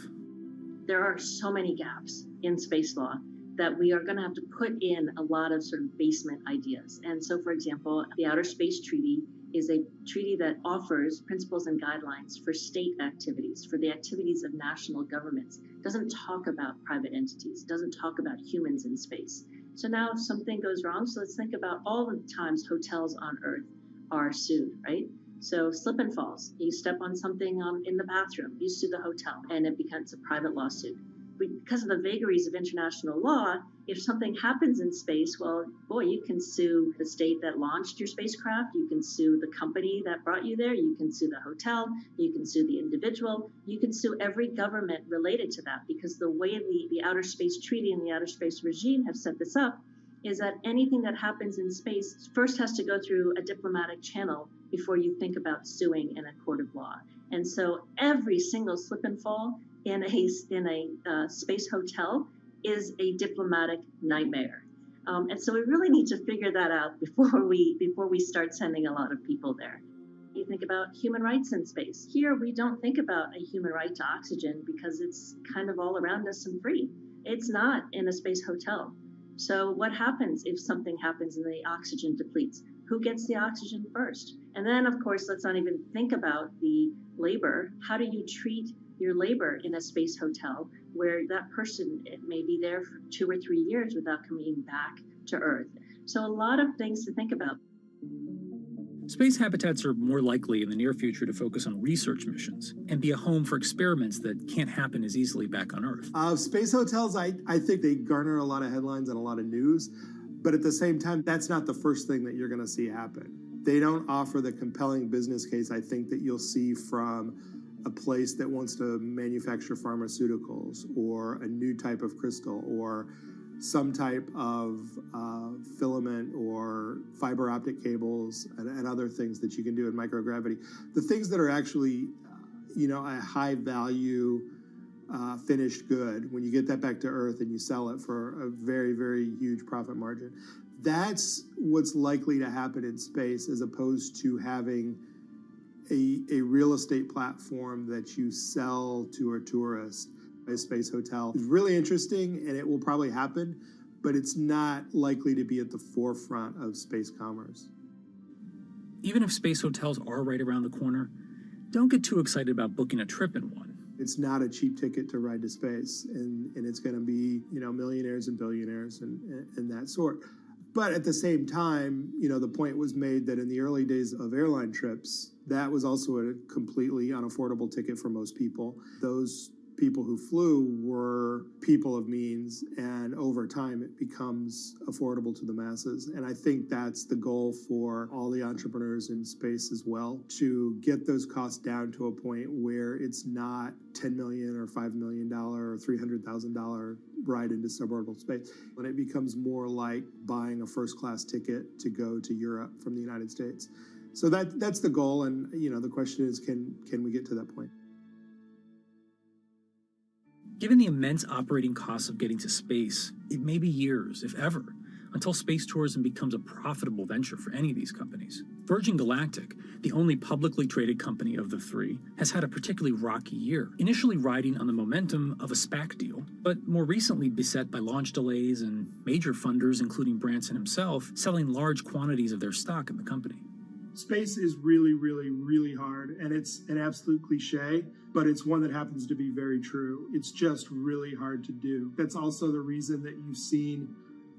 There are so many gaps in space law that we are going to have to put in a lot of sort of basement ideas. And so, for example, the Outer Space Treaty is a treaty that offers principles and guidelines for state activities, for the activities of national governments. It doesn't talk about private entities. It doesn't talk about humans in space. So now if something goes wrong, so let's think about all the times hotels on Earth are sued, right? So slip and falls. You step on something in the bathroom, you sue the hotel, and it becomes a private lawsuit. because of the vagaries of international law, if something happens in space, well, boy, you can sue the state that launched your spacecraft, you can sue the company that brought you there, you can sue the hotel, you can sue the individual, you can sue every government related to that, because the way the Outer Space Treaty and the Outer Space Regime have set this up is that anything that happens in space first has to go through a diplomatic channel before you think about suing in a court of law. And so every single slip and fall in a space hotel is a diplomatic nightmare. And so we really need to figure that out before we start sending a lot of people there. You think about human rights in space. Here, we don't think about a human right to oxygen because it's kind of all around us and free. It's not in a space hotel. So what happens if something happens and the oxygen depletes? Who gets the oxygen first? And then, of course, let's not even think about the labor. How do you treat your labor in a space hotel where that person may be there for 2 or 3 years without coming back to Earth? So a lot of things to think about. Space habitats are more likely in the near future to focus on research missions and be a home for experiments that can't happen as easily back on Earth. Space hotels, I think they garner a lot of headlines and a lot of news, but at the same time, that's not the first thing that you're going to see happen. They don't offer the compelling business case, I think, that you'll see from a place that wants to manufacture pharmaceuticals or a new type of crystal or some type of filament or fiber optic cables and other things that you can do in microgravity. The things that are actually, a high value finished good, when you get that back to Earth and you sell it for a very, very huge profit margin, that's what's likely to happen in space, as opposed to having a real estate platform that you sell to a tourist. A space hotel is really interesting, and it will probably happen, but it's not likely to be at the forefront of space commerce. Even if space hotels are right around the corner, don't get too excited about booking a trip in one. It's not a cheap ticket to ride to space, and it's going to be, millionaires and billionaires and that sort. But at the same time, the point was made that in the early days of airline trips, that was also a completely unaffordable ticket for most people. Those people who flew were people of means, and over time it becomes affordable to the masses. And I think that's the goal for all the entrepreneurs in space as well, to get those costs down to a point where it's not $10 million or $5 million or $300,000 ride into suborbital space. When it becomes more like buying a first-class ticket to go to Europe from the United States. So that's the goal, and the question is, can we get to that point? Given the immense operating costs of getting to space, it may be years, if ever, until space tourism becomes a profitable venture for any of these companies. Virgin Galactic, the only publicly traded company of the three, has had a particularly rocky year, initially riding on the momentum of a SPAC deal, but more recently beset by launch delays and major funders, including Branson himself, selling large quantities of their stock in the company. Space is really, really, really hard, and it's an absolute cliche, but it's one that happens to be very true. It's just really hard to do. That's also the reason that you've seen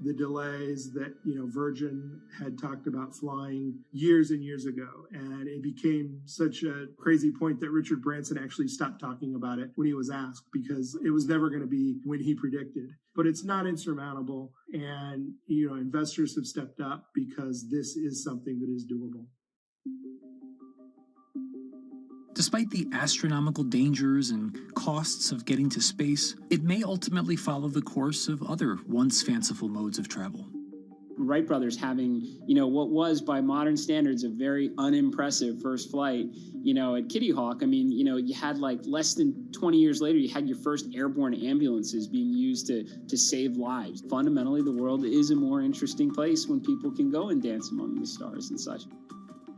the delays that, Virgin had talked about flying years and years ago. And it became such a crazy point that Richard Branson actually stopped talking about it when he was asked, because it was never going to be when he predicted. But it's not insurmountable. And, investors have stepped up because this is something that is doable. Despite the astronomical dangers and costs of getting to space, it may ultimately follow the course of other once fanciful modes of travel. Wright brothers having, what was by modern standards a very unimpressive first flight, at Kitty Hawk. I mean, you had like less than 20 years later, you had your first airborne ambulances being used to save lives. Fundamentally, the world is a more interesting place when people can go and dance among the stars and such.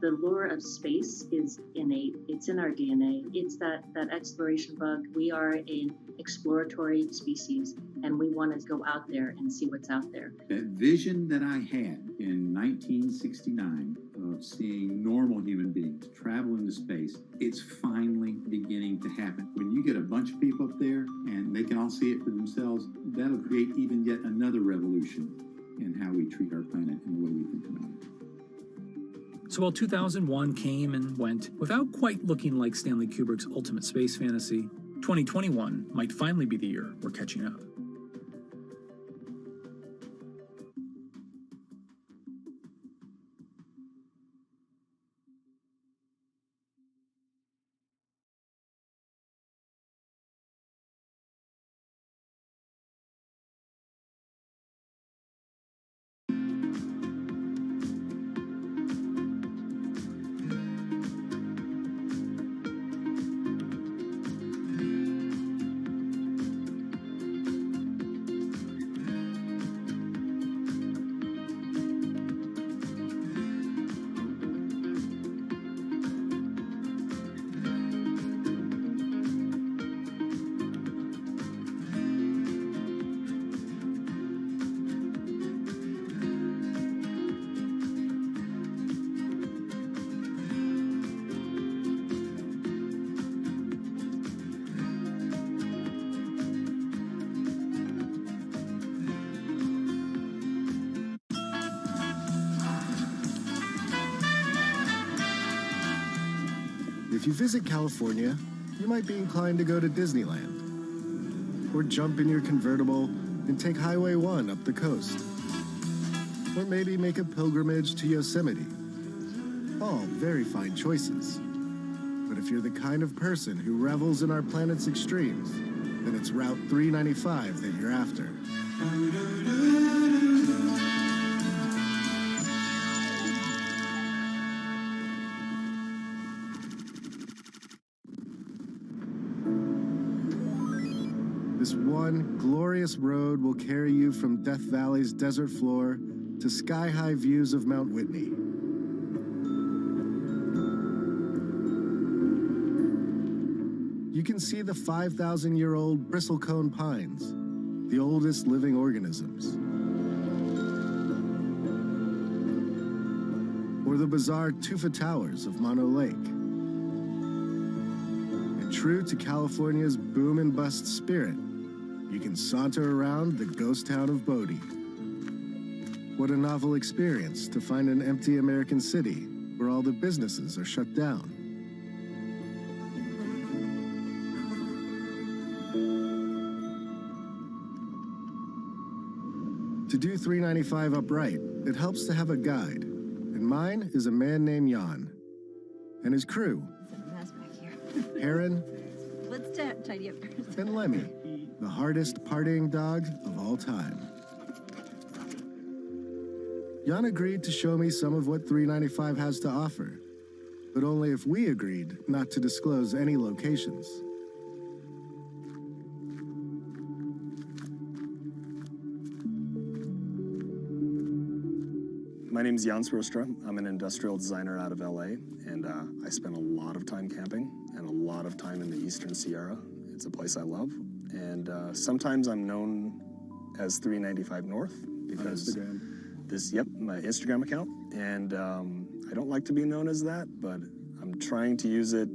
The lure of space is innate. It's in our DNA. It's that exploration bug. We are an exploratory species, and we want to go out there and see what's out there. That vision that I had in 1969 of seeing normal human beings travel into space, it's finally beginning to happen. When you get a bunch of people up there and they can all see it for themselves, that'll create even yet another revolution in how we treat our planet and the way we think about it. So while 2001 came and went without quite looking like Stanley Kubrick's ultimate space fantasy, 2021 might finally be the year we're catching up. If you visit California, you might be inclined to go to Disneyland, or jump in your convertible and take Highway 1 up the coast, or maybe make a pilgrimage to Yosemite. All very fine choices. But if you're the kind of person who revels in our planet's extremes, then it's Route 395 that you're after. This one glorious road will carry you from Death Valley's desert floor to sky-high views of Mount Whitney. You can see the 5,000-year-old bristlecone pines, the oldest living organisms. Or the bizarre tufa towers of Mono Lake. And true to California's boom and bust spirit, you can saunter around the ghost town of Bodie. What a novel experience to find an empty American city where all the businesses are shut down. To do 395 upright, it helps to have a guide, and mine is a man named Jan, and his crew, Heron, Let's tidy up first. and Lemmy, the hardest partying dog of all time. Jan agreed to show me some of what 395 has to offer, but only if we agreed not to disclose any locations. My name's Jan Swirstra. I'm an industrial designer out of LA, and I spend a lot of time camping and a lot of time in the Eastern Sierra. It's a place I love, and sometimes I'm known as 395 North because my Instagram account, and I don't like to be known as that, but I'm trying to use it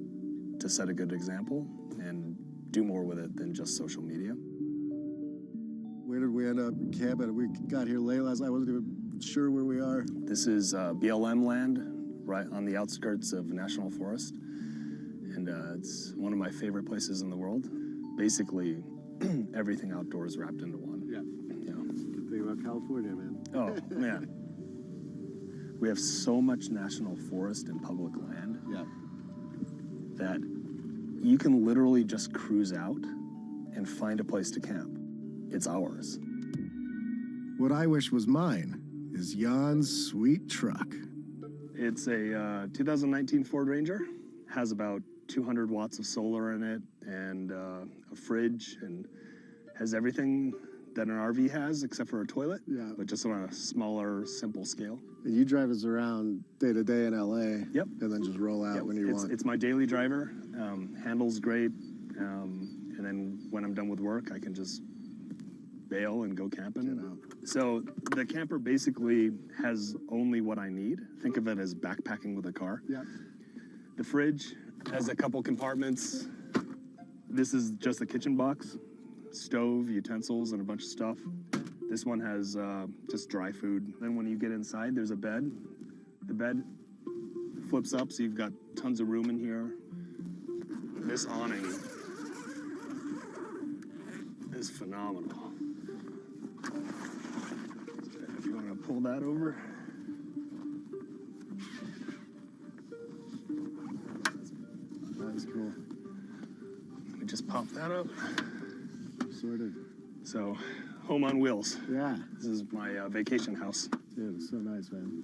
to set a good example and do more with it than just social media. Where did we end up camping? We got here late last night. I wasn't even sure where we are. This is BLM land, right on the outskirts of National Forest, and it's one of my favorite places in the world. Basically, everything outdoors wrapped into one. Yeah. Good thing about California, man. Oh, man. We have so much national forest and public land that you can literally just cruise out and find a place to camp. It's ours. What I wish was mine is Jan's sweet truck. It's a 2019 Ford Ranger. Has about 200 watts of solar in it and a fridge, and has everything that an RV has except for a toilet, but just on a smaller, simple scale. And you drive us around day to day in LA. Yep. And then just roll out when you want. It's my daily driver. Handles great. And then when I'm done with work, I can just bail and go camping. So the camper basically has only what I need. Think of it as backpacking with a car. Yeah. The fridge has a couple compartments. This is just a kitchen box, stove, utensils, and a bunch of stuff. This one has just dry food. Then when you get inside, there's a bed. The bed flips up, so you've got tons of room in here. This awning phenomenal. If you want to pull that over. That's cool. Let me just pop that up. Sorted. So, home on wheels. Yeah. This is my vacation house. Dude, it's so nice, man.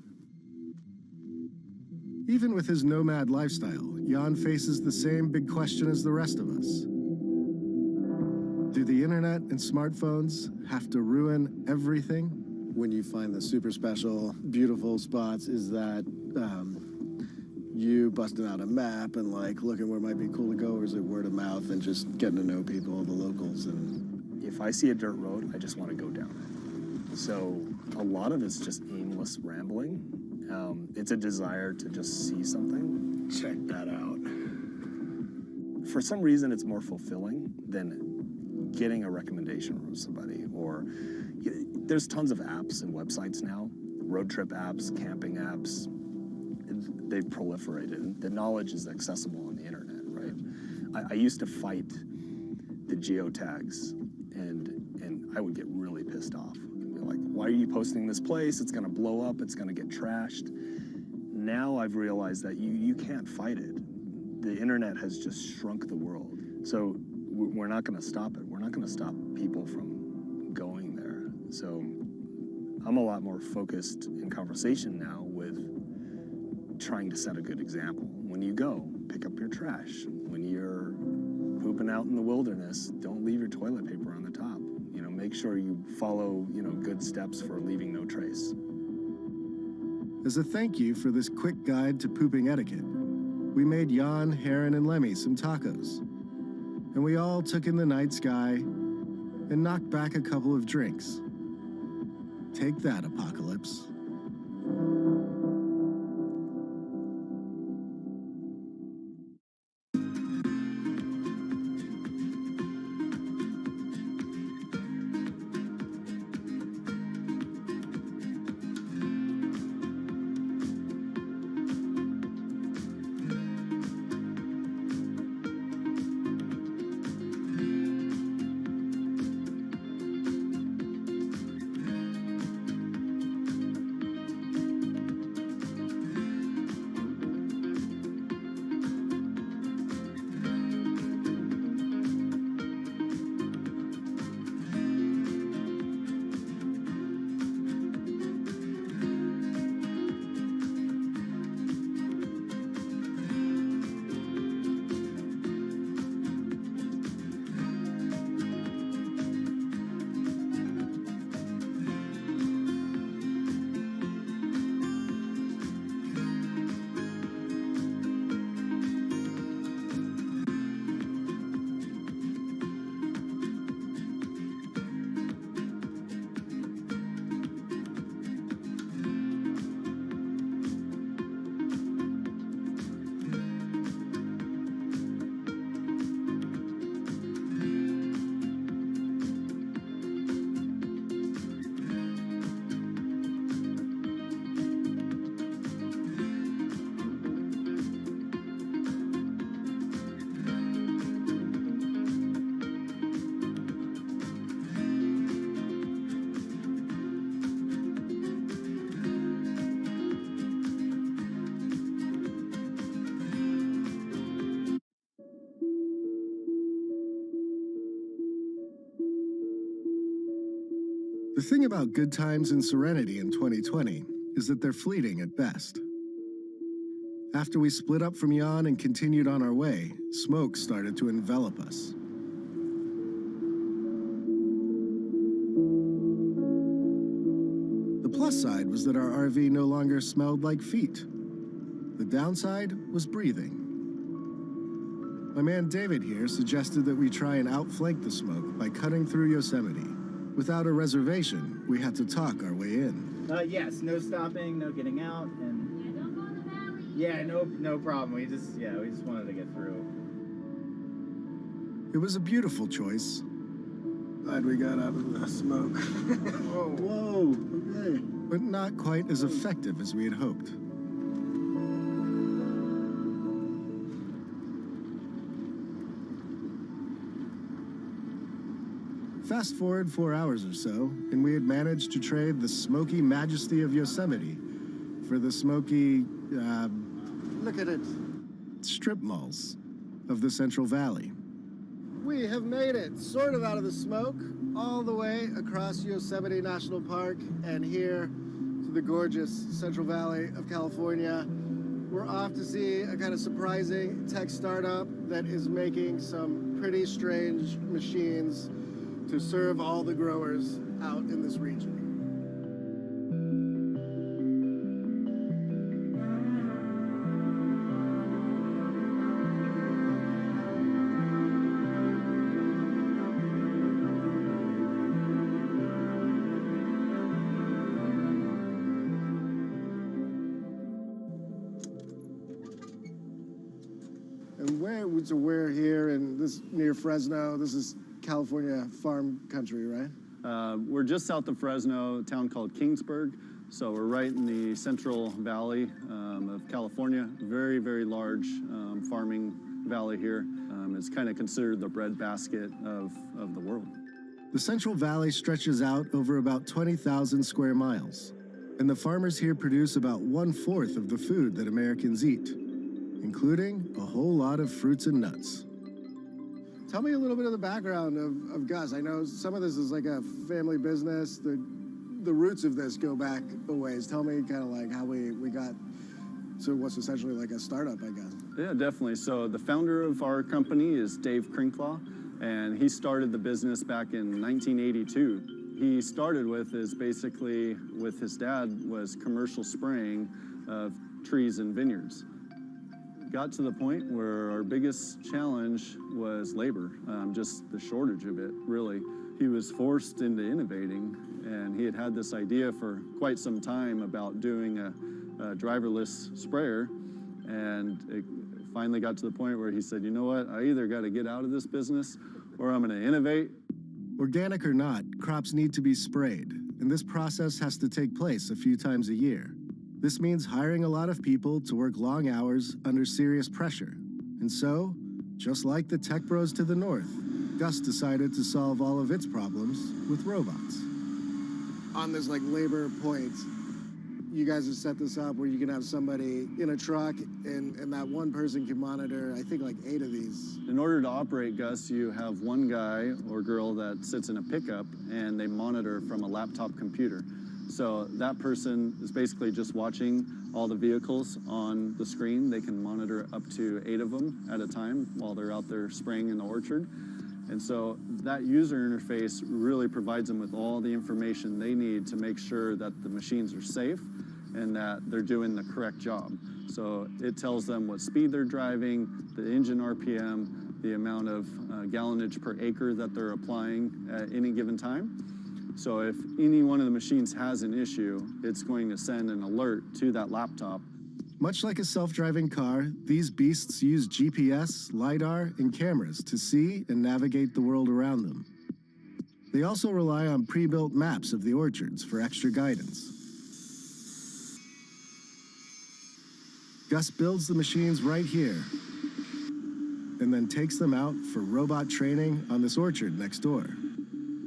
Even with his nomad lifestyle, Jan faces the same big question as the rest of us. Do the internet and smartphones have to ruin everything? When you find the super special, beautiful spots, is that you busting out a map and like looking where it might be cool to go, or is it word of mouth and just getting to know people, the locals? And if I see a dirt road, I just want to go down it. So a lot of it's just aimless rambling. It's a desire to just see something. Check that out. For some reason, it's more fulfilling than getting a recommendation from somebody. Or there's tons of apps and websites now, road trip apps, camping apps. They've proliferated. The knowledge is accessible on the internet, right? I used to fight the geotags, and I would get really pissed off. Like, why are you posting this place? It's gonna blow up, it's gonna get trashed. Now I've realized that you can't fight it. The internet has just shrunk the world. So we're not gonna stop it. We're not gonna stop people from going there. So I'm a lot more focused in conversation now with trying to set a good example. When you go, pick up your trash. When you're pooping out in the wilderness, don't leave your toilet paper on the top. You know, make sure you follow, good steps for leaving no trace. as a thank you for this quick guide to pooping etiquette, we made Jan, Heron, and Lemmy some tacos. And we all took in the night sky and knocked back a couple of drinks. Take that, Apocalypse. The thing about good times and serenity in 2020 is that they're fleeting at best. After we split up from Jan and continued on our way, smoke started to envelop us. The plus side was that our RV no longer smelled like feet. The downside was breathing. My man David here suggested that we try and outflank the smoke by cutting through Yosemite. Without a reservation, we had to talk our way in. Yes, no stopping, no getting out, and yeah, don't go in the valley. Yeah, no problem. We just wanted to get through. It was a beautiful choice. Glad we got out of the smoke. Whoa, okay. But not quite as effective as we had hoped. Fast forward 4 hours or so, and we had managed to trade the smoky majesty of Yosemite for the smoky, Look at it. strip malls of the Central Valley. We have made it sort of out of the smoke all the way across Yosemite National Park and here to the gorgeous Central Valley of California. We're off to see a kind of surprising tech startup that is making some pretty strange machines to serve all the growers out in this region. So we're here in this near Fresno. This is California farm country, right? We're just south of Fresno, a town called Kingsburg. So we're right in the Central Valley of California. Very, very large farming valley here. It's kind of considered the breadbasket of the world. The Central Valley stretches out over about 20,000 square miles, and the farmers here produce about 1/4 of the food that Americans eat, including a whole lot of fruits and nuts. Tell me a little bit of the background of Gus. I know some of this is like a family business. The roots of this go back a ways. Tell me kind of like how we got to what's essentially like a startup, I guess. Yeah, definitely. So the founder of our company is Dave Crinklaw, and he started the business back in 1982. He started with is basically with his dad was commercial spraying of trees and vineyards. Got to the point where our biggest challenge was labor, just the shortage of it, really. He was forced into innovating, and he had this idea for quite some time about doing a driverless sprayer, and it finally got to the point where he said, you know what, I either got to get out of this business or I'm going to innovate. Organic or not, crops need to be sprayed, and this process has to take place a few times a year. This means hiring a lot of people to work long hours under serious pressure. And so, just like the tech bros to the north, Gus decided to solve all of its problems with robots. On this like labor point, you guys have set this up where you can have somebody in a truck and that one person can monitor, I think like 8 of these. In order to operate Gus, you have one guy or girl that sits in a pickup and they monitor from a laptop computer. So that person is basically just watching all the vehicles on the screen. They can monitor up to 8 of them at a time while they're out there spraying in the orchard. And so that user interface really provides them with all the information they need to make sure that the machines are safe and that they're doing the correct job. So it tells them what speed they're driving, the engine RPM, the amount of gallonage per acre that they're applying at any given time. So if any one of the machines has an issue, it's going to send an alert to that laptop. Much like a self-driving car, these beasts use GPS, LiDAR, and cameras to see and navigate the world around them. They also rely on pre-built maps of the orchards for extra guidance. Gus builds the machines right here, and then takes them out for robot training on this orchard next door.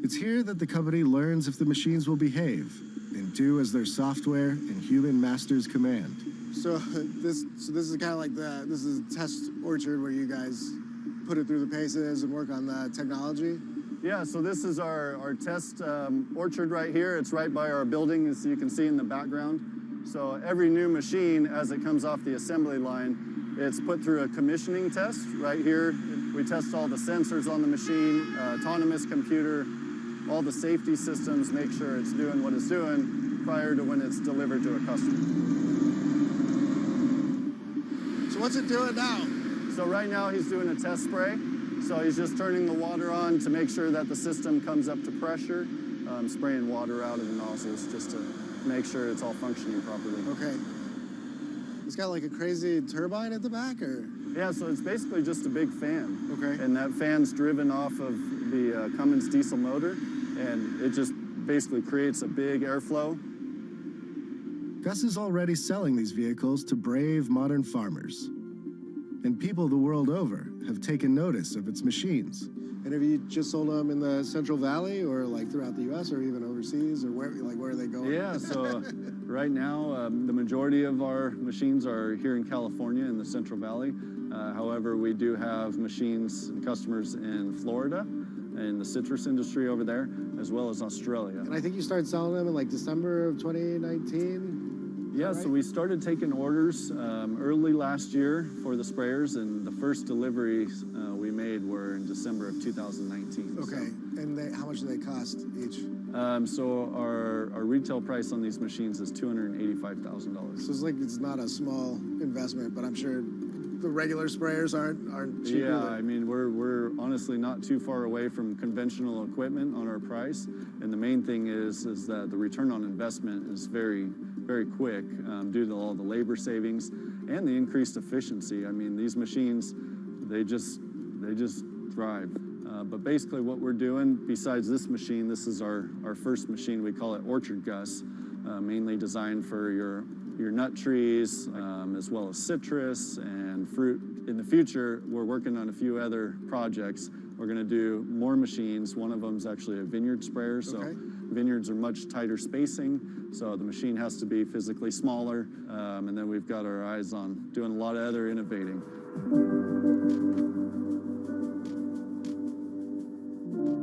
It's here that the company learns if the machines will behave and do as their software and human masters command. So this is kind of like this is a test orchard where you guys put it through the paces and work on the technology? Yeah, so this is our test orchard right here. It's right by our building, as you can see in the background. So every new machine, as it comes off the assembly line, it's put through a commissioning test right here. We test all the sensors on the machine, autonomous computer, all the safety systems, make sure it's doing what it's doing prior to when it's delivered to a customer. So what's it doing now? So right now he's doing a test spray. So he's just turning the water on to make sure that the system comes up to pressure, spraying water out of the nozzles just to make sure it's all functioning properly. Okay. It's got like a crazy turbine at the back, or? Yeah, so it's basically just a big fan. Okay. And that fan's driven off of the Cummins diesel motor, and it just basically creates a big airflow. Gus is already selling these vehicles to brave modern farmers. and people the world over have taken notice of its machines. And have you just sold them in the Central Valley, or like throughout the U.S., or even overseas, or where are they going? Yeah, so right now the majority of our machines are here in California in the Central Valley. However, we do have machines and customers in Florida, in the citrus industry over there, as well as Australia. And I think you started selling them in like December of 2019? Yeah, right? So we started taking orders early last year for the sprayers, and the first deliveries we made were in December of 2019. Okay, So. and how much do they cost each? So our retail price on these machines is $285,000. So it's not a small investment, but I'm sure the regular sprayers aren't cheap. Yeah, either. I mean, we're honestly not too far away from conventional equipment on our price, and the main thing is that the return on investment is very, very quick due to all the labor savings and the increased efficiency. I mean, these machines, they just thrive. But basically what we're doing, besides this machine, this is our first machine. We call it Orchard Gus, mainly designed for your nut trees, as well as citrus and fruit. In the future, we're working on a few other projects. We're going to do more machines. One of them is actually a vineyard sprayer. So vineyards are much tighter spacing, so the machine has to be physically smaller. And then we've got our eyes on doing a lot of other innovating.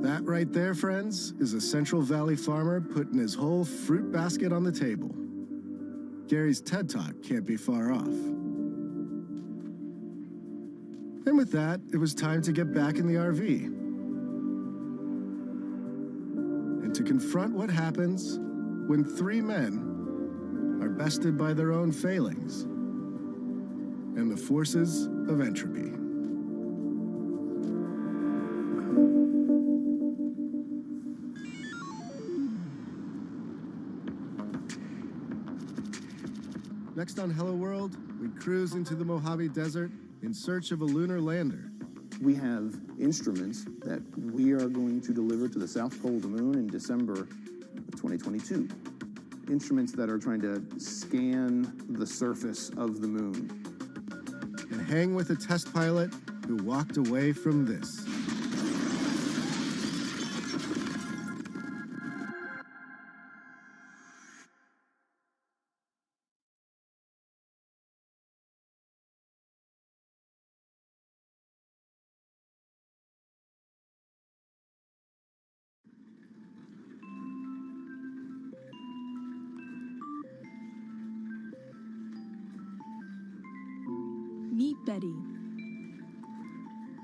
That right there, friends, is a Central Valley farmer putting his whole fruit basket on the table. Gary's TED Talk can't be far off. And with that, it was time to get back in the RV and to confront what happens when three men are bested by their own failings and the forces of entropy. Next on Hello World, we cruise into the Mojave Desert in search of a lunar lander. We have instruments that we are going to deliver to the South Pole of the Moon in December of 2022. Instruments that are trying to scan the surface of the moon. And hang with a test pilot who walked away from this. Meet Betty.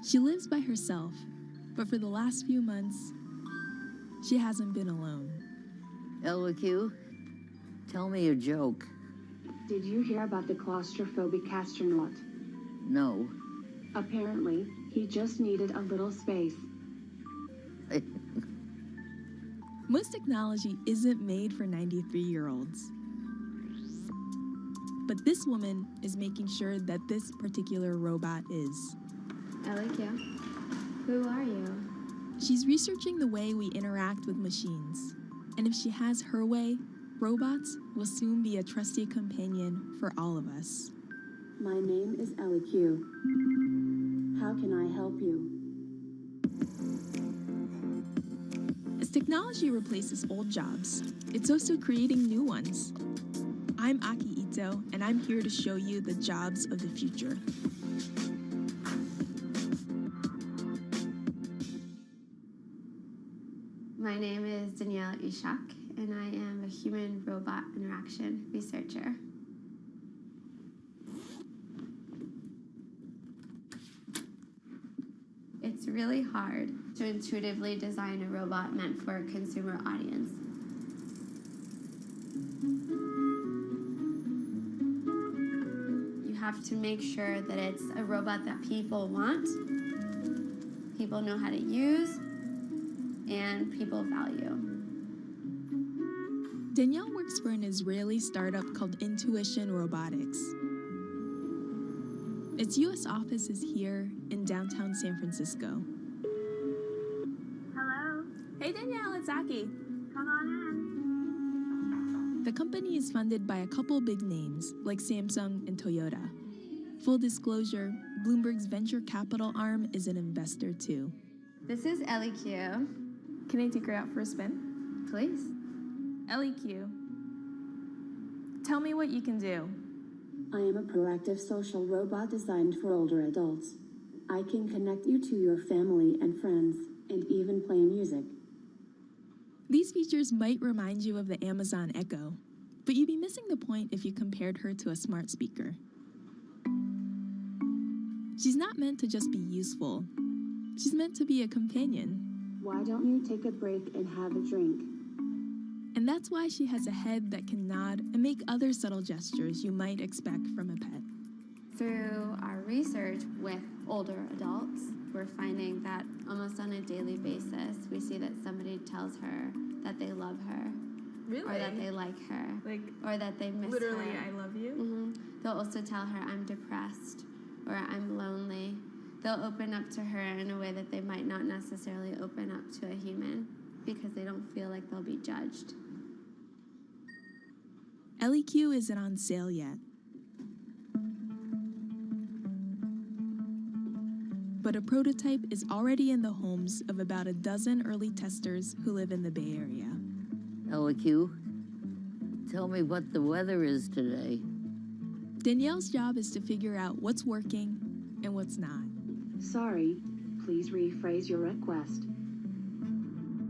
She lives by herself, but for the last few months, she hasn't been alone. LQ, tell me a joke. Did you hear about the claustrophobic astronaut? No. Apparently, he just needed a little space. Most technology isn't made for 93-year-olds. But this woman is making sure that this particular robot is. I like you. Who are you? She's researching the way we interact with machines. And if she has her way, robots will soon be a trusty companion for all of us. My name is LQ. How can I help you? As technology replaces old jobs, it's also creating new ones. I'm Aki Ito, and I'm here to show you the jobs of the future. My name is Danielle Ishak, and I am a human-robot interaction researcher. It's really hard to intuitively design a robot meant for a consumer audience. You have to make sure that it's a robot that people want, people know how to use, and people value. Danielle works for an Israeli startup called Intuition Robotics. Its U.S. office is here in downtown San Francisco. Hello? Hey Danielle, it's Aki. Come on in. The company is funded by a couple big names like Samsung and Toyota. Full disclosure, Bloomberg's venture capital arm is an investor too. This is LEQ. Can I take her out for a spin? Please. LEQ, tell me what you can do. I am a proactive social robot designed for older adults. I can connect you to your family and friends, and even play music. These features might remind you of the Amazon Echo, but you'd be missing the point if you compared her to a smart speaker. She's not meant to just be useful. She's meant to be a companion. Why don't you take a break and have a drink? And that's why she has a head that can nod and make other subtle gestures you might expect from a pet. Through our research with older adults, we're finding that almost on a daily basis, we see that somebody tells her that they love her. Really? Or that they like her. Like, or that they miss literally, her. I love you? Mm-hmm. They'll also tell her, I'm depressed, or I'm lonely. They'll open up to her in a way that they might not necessarily open up to a human because they don't feel like they'll be judged. LEQ isn't on sale yet. But a prototype is already in the homes of about a dozen early testers who live in the Bay Area. LEQ, tell me what the weather is today. Danielle's job is to figure out what's working and what's not. Sorry, please rephrase your request.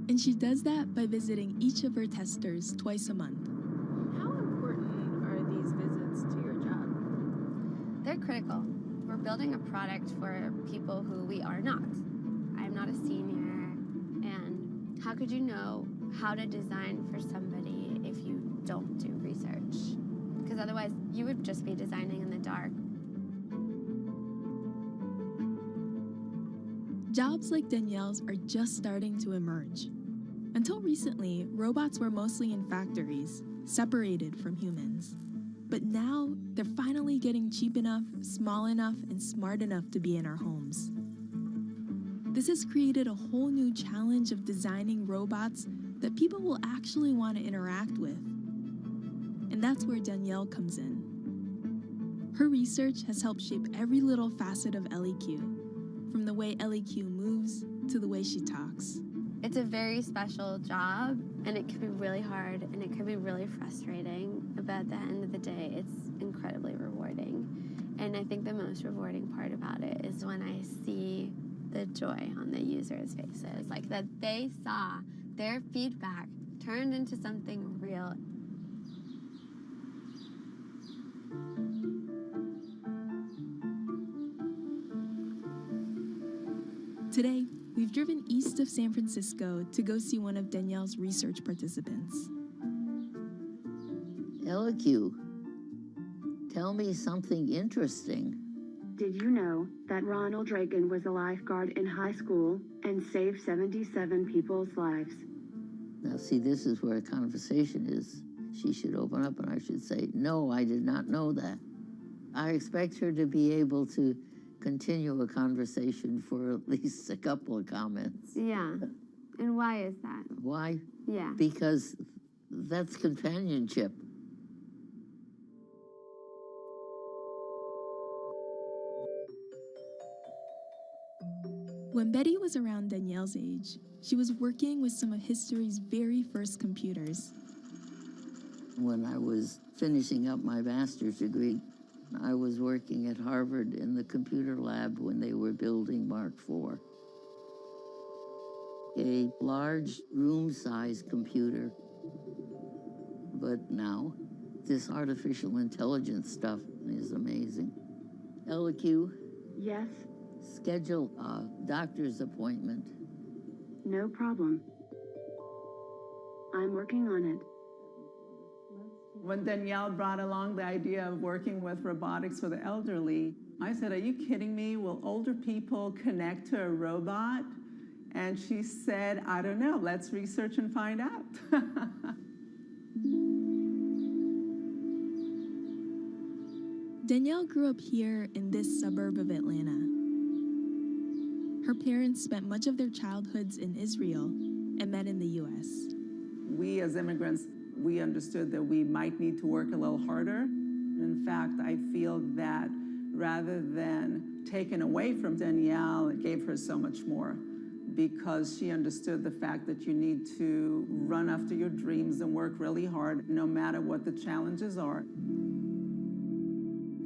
And she does that by visiting each of her testers twice a month. How important are these visits to your job? They're critical. We're building a product for people who we are not. I'm not a senior, and how could you know how to design for somebody if you don't do research? Because otherwise, you would just be designing in the dark. Jobs like Danielle's are just starting to emerge. Until recently, robots were mostly in factories, separated from humans. But now, they're finally getting cheap enough, small enough, and smart enough to be in our homes. This has created a whole new challenge of designing robots that people will actually want to interact with. And that's where Danielle comes in. Her research has helped shape every little facet of LEQ, from the way LEQ moves to the way she talks. It's a very special job, and it can be really hard, and it can be really frustrating, but at the end of the day, it's incredibly rewarding. And I think the most rewarding part about it is when I see the joy on the users' faces, like that they saw their feedback turned into something real. Today, we've driven east of San Francisco to go see one of Danielle's research participants. LEQ, tell me something interesting. Did you know that Ronald Reagan was a lifeguard in high school and saved 77 people's lives? Now, see, this is where a conversation is. She should open up and I should say, no, I did not know that. I expect her to be able to continue a conversation for at least a couple of comments. Yeah. And why is that? Why? Yeah. Because that's companionship. When Betty was around Danielle's age, she was working with some of history's very first computers. When I was finishing up my master's degree, I was working at Harvard in the computer lab when they were building Mark IV. A large room-sized computer. But now, this artificial intelligence stuff is amazing. LEQ? Yes? Schedule a doctor's appointment. No problem. I'm working on it. When Danielle brought along the idea of working with robotics for the elderly, I said, are you kidding me? Will older people connect to a robot? And she said, I don't know, let's research and find out. Danielle grew up here in this suburb of Atlanta. Her parents spent much of their childhoods in Israel and met in the US. We as immigrants, we understood that we might need to work a little harder. In fact, I feel that rather than taken away from Danielle. It gave her so much more, because she understood the fact that you need to run after your dreams and work really hard, no matter what the challenges are.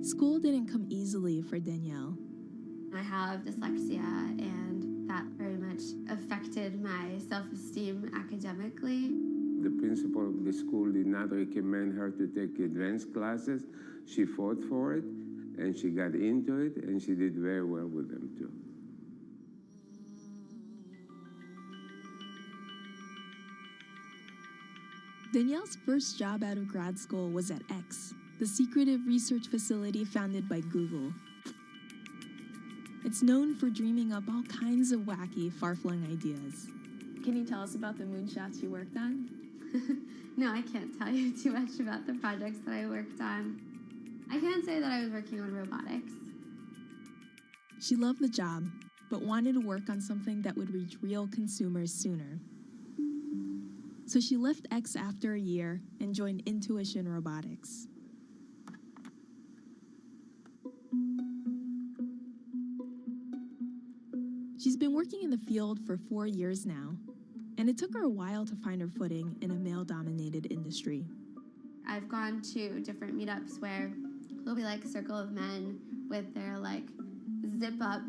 School didn't come easily for Danielle. I have dyslexia, and that very much affected my self-esteem academically. The principal of the school did not recommend her to take advanced classes. She fought for it, and she got into it, and she did very well with them too. Danielle's first job out of grad school was at X, the secretive research facility founded by Google. It's known for dreaming up all kinds of wacky, far-flung ideas. Can you tell us about the moonshots you worked on? No, I can't tell you too much about the projects that I worked on. I can say that I was working on robotics. She loved the job, but wanted to work on something that would reach real consumers sooner. So she left X after a year and joined Intuition Robotics. She's been working in the field for 4 years now, and it took her a while to find her footing in a male-dominated industry. I've gone to different meetups where there'll be like a circle of men with their like zip-up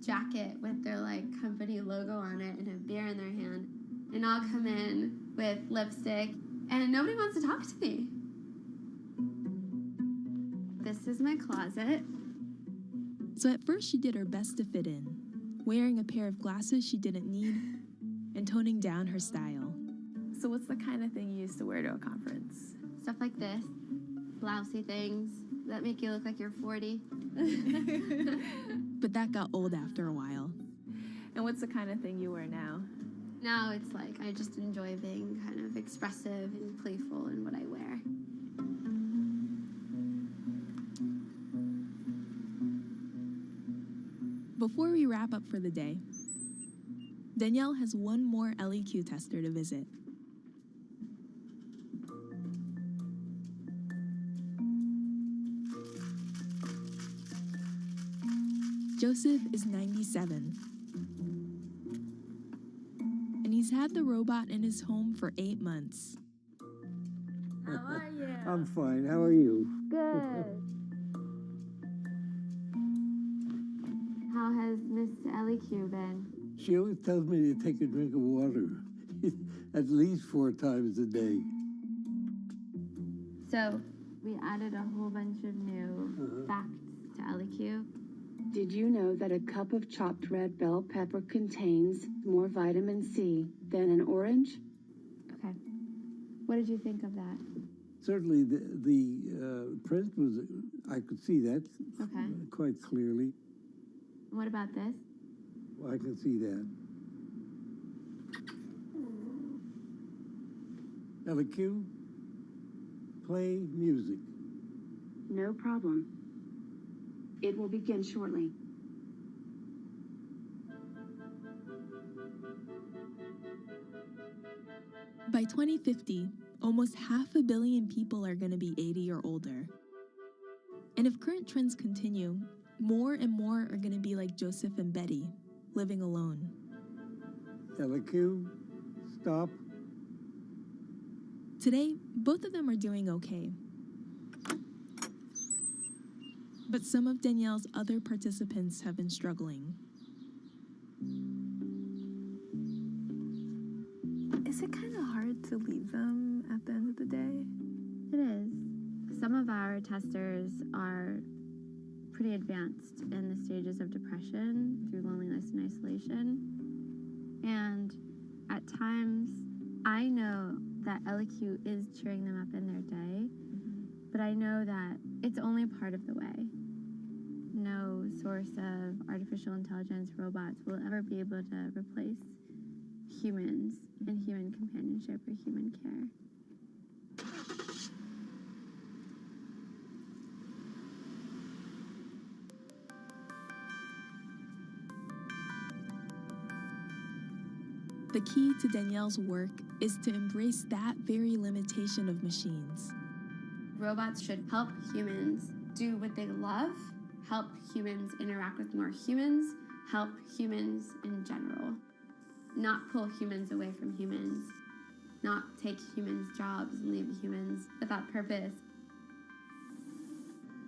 jacket with their like company logo on it and a beer in their hand. And I'll come in with lipstick and nobody wants to talk to me. This is my closet. So at first she did her best to fit in, wearing a pair of glasses she didn't need and toning down her style. So what's the kind of thing you used to wear to a conference? Stuff like this, blousey things that make you look like you're 40. But that got old after a while. And what's the kind of thing you wear now? Now it's like I just enjoy being kind of expressive and playful in what I wear. Before we wrap up for the day, Danielle has one more LEQ tester to visit. Joseph is 97. And he's had the robot in his home for 8 months. How are you? I'm fine. How are you? Good. How has Miss LEQ been? She always tells me to take a drink of water at least 4 times a day. So, we added a whole bunch of new facts to LEQ. Did you know that a cup of chopped red bell pepper contains more vitamin C than an orange? Okay. What did you think of that? Certainly, the print was, I could see that quite clearly. What about this? I can see that. LEQ, play music. No problem. It will begin shortly. By 2050, almost 500 million people are going to be 80 or older. And if current trends continue, more and more are going to be like Joseph and Betty, living alone. LEQ, stop. Today, both of them are doing okay. But some of Danielle's other participants have been struggling. Is it kind of hard to leave them at the end of the day? It is. Some of our testers are pretty advanced in the stages of depression through loneliness and isolation. And at times, I know that LEQ is cheering them up in their day, but I know that it's only part of the way. No source of artificial intelligence, robots, will ever be able to replace humans and human companionship or human care. The key to Danielle's work is to embrace that very limitation of machines. Robots should help humans do what they love, help humans interact with more humans, help humans in general, not pull humans away from humans, not take humans' jobs and leave humans without purpose.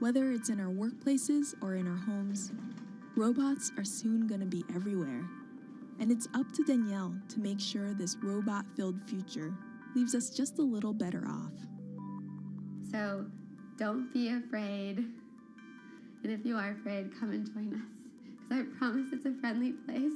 Whether it's in our workplaces or in our homes, robots are soon going to be everywhere. And it's up to Danielle to make sure this robot-filled future leaves us just a little better off. So don't be afraid. And if you are afraid, come and join us, because I promise it's a friendly place.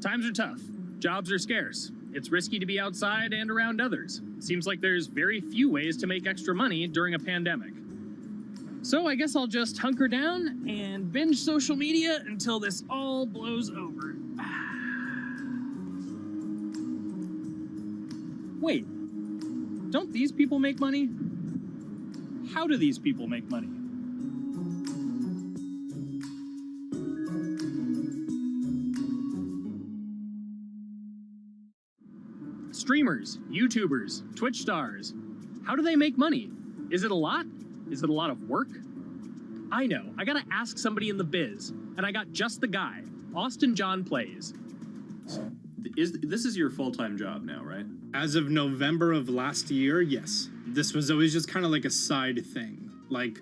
Times are tough. Jobs are scarce. It's risky to be outside and around others. Seems like there's very few ways to make extra money during a pandemic. So I guess I'll just hunker down and binge social media until this all blows over. Wait, don't these people make money? How do these people make money? Streamers, YouTubers, Twitch stars. How do they make money? Is it a lot? Is it a lot of work? I know, I gotta ask somebody in the biz, and I got just the guy. Austin John Plays. This is your full-time job now, right? As of November of last year, yes. This was always just kind of like a side thing. Like,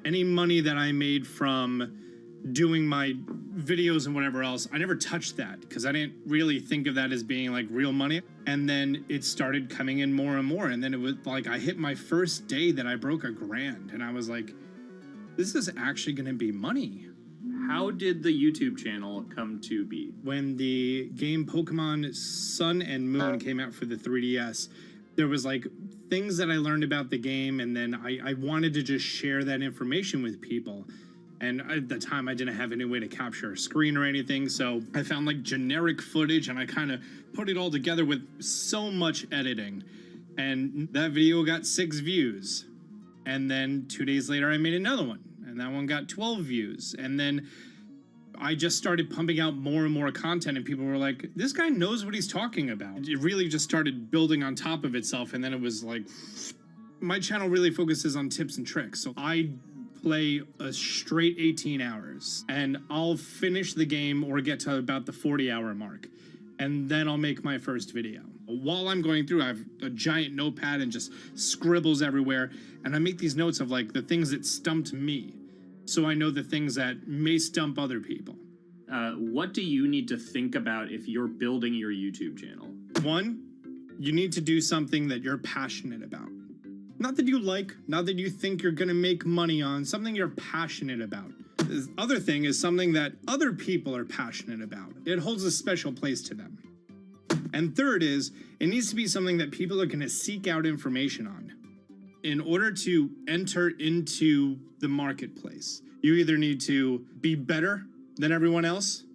any money that I made from doing my videos and whatever else, I never touched that because I didn't really think of that as being like real money. And then it started coming in more and more. And then it was like I hit my first day that I broke $1,000 and I was like, this is actually going to be money. How did the YouTube channel come to be? When the game Pokemon Sun and Moon came out for the 3DS, there was like things that I learned about the game, and then I wanted to just share that information with people. And at the time, I didn't have any way to capture a screen or anything, so I found like generic footage and I kind of put it all together with so much editing. And that video got 6 views. And then 2 days later, I made another one, and that one got 12 views. And then I just started pumping out more and more content, and people were like, this guy knows what he's talking about. It really just started building on top of itself, and then it was like, my channel really focuses on tips and tricks. So I play a straight 18 hours, and I'll finish the game or get to about the 40-hour mark, and then I'll make my first video. While I'm going through, I have a giant notepad and just scribbles everywhere, and I make these notes of like the things that stumped me, so I know the things that may stump other people. What do you need to think about if you're building your YouTube channel? 1, you need to do something that you're passionate about. Not that you like, not that you think you're gonna make money on, something you're passionate about. The other thing is something that other people are passionate about. It holds a special place to them. And third is, it needs to be something that people are gonna seek out information on. In order to enter into the marketplace, you either need to be better than everyone else,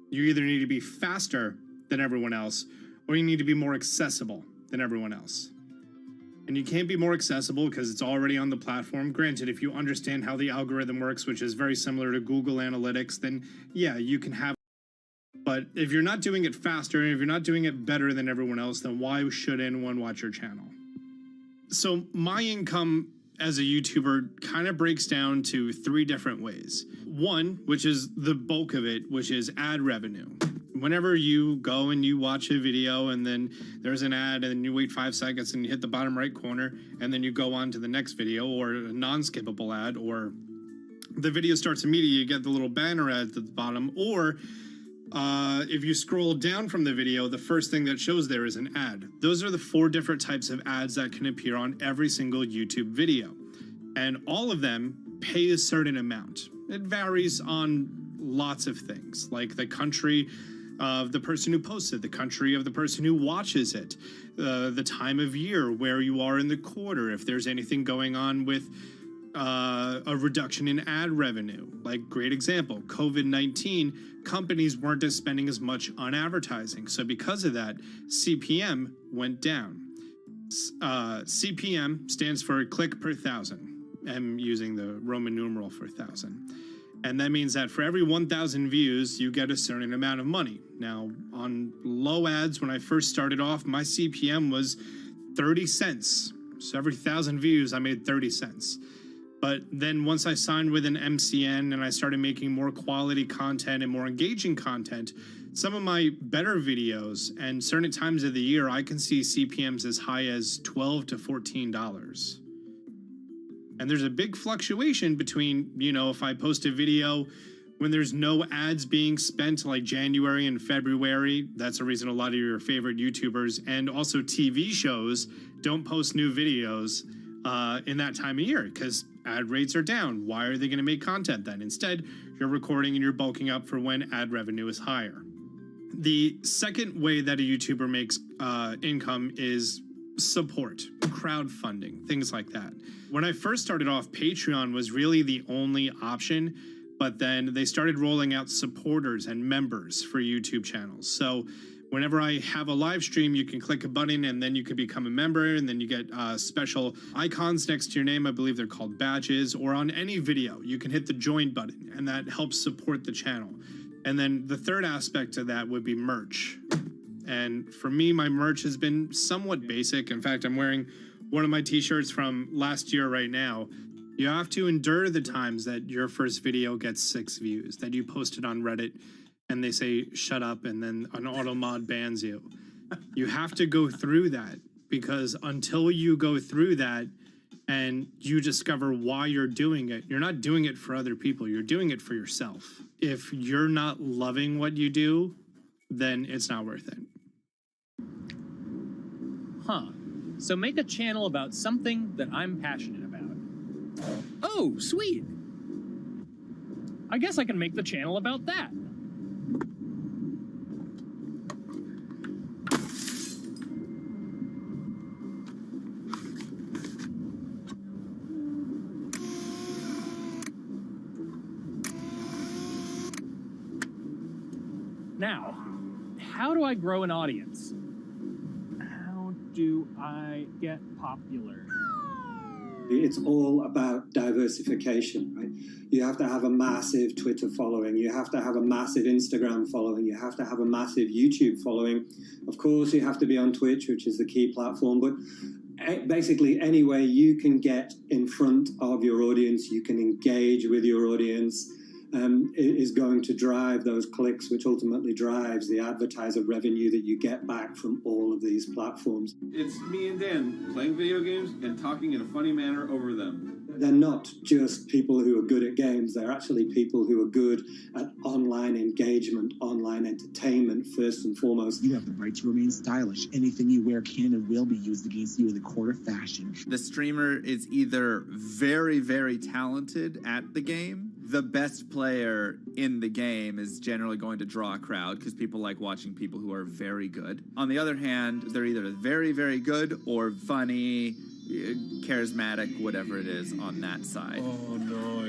you either need to be faster than everyone else, or you need to be more accessible than everyone else. And you can't be more accessible because it's already on the platform. Granted, if you understand how the algorithm works, which is very similar to Google Analytics, then yeah, you can have. But if you're not doing it faster, and if you're not doing it better than everyone else, then why should anyone watch your channel? So my income as a YouTuber kind of breaks down to 3 different ways. 1, which is the bulk of it, which is ad revenue. Whenever you go and you watch a video and then there's an ad and then you wait 5 seconds and you hit the bottom right corner and then you go on to the next video, or a non-skippable ad, or the video starts immediately, you get the little banner ad at the bottom, or if you scroll down from the video, the first thing that shows there is an ad. Those are the 4 different types of ads that can appear on every single YouTube video. And all of them pay a certain amount. It varies on lots of things, like the country of the person who posts it, the country of the person who watches it, the time of year, where you are in the quarter, if there's anything going on with a reduction in ad revenue. Like, great example, COVID-19, companies weren't spending as much on advertising. So because of that, CPM went down. CPM stands for click per thousand. I'm using the Roman numeral for 1,000. And that means that for every 1,000 views, you get a certain amount of money. Now, on low ads, when I first started off, my CPM was 30 cents. So every 1,000 views, I made 30 cents. But then once I signed with an MCN and I started making more quality content and more engaging content, some of my better videos and certain times of the year, I can see CPMs as high as $12 to $14. And there's a big fluctuation between, you know, if I post a video when there's no ads being spent like January and February, that's the reason a lot of your favorite YouTubers and also TV shows don't post new videos in that time of year because ad rates are down. Why are they going to make content then? Instead, you're recording and you're bulking up for when ad revenue is higher. The second way that a YouTuber makes income is support, crowdfunding, things like that. When I first started off, Patreon was really the only option, but then they started rolling out supporters and members for YouTube channels. So whenever I have a live stream, you can click a button and then you can become a member, and then you get special icons next to your name. I believe they're called badges, or on any video, you can hit the join button and that helps support the channel. And then the third aspect of that would be merch. And for me, my merch has been somewhat basic. In fact, I'm wearing one of my t-shirts from last year right now. You have to endure the times that your first video gets 6 views, that you posted on Reddit and they say, shut up, and then an auto mod bans you. You have to go through that, because until you go through that and you discover why you're doing it, you're not doing it for other people, you're doing it for yourself. If you're not loving what you do, then it's not worth it. Huh. So make a channel about something that I'm passionate about. Oh, sweet. I guess I can make the channel about that. Now, how do I grow an audience? How do I get popular? It's all about diversification, right? You have to have a massive Twitter following. You have to have a massive Instagram following. You have to have a massive YouTube following. Of course, you have to be on Twitch, which is the key platform. But basically, any way you can get in front of your audience, you can engage with your audience, is going to drive those clicks, which ultimately drives the advertiser revenue that you get back from all of these platforms. It's me and Dan playing video games and talking in a funny manner over them. They're not just people who are good at games, they're actually people who are good at online engagement, online entertainment, first and foremost. You have the right to remain stylish. Anything you wear can and will be used against you in the court of fashion. The streamer is either very, very talented at the game. The best player in the game is generally going to draw a crowd because people like watching people who are very good. On the other hand, they're either very, very good or funny, charismatic, whatever it is on that side. Oh, no.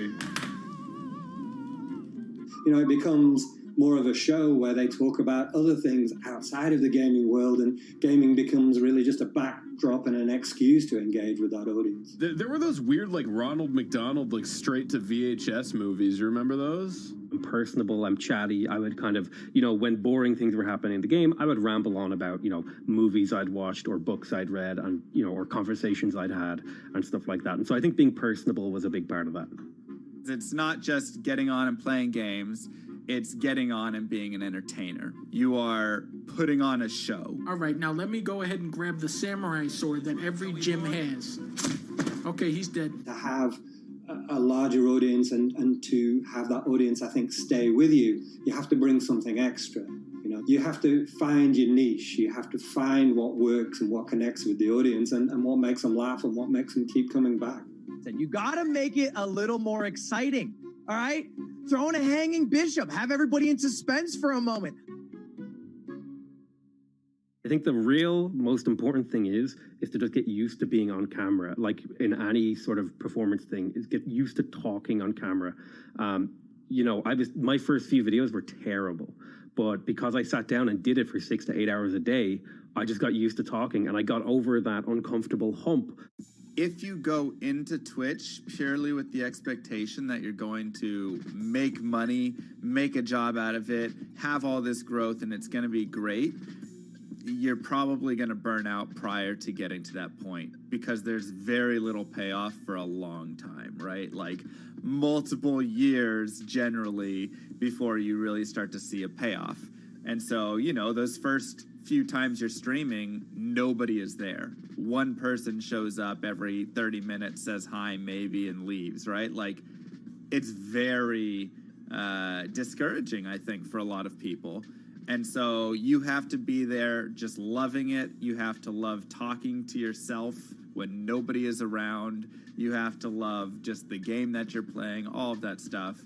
You know, it becomes more of a show where they talk about other things outside of the gaming world, and gaming becomes really just a backdrop and an excuse to engage with that audience. There were those weird, like, Ronald McDonald, like, straight to VHS movies. You remember those? I'm personable, I'm chatty. I would kind of, you know, when boring things were happening in the game, I would ramble on about, you know, movies I'd watched or books I'd read and, you know, or conversations I'd had and stuff like that. And so I think being personable was a big part of that. It's not just getting on and playing games. It's getting on and being an entertainer. You are putting on a show. All right, now let me go ahead and grab the samurai sword that every gym has. Okay, he's dead. To have a larger audience and to have that audience, I think, stay with you, you have to bring something extra. You know, you have to find your niche. You have to find what works and what connects with the audience and what makes them laugh and what makes them keep coming back. You gotta make it a little more exciting, all right? Throw in a hanging bishop. Have everybody in suspense for a moment. I think the real most important thing is to just get used to being on camera. Like in any sort of performance thing, is get used to talking on camera. You know, my first few videos were terrible, But because I sat down and did it for 6 to 8 hours a day, I just got used to talking and I got over that uncomfortable hump. If you go into Twitch purely with the expectation that you're going to make money, make a job out of it, have all this growth, and it's going to be great, you're probably going to burn out prior to getting to that point, because there's very little payoff for a long time, right? Like multiple years generally before you really start to see a payoff. And so, you know, those first few times you're streaming, nobody is there. One person shows up every 30 minutes, says hi maybe, and leaves, right? Like, it's very discouraging, I think, for a lot of people. And so you have to be there just loving it. You have to love talking to yourself when nobody is around. You have to love just the game that you're playing, all of that stuff,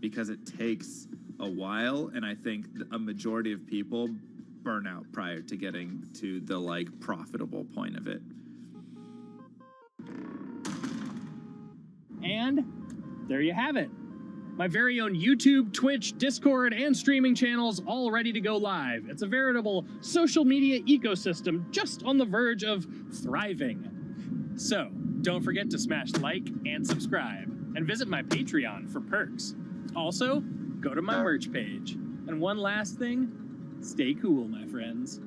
because it takes a while. And I think a majority of people burn out prior to getting to the like profitable point of it. And there you have it. My very own YouTube, Twitch, Discord, and streaming channels all ready to go live. It's a veritable social media ecosystem just on the verge of thriving. So, don't forget to smash like and subscribe, and visit my Patreon for perks. Also, go to my merch page. And one last thing, stay cool, my friends.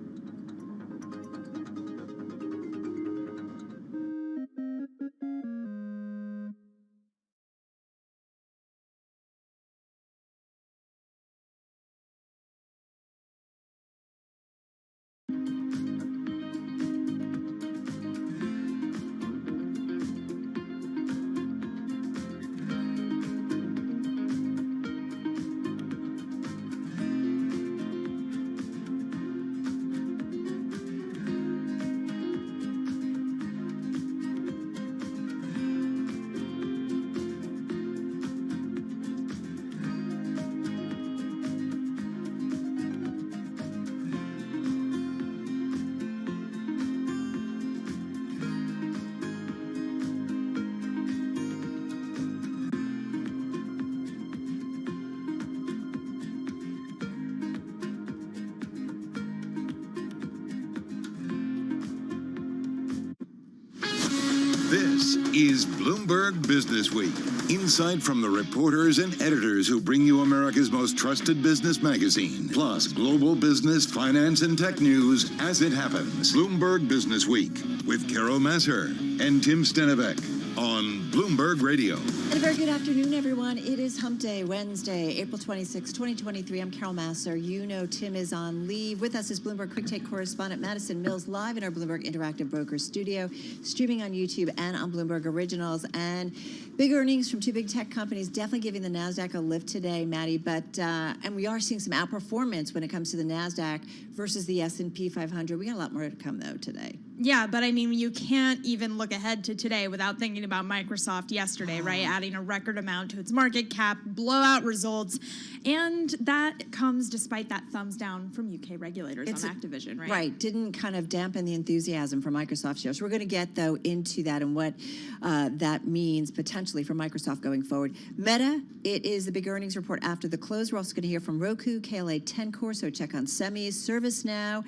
This is Bloomberg Business Week. Insight from the reporters and editors who bring you America's most trusted business magazine, plus global business, finance, and tech news as it happens. Bloomberg Business Week with Carol Masser and Tim Stenevec on Bloomberg Radio. And a very good afternoon, everyone. It is Hump Day, Wednesday, April 26, 2023. I'm Carol Masser. You know Tim is on leave. With us is Bloomberg Quick Take correspondent Madison Mills, live in our Bloomberg Interactive Brokers studio, streaming on YouTube and on Bloomberg Originals. And big earnings from two big tech companies, definitely giving the NASDAQ a lift today, Maddie. But and we are seeing some outperformance when it comes to the NASDAQ versus the S&P 500. We got a lot more to come, though, today. Yeah, but I mean, you can't even look ahead to today without thinking about Microsoft yesterday, right? Adding a record amount to its market cap, blowout results. And that comes despite that thumbs down from UK regulators on Activision, right? Right. Didn't kind of dampen the enthusiasm for Microsoft shares. We're going to get, though, into that and what that means potentially for Microsoft going forward. Meta, it is the big earnings report after the close. We're also going to hear from Roku, KLA Tencor, so check on semis, ServiceNow,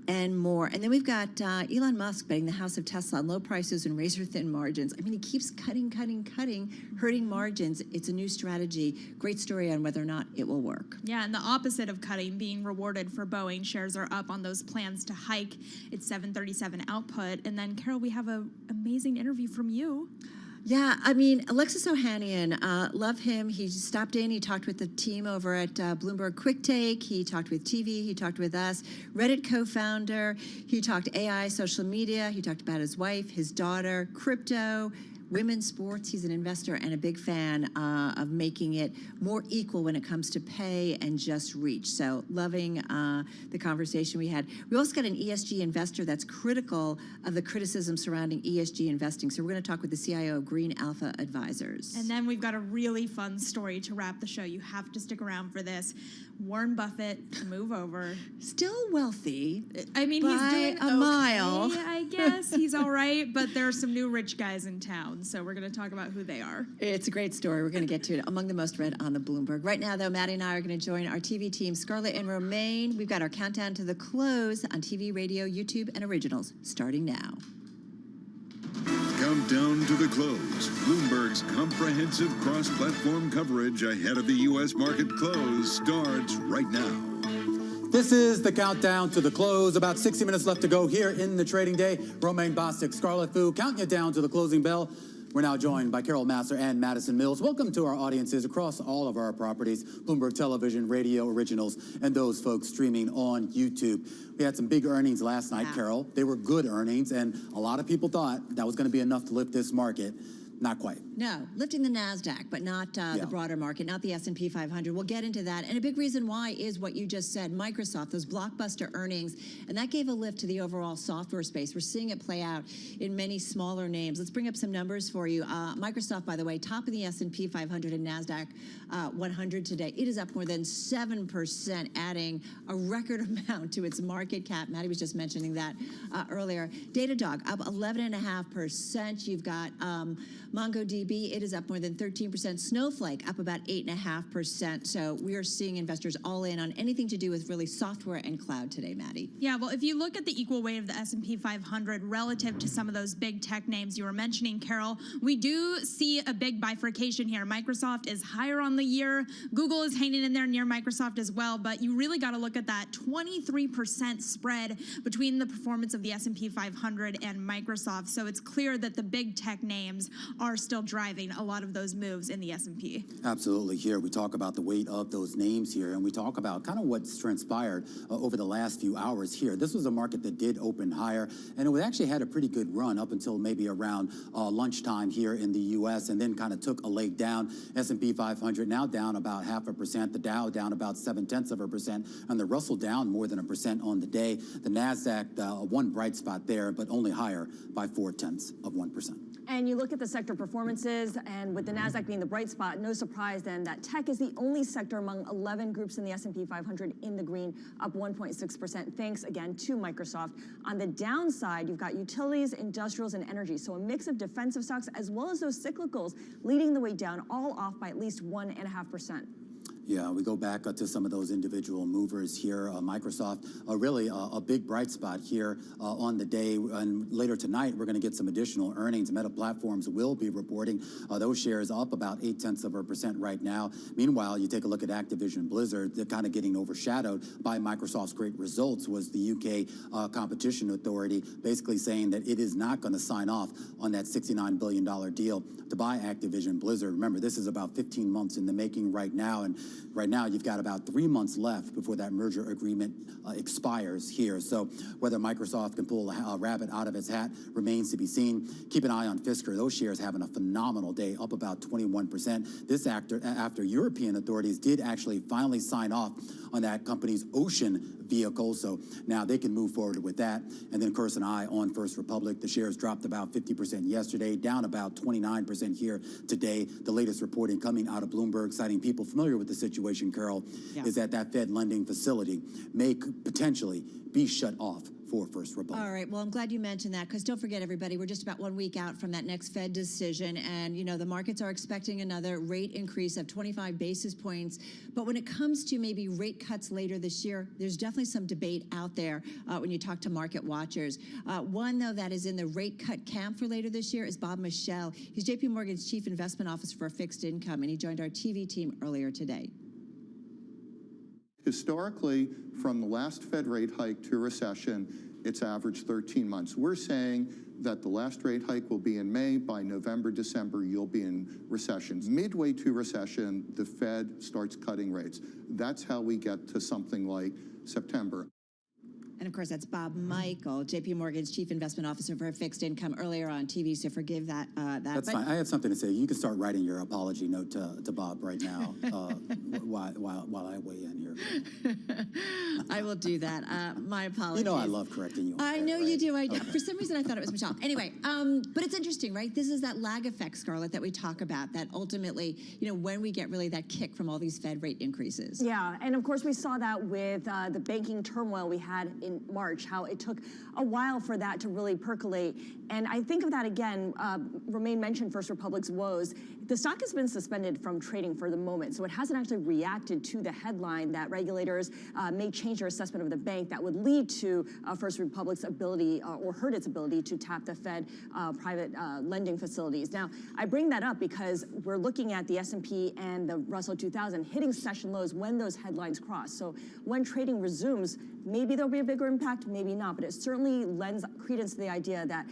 and more. And then we've got Elon Musk betting the house of Tesla on low prices and razor-thin margins. I mean, he keeps cutting, hurting margins. It's a new strategy. Great story on whether or not it will work. Yeah, and the opposite of cutting, being rewarded for Boeing. Shares are up on those plans to hike its 737 output. And then, Carol, we have an amazing interview from you. Yeah, I mean, Alexis Ohanian, love him. He stopped in. He talked with the team over at Bloomberg Quick Take. He talked with TV. He talked with us. Reddit co-founder. He talked AI, social media. He talked about his wife, his daughter, crypto, women's sports. He's an investor and a big fan of making it more equal when it comes to pay and just reach. So loving the conversation we had. We also got an ESG investor that's critical of the criticism surrounding ESG investing. So we're going to talk with the CIO of Green Alpha Advisors. And then we've got a really fun story to wrap the show. You have to stick around for this. Warren Buffett to move over. Still wealthy. I mean, by he's doing a mile. I guess he's all right, but there are some new rich guys in town. down. So we're going to talk about who they are. It's a great story. We're going to get to it. Among the most read on the Bloomberg. Right now, though, Maddie and I are going to join our TV team, Scarlett and Romaine. We've got our countdown to the close on TV, radio, YouTube, and originals, starting now. Countdown to the close. Bloomberg's comprehensive cross-platform coverage ahead of the U.S. market close starts right now. This is the countdown to the close. About 60 minutes left to go here in the trading day. Romaine Bostic, Scarlett Fu, counting you down to the closing bell. We're now joined by Carol Masser and Madison Mills. Welcome to our audiences across all of our properties, Bloomberg Television, Radio Originals, and those folks streaming on YouTube. We had some big earnings last night, Carol. They were good earnings, and a lot of people thought that was going to be enough to lift this market. Not quite. No, lifting the NASDAQ, but not the broader market, not the S&P 500. We'll get into that. And a big reason why is what you just said, Microsoft, those blockbuster earnings, and that gave a lift to the overall software space. We're seeing it play out in many smaller names. Let's bring up some numbers for you. Microsoft, by the way, top of the S&P 500 and NASDAQ 100 today. It is up more than 7%, adding a record amount to its market cap. Maddie was just mentioning that earlier. Datadog up 11.5%. You've got MongoDB, it is up more than 13%. Snowflake up about 8.5%. So we are seeing investors all in on anything to do with really software and cloud today, Maddie. Yeah, well, if you look at the equal weight of the S&P 500 relative to some of those big tech names you were mentioning, Carol, we do see a big bifurcation here. Microsoft is higher on the year. Google is hanging in there near Microsoft as well. But you really got to look at that 23% spread between the performance of the S&P 500 and Microsoft. So it's clear that the big tech names are still driving a lot of those moves in the S&P. Absolutely. Here we talk about the weight of those names here, and we talk about kind of what's transpired over the last few hours here. This was a market that did open higher, and it actually had a pretty good run up until maybe around lunchtime here in the U.S., and then kind of took a leg down. S&P 500 now down about 0.5%, the Dow down about 0.7%, and the Russell down more than 1% on the day. The NASDAQ, one bright spot there, but only higher by 0.4%. And you look at the sector performances, and with the NASDAQ being the bright spot, no surprise then that tech is the only sector among 11 groups in the S&P 500 in the green, up 1.6%, thanks again to Microsoft. On the downside, you've got utilities, industrials, and energy, so a mix of defensive stocks as well as those cyclicals leading the way down, all off by at least 1.5%. Yeah, we go back to some of those individual movers here. Microsoft, really a big bright spot here on the day. And later tonight, we're going to get some additional earnings. Meta Platforms will be reporting those shares up about 0.8% right now. Meanwhile, you take a look at Activision Blizzard, they're kind of getting overshadowed by Microsoft's great results, was the UK Competition Authority basically saying that it is not going to sign off on that $69 billion deal to buy Activision Blizzard. Remember, this is about 15 months in the making right now, and right now you've got about 3 months left before that merger agreement expires here. So whether Microsoft can pull a rabbit out of its hat remains to be seen. Keep an eye on Fisker. Those shares having a phenomenal day, up about 21%. This after European authorities did actually finally sign off on that company's Ocean vehicle, so now they can move forward with that. And then, of course, an eye on First Republic. The shares dropped about 50% yesterday, down about 29% here today. The latest reporting coming out of Bloomberg, citing people familiar with the situation, Carol, is that Fed lending facility may potentially be shut off for First Republic. All right. Well, I'm glad you mentioned that, because don't forget, everybody, we're just about 1 week out from that next Fed decision. And, you know, the markets are expecting another rate increase of 25 basis points. But when it comes to maybe rate cuts later this year, there's definitely some debate out there when you talk to market watchers. One, though, that is in the rate cut camp for later this year is Bob Michel. He's JP Morgan's Chief Investment Officer for Fixed Income, and he joined our TV team earlier today. Historically, from the last Fed rate hike to recession, it's averaged 13 months. We're saying that the last rate hike will be in May. By November, December, you'll be in recession. Midway to recession, the Fed starts cutting rates. That's how we get to something like September. And, of course, that's Bob Michael, JP Morgan's Chief Investment Officer for Fixed Income, earlier on TV, so forgive that. That's fine. I have something to say. You can start writing your apology note to Bob right now while I weigh in here. I will do that. My apologies. You know I love correcting you. I know you do. For some reason, I thought it was Michelle. Anyway, but it's interesting, right? This is that lag effect, Scarlett, that we talk about, that ultimately, you know, when we get really that kick from all these Fed rate increases. Yeah, and of course we saw that with the banking turmoil we had in March, how it took a while for that to really percolate. And I think of that again, Romain mentioned First Republic's woes. The stock has been suspended from trading for the moment, so it hasn't actually reacted to the headline that regulators may change their assessment of the bank that would lead to First Republic's ability or hurt its ability to tap the Fed private lending facilities. Now, I bring that up because we're looking at the S&P and the Russell 2000 hitting session lows when those headlines cross. So when trading resumes, maybe there'll be a bigger impact, maybe not, but it certainly lends credence to the idea that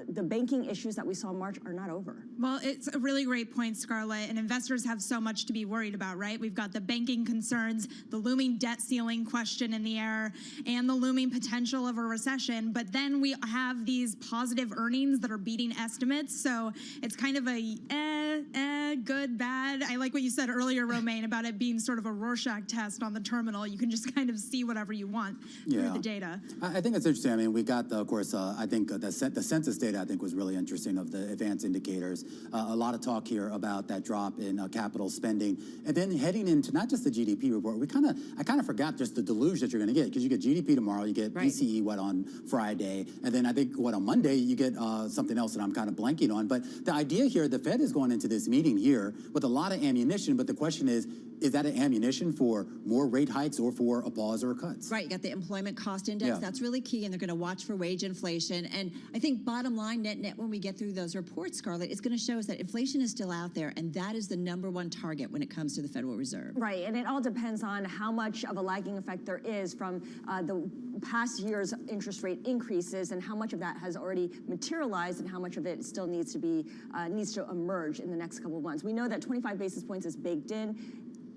the banking issues that we saw in March are not over. Well, it's a really great point, Scarlett, and investors have so much to be worried about, right? We've got the banking concerns, the looming debt ceiling question in the air, and the looming potential of a recession, but then we have these positive earnings that are beating estimates, so it's kind of a good, bad. I like what you said earlier, Romain, about it being sort of a Rorschach test on the terminal. You can just kind of see whatever you want through the data. I think it's interesting. I mean, we got, of course, I think the census data, I think, was really interesting of the advanced indicators. A lot of talk here about that drop in capital spending. And then heading into not just the GDP report, I kind of forgot just the deluge that you're going to get, because you get GDP tomorrow, you get PCE, on Friday, and then I think, on Monday, you get something else that I'm kind of blanking on. But the idea here, the Fed is going into this meeting here with a lot of ammunition, but the question is that an ammunition for more rate hikes or for a pause or cuts? Right, you got the employment cost index, that's really key, and they're going to watch for wage inflation. And I think bottom line, net, when we get through those reports, Scarlett, it's going to show us that inflation is still out there, and that is the #1 target when it comes to the Federal Reserve. Right, and it all depends on how much of a lagging effect there is from the past year's interest rate increases and how much of that has already materialized and how much of it still needs to emerge in the next couple of months. We know that 25 basis points is baked in.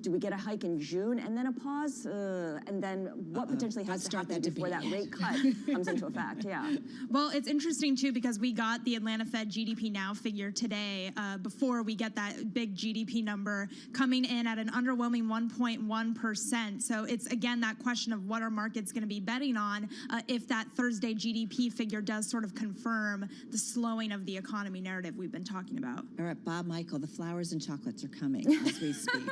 Do we get a hike in June and then a pause? And then what potentially has to happen before that rate cut comes into effect? Yeah. Well, it's interesting, too, because we got the Atlanta Fed GDP Now figure today before we get that big GDP number coming in at an underwhelming 1.1%. So it's, again, that question of what are markets going to be betting on if that Thursday GDP figure does sort of confirm the slowing of the economy narrative we've been talking about. All right, Bob Michael, the flowers and chocolates are coming as we speak.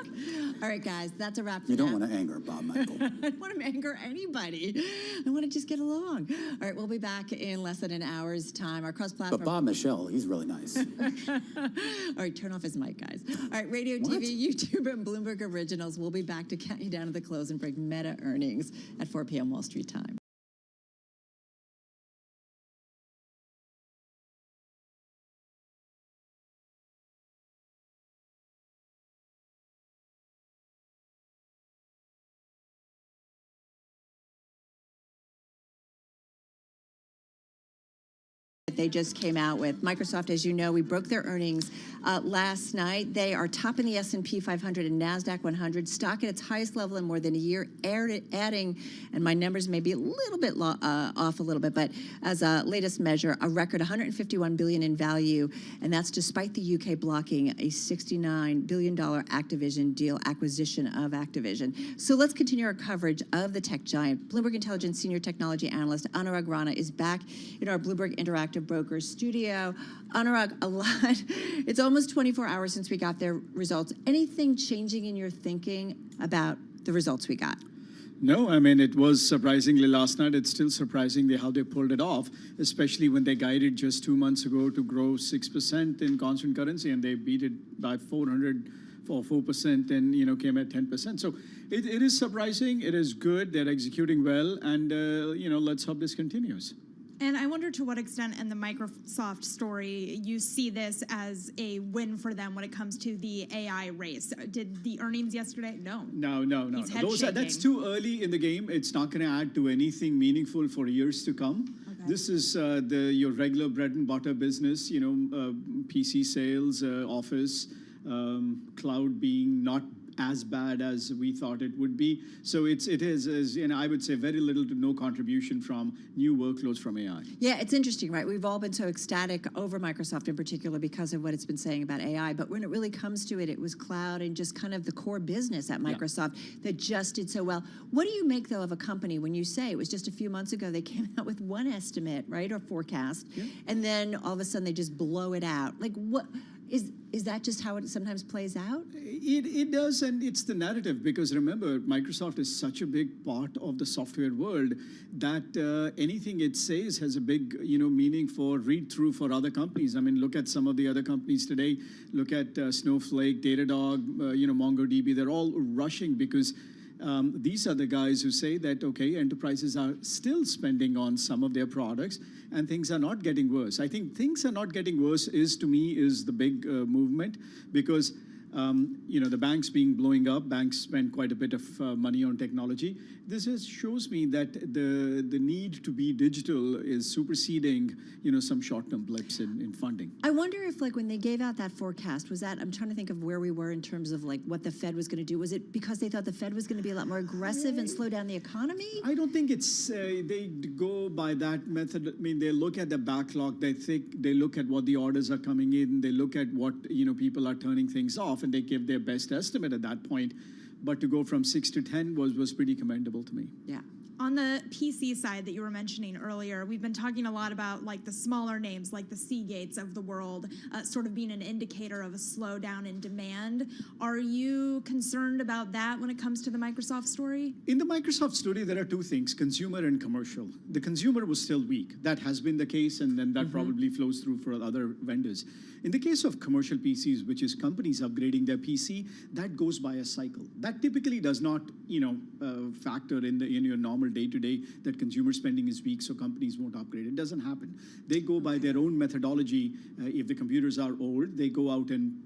All right, guys, that's a wrap for You don't want to anger Bob Michael. I don't want to anger anybody. I want to just get along. All right, we'll be back in less than an hour's time. Our cross-platform. But Bob Michelle, he's really nice. All right, turn off his mic, guys. All right, radio, TV, YouTube, and Bloomberg Originals. We'll be back to count you down to the close and break Meta earnings at 4 p.m. Wall Street time. They just came out with Microsoft. As you know, we broke their earnings last night. They are topping the S&P 500 and NASDAQ 100, stock at its highest level in more than a year, adding, and my numbers may be a little bit off a little bit, but as a latest measure, a record $151 billion in value, and that's despite the UK blocking a $69 billion Activision deal, acquisition of Activision. So let's continue our coverage of the tech giant. Bloomberg Intelligence Senior Technology Analyst Anurag Rana is back in our Bloomberg Interactive Brokers studio. Anurag, it's almost 24 hours since we got their results. Anything changing in your thinking about the results we got? No, I mean, it was surprisingly last night. It's still surprisingly how they pulled it off, especially when they guided just 2 months ago to grow 6% in constant currency, and they beat it by 4% and, came at 10%. So it is surprising. It is good. They're executing well, and, let's hope this continues. And I wonder to what extent in the Microsoft story you see this as a win for them when it comes to the AI race. Did the earnings yesterday? No. No. He's That's too early in the game. It's not going to add to anything meaningful for years to come. Okay. This is your regular bread and butter business, PC sales, Office, cloud being not as bad as we thought it would be. So it is, I would say, very little to no contribution from new workloads from AI. Yeah, it's interesting, right? We've all been so ecstatic over Microsoft in particular because of what it's been saying about AI. But when it really comes to it, it was cloud and just kind of the core business at Microsoft that just did so well. What do you make, though, of a company when you say it was just a few months ago they came out with one estimate, right, or forecast, and then all of a sudden they just blow it out? Like, what? Is that just how it sometimes plays out? It does, and it's the narrative, because remember, Microsoft is such a big part of the software world that anything it says has a big, meaning for read-through for other companies. I mean, look at some of the other companies today. Look at Snowflake, Datadog, MongoDB. They're all rushing because these are the guys who say that, okay, enterprises are still spending on some of their products and things are not getting worse. I think things are not getting worse to me, is the big movement, because the banks blowing up, banks spend quite a bit of money on technology. This shows me that the need to be digital is superseding, some short-term blips in funding. I wonder if, when they gave out that forecast, was that, I'm trying to think of where we were in terms of what the Fed was going to do. Was it because they thought the Fed was going to be a lot more aggressive and slow down the economy? I don't think it's, they go by that method. I mean, they look at the backlog, they look at what the orders are coming in, they look at what, people are turning things off, and they give their best estimate at that point. But to go from 6 to 10 was pretty commendable to me. Yeah. On the PC side that you were mentioning earlier, we've been talking a lot about the smaller names, like the Seagates of the world, sort of being an indicator of a slowdown in demand. Are you concerned about that when it comes to the Microsoft story? In the Microsoft story, there are two things, consumer and commercial. The consumer was still weak. That has been the case, and then that probably flows through for other vendors. In the case of commercial PCs, which is companies upgrading their PC, that goes by a cycle. That typically does not, factor in your normal day-to-day that consumer spending is weak, so companies won't upgrade. It doesn't happen. They go by their own methodology. If the computers are old, they go out and,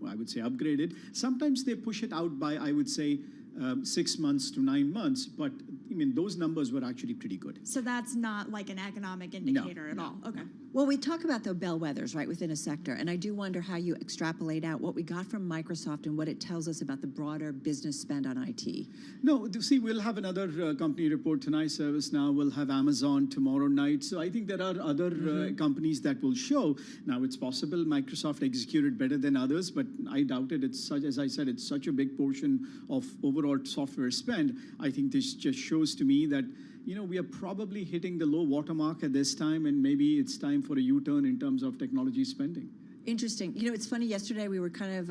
I would say upgrade it. Sometimes they push it out by, I would say, 6 months to 9 months, but those numbers were actually pretty good. So that's not like an economic indicator at all? Okay. Well, we talk about the bellwethers, right, within a sector, and I do wonder how you extrapolate out what we got from Microsoft and what it tells us about the broader business spend on IT. No, see, we'll have another company report tonight, ServiceNow. We'll have Amazon tomorrow night. So I think there are other companies that will show. Now, it's possible Microsoft executed better than others, but I doubt it. It's such, as I said, it's such a big portion of overall software spend. I think this just shows to me that we are probably hitting the low watermark at this time, and maybe it's time for a U-turn in terms of technology spending. Interesting. It's funny, yesterday we were kind of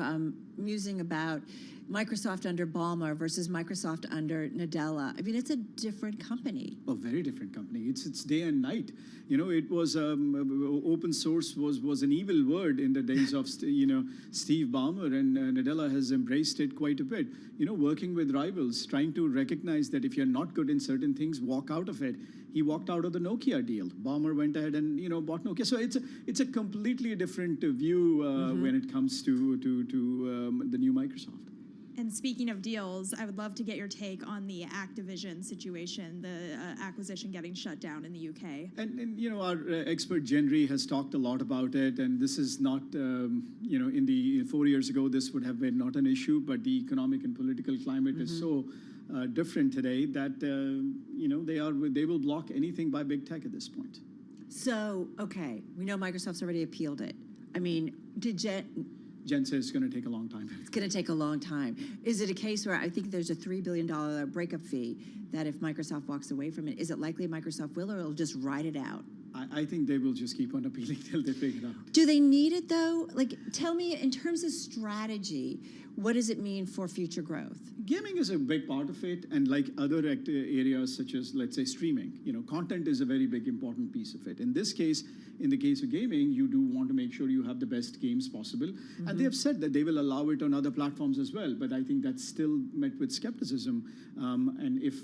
musing about Microsoft under Ballmer versus Microsoft under Nadella. it's a different company. A very different company. It's day and night. It was open source was an evil word in the days of Steve Ballmer, and Nadella has embraced it quite a bit. Working with rivals, trying to recognize that if you're not good in certain things, walk out of it. He walked out of the Nokia deal. Ballmer went ahead and bought Nokia. So it's a completely different view when it comes to the new Microsoft. And speaking of deals, I would love to get your take on the Activision situation, the acquisition getting shut down in the UK. And our expert Genry has talked a lot about it, and this is not, in the 4 years ago, this would have been not an issue, but the economic and political climate is so different today that, they will block anything by big tech at this point. So, okay, we know Microsoft's already appealed it. Did Jen says it's going to take a long time. It's going to take a long time. Is it a case where I think there's a $3 billion breakup fee that if Microsoft walks away from it, is it likely Microsoft will, or it'll just ride it out? I think they will just keep on appealing till they figure it out. Do they need it, though? Tell me, in terms of strategy, what does it mean for future growth? Gaming is a big part of it, and like other areas such as, let's say, streaming, content is a very big, important piece of it. In this case, in the case of gaming, you do want to make sure you have the best games possible. And they have said that they will allow it on other platforms as well, but I think that's still met with skepticism. And if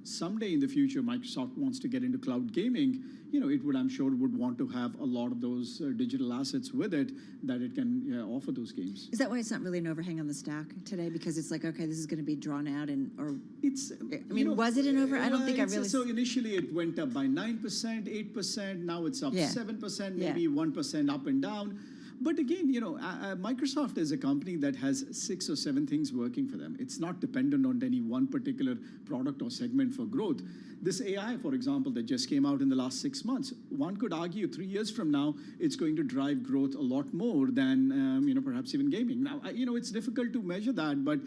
someday in the future Microsoft wants to get into cloud gaming, it would, I'm sure, would want to have a lot of those digital assets with it that it can offer those games. Is that why it's not really an overhang on the stock today? Because it's like, okay, this is going to be drawn out, was it an over? I don't think I really. So initially it went up by 9%, 8%. Now it's up 7%, maybe 1% up and down. But again, Microsoft is a company that has 6 or 7 things working for them. It's not dependent on any one particular product or segment for growth. This AI, for example, that just came out in the last 6 months, one could argue 3 years from now, it's going to drive growth a lot more than, perhaps even gaming. Now, it's difficult to measure that, but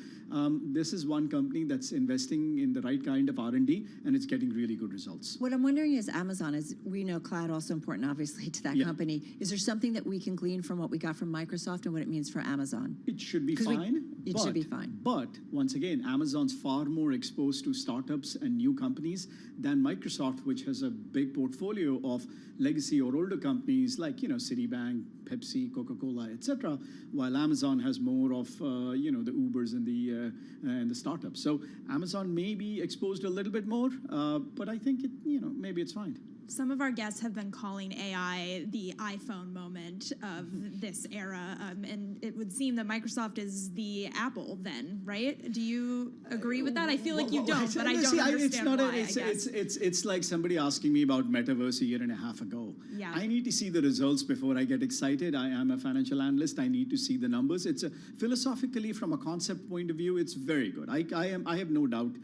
this is one company that's investing in the right kind of R&D, and it's getting really good results. What I'm wondering is Amazon, as we know cloud also important, obviously, to that company. Is there something that we can glean from what we got from Microsoft and what it means for Amazon? It should be fine. It should be fine. But once again, Amazon's far more exposed to startups and new companies than Microsoft, which has a big portfolio of legacy or older companies like, Citibank, Pepsi, Coca-Cola, etc., while Amazon has more of, the Ubers and the startups. So Amazon may be exposed a little bit more, but I think maybe it's fine. Some of our guests have been calling AI the iPhone moment of this era, and it would seem that Microsoft is the Apple then, right? Do you agree with that? I feel like you don't, but I don't understand why, I guess. It's like somebody asking me about Metaverse a year and a half ago. Yeah. I need to see the results before I get excited. I am a financial analyst. I need to see the numbers. Philosophically, from a concept point of view, it's very good. I have no doubt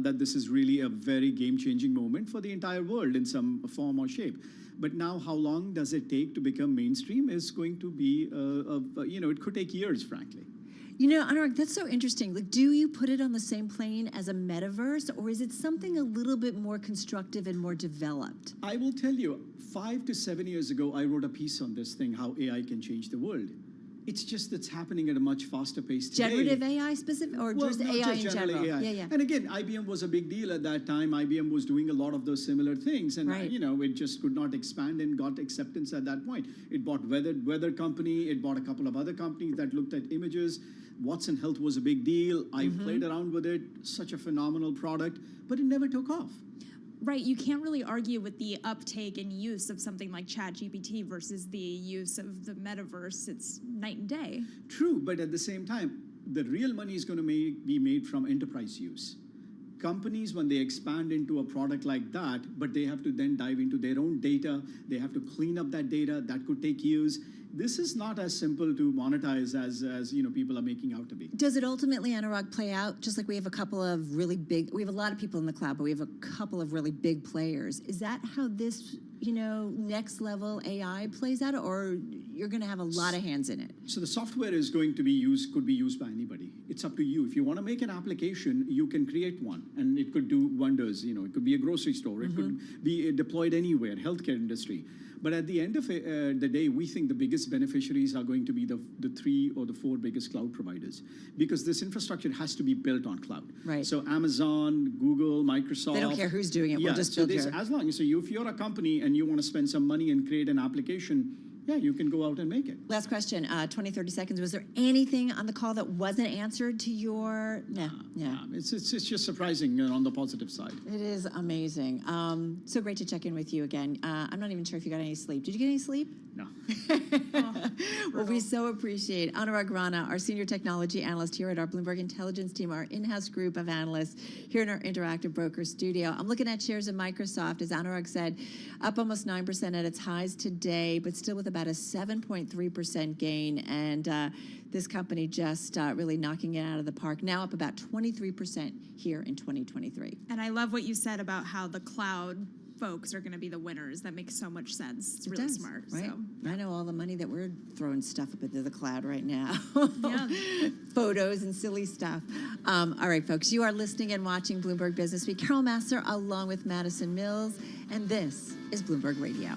that this is really a very game-changing moment for the entire world in some form or shape. But now, how long does it take to become mainstream is going to be, it could take years, frankly. Anurag, that's so interesting. Like, do you put it on the same plane as a metaverse, or is it something a little bit more constructive and more developed? I will tell you, 5 to 7 years ago, I wrote a piece on this thing, how AI can change the world. It's just that's happening at a much faster pace today. Generative AI specific, or just AI in general? AI. Yeah. And again, IBM was a big deal at that time. IBM was doing a lot of those similar things, and it just could not expand and got acceptance at that point. It bought weather company. It bought a couple of other companies that looked at images. Watson Health was a big deal. I played around with it. Such a phenomenal product, but it never took off. Right, you can't really argue with the uptake and use of something like ChatGPT versus the use of the metaverse. It's night and day. True, but at the same time, the real money is going to be made from enterprise use. Companies, when they expand into a product like that, but they have to then dive into their own data, they have to clean up that data, that could take years. This is not as simple to monetize as people are making out to be. Does it ultimately, Anurag, play out just like we have a couple of really big, we have a lot of people in the cloud, but we have a couple of really big players. Is that how this, next level AI plays out, or you're going to have a lot of hands in it? So the software is going to could be used by anybody. It's up to you. If you want to make an application, you can create one, and it could do wonders. It could be a grocery store. It could be deployed anywhere, healthcare industry. But at the end of the day, we think the biggest beneficiaries are going to be the 3 or the 4 biggest cloud providers, because this infrastructure has to be built on cloud. Right. So Amazon, Google, Microsoft. They don't care who's doing it. We'll just build here. As long as if you're a company and you want to spend some money and create an application, yeah, you can go out and make it. Last question, 20, 30 seconds. Was there anything on the call that wasn't answered to your... No. It's just surprising on the positive side. It is amazing. So great to check in with you again. I'm not even sure if you got any sleep. Did you get any sleep? No. Well, we so appreciate Anurag Rana, our senior technology analyst here at our Bloomberg Intelligence team, our in-house group of analysts here in our Interactive Broker studio. I'm looking at shares of Microsoft, as Anurag said, up almost 9% at its highs today, but still with about a 7.3% gain. And this company just really knocking it out of the park, now up about 23% here in 2023. And I love what you said about how the cloud folks are going to be the winners. That makes so much sense. It's really smart. Right? So. I know all the money that we're throwing stuff up into the cloud right now. Yeah. Photos and silly stuff. All right, folks, you are listening and watching Bloomberg Business Week. Carol Massar along with Madison Mills, and this is Bloomberg Radio.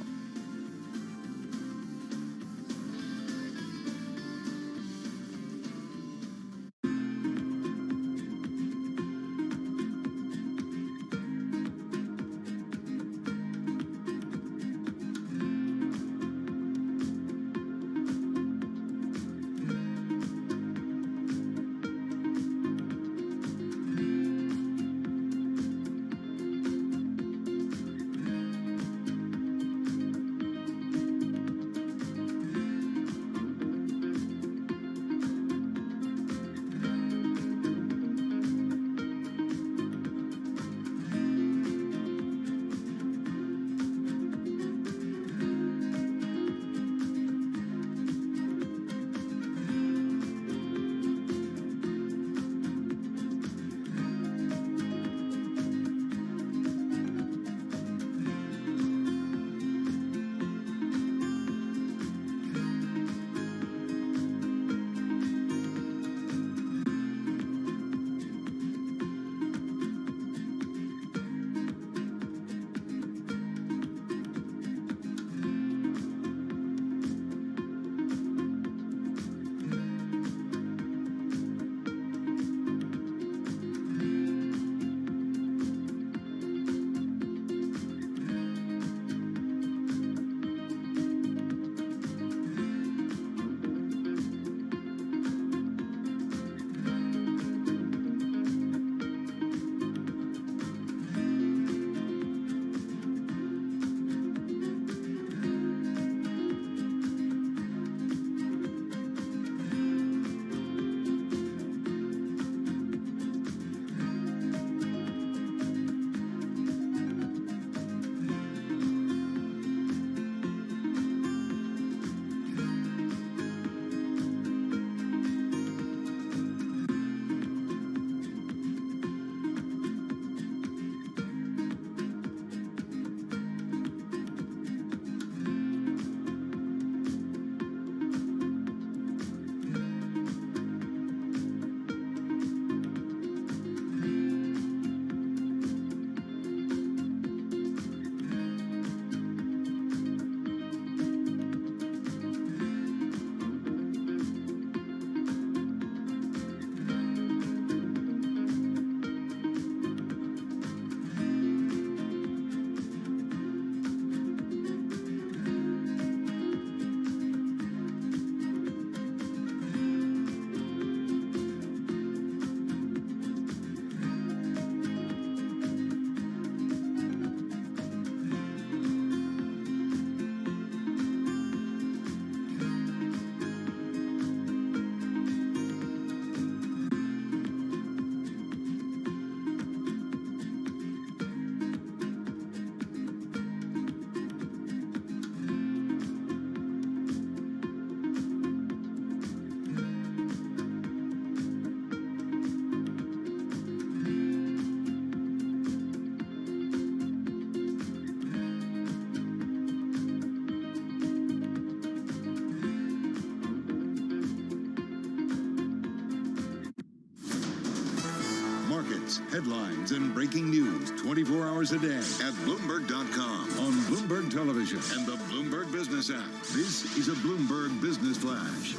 markets, headlines, and breaking news 24 hours a day at Bloomberg.com, on Bloomberg Television, and the Bloomberg Business app. This is a Bloomberg Business Flash.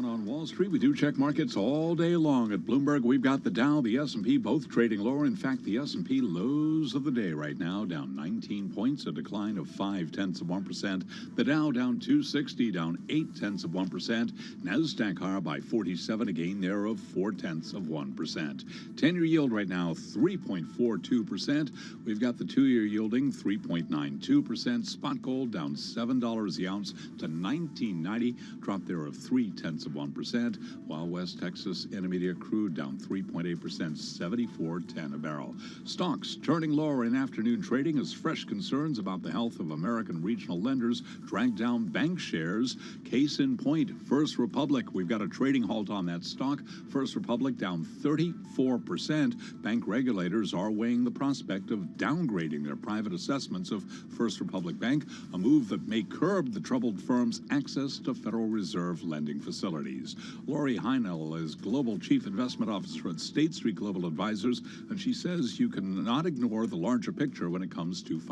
On Wall Street, we do check markets all day long. At Bloomberg, we've got the Dow, the S&P, both trading lower. In fact, the S&P lows of the day right now, down 19 points, a decline of 0.5%. The Dow down 260, down 0.8%. NASDAQ higher by 47, a gain there of 0.4%. 10-year yield right now, 3.42%. We've got the 2-year yielding 3.92%. Spot gold down $7 the ounce to $19.90, drop there of 0.3%. While West Texas Intermediate crude down 3.8%, $74.10 a barrel. Stocks turning lower in afternoon trading as fresh concerns about the health of American regional lenders drag down bank shares. Case in point, First Republic. We've got a trading halt on that stock. First Republic down 34%. Bank regulators are weighing the prospect of downgrading their private assessments of First Republic Bank, a move that may curb the troubled firm's access to Federal Reserve lending facilities. Lori Heinel is Global Chief Investment Officer at State Street Global Advisors, and she says you cannot ignore the larger picture when it comes to financial